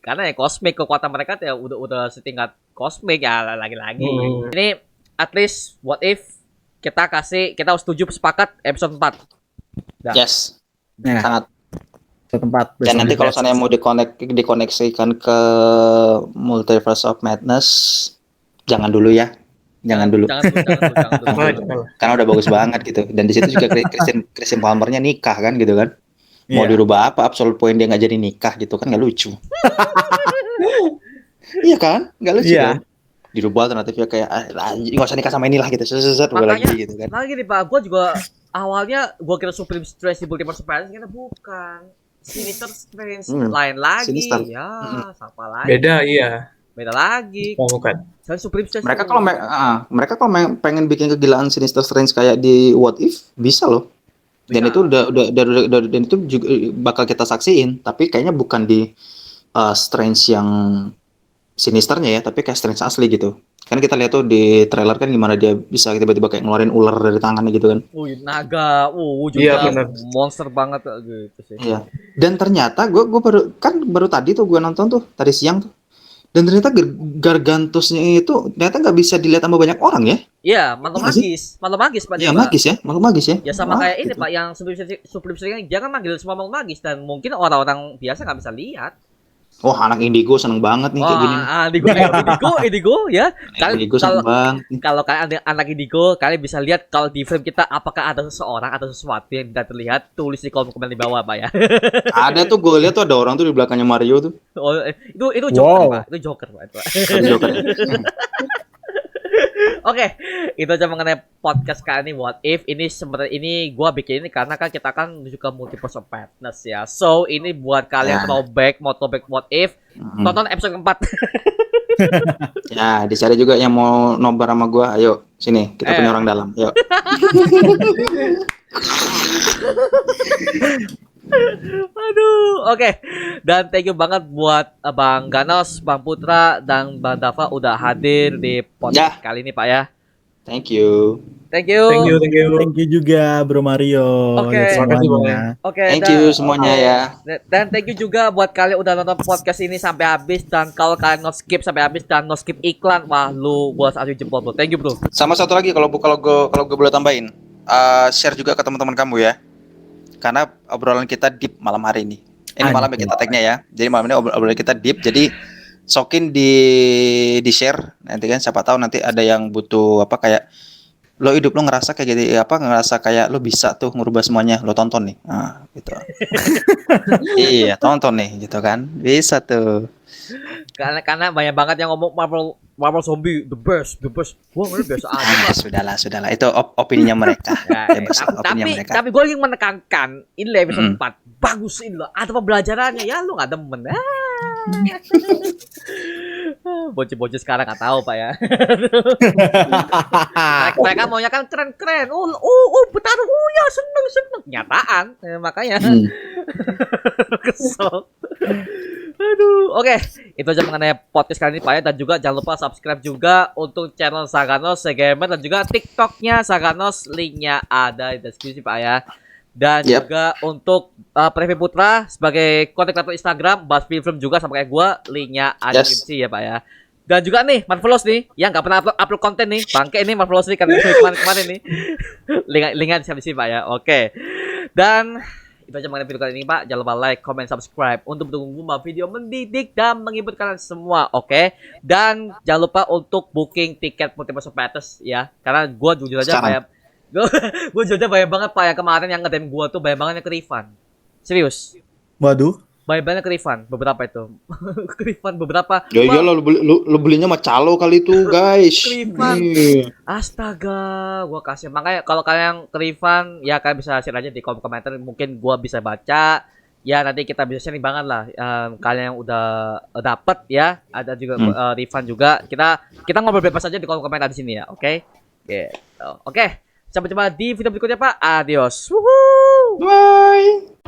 Karena ya kosmik, kekuatan mereka ya udah setingkat kosmik ya lagi-lagi. Ini at least what if kita harus setuju sepakat episode 4. Dah. Yes. Nah, Sangat. Tempat. Dan nanti kalau saya mau dikoneksikan ke Multiverse of Madness, jangan dulu ya. Jangan dulu. Jangan dulu. Karena udah bagus banget gitu. Dan di situ juga Christian Palmernya nikah kan gitu kan. Mau dirubah apa absolute point dia nggak jadi nikah gitu kan nggak lucu. Iya kan? Nggak lucu kan? Dirubah alternatifnya kayak nggak usah nikah sama inilah gitu. Lagi gitu kan. Nah gini Pak, gue juga awalnya gue kira Supreme Strange di Multiverse of Madness ternyata bukan. Sinister Strange lain lagi. Sinister. Ya, siapa lagi? Beda lagi. Bukan. Supreme Strange. Mereka kalau pengen bikin kegilaan Sinister Strange kayak di What If bisa loh. Dan itu udah dan itu juga bakal kita saksiin, tapi kayaknya bukan di Strange yang Sinisternya ya, tapi kayak Strange asli gitu. Kan kita lihat tuh di trailer kan gimana dia bisa tiba-tiba kayak ngeluarin ular dari tangannya gitu kan. Naga, juga monster banget gitu sih. Iya. Dan ternyata gue baru tadi tuh gue nonton tuh tadi siang tuh. Dan ternyata Gargantusnya itu ternyata nggak bisa dilihat sama banyak orang ya. Iya, makhluk magis Pak. Iya, makhluk magis ya. Ya sama kayak ini Pak, yang Supreme Strange jangan manggil semua makhluk magis dan mungkin orang-orang biasa nggak bisa lihat. Oh, anak Indigo seneng banget nih kayak gini. Indigo ya. Indigo seneng banget. Kalau kalian anak Indigo, kalian bisa lihat kalau di frame kita apakah ada seseorang atau sesuatu yang tidak terlihat, tulis di kolom komen di bawah, Pak ya. Ada tuh gue lihat tuh ada orang tuh di belakangnya Mario tuh. Oh, itu Joker, Pak. Itu Joker, Pak. Joker. Oke, itu aja mengenai podcast kali ini What If. Ini sebenarnya gua bikin ini karena kan kita kan menuju ke Multiverse of Madness ya. So, ini buat kalian mau throwback What If, tonton episode 4. Ya, di sana juga yang mau nobar sama gua, ayo sini, kita punya orang dalam. Yuk. Aduh, oke. Dan thank you banget buat Bang Ganos, Bang Putra, dan Bang Dava udah hadir di podcast kali ini Pak ya. Thank you. Thank you. Thank you juga Bro Mario. Oke. Thank you semuanya ya. Dan thank you juga buat kalian udah nonton podcast ini sampai habis. Dan kalau kalian no skip sampai habis dan no skip iklan, wah lu gua harus jempol bro. Thank you bro. Sama satu lagi kalau gue boleh tambahin, share juga ke teman-teman kamu ya. Karena obrolan kita deep malam hari ini. Ini malam kita tag-nya ya. Jadi malam ini obrolan kita deep. Jadi sokin di share nanti kan siapa tahu nanti ada yang butuh apa kayak lo hidup lo ngerasa kayak gitu ngerasa kayak lo bisa tuh ngubah semuanya, lo tonton nih. Nah, gitu. Iya, tonton nih gitu kan. Bisa tuh. Karena banyak banget yang ngomong Marvel Zombie the best. Gua ngeri biasa aja. Sudahlah. Itu opininya mereka. Tapi gue ingin menekankan ini episode 4 bagusin lo. Ada pembelajarannya ya lo nggak demen. Bocil-bocil sekarang nggak tahu Pak ya. Mereka maunya kan keren-keren. Bertarung. Ya seneng. Nyataan. Makanya. Kesel. Aduh, oke. Itu aja mengenai podcast kali ini Pak ya. Dan juga jangan lupa subscribe juga untuk channel Saganos Gamer dan juga TikToknya Saganos, linknya ada di deskripsi Pak ya. Dan juga untuk Previ Putra sebagai konten kreator Instagram, bahas film juga sama kayak gua, linknya ada di deskripsi ya Pak ya. Dan juga nih Marvelous nih yang nggak pernah upload konten nih, bangke ini Marvelous nih karena kemarin nih. linknya di sini Pak ya. Oke. Dan itu aja mengenai video kali ini Pak. Jangan lupa like, comment, subscribe untuk mendukung video mendidik dan menghibur kalian semua, oke? Dan jangan lupa untuk booking tiket Multiverse of Madness ya. Karena gue jujur aja banyak banget Pak yang kemarin yang nge-DM gue tuh banyak banget yang ke refund. Serius. Waduh. Banyak banget ke refund beberapa itu. Ke refund beberapa. Ya iyalah lu belinya sama calo kali itu, guys. Refund. Astaga, gua kasih. Makanya kalau kalian ke refund ya kalian bisa share aja di kolom komentar, mungkin gua bisa baca ya nanti kita bisa sharing banget lah kalian yang udah dapet ya, ada juga refund juga. Kita ngobrol bebas aja di kolom komentar di sini ya, oke? Gitu. Oke, sampai jumpa di video berikutnya Pak. Adios. Wuhuu. Bye.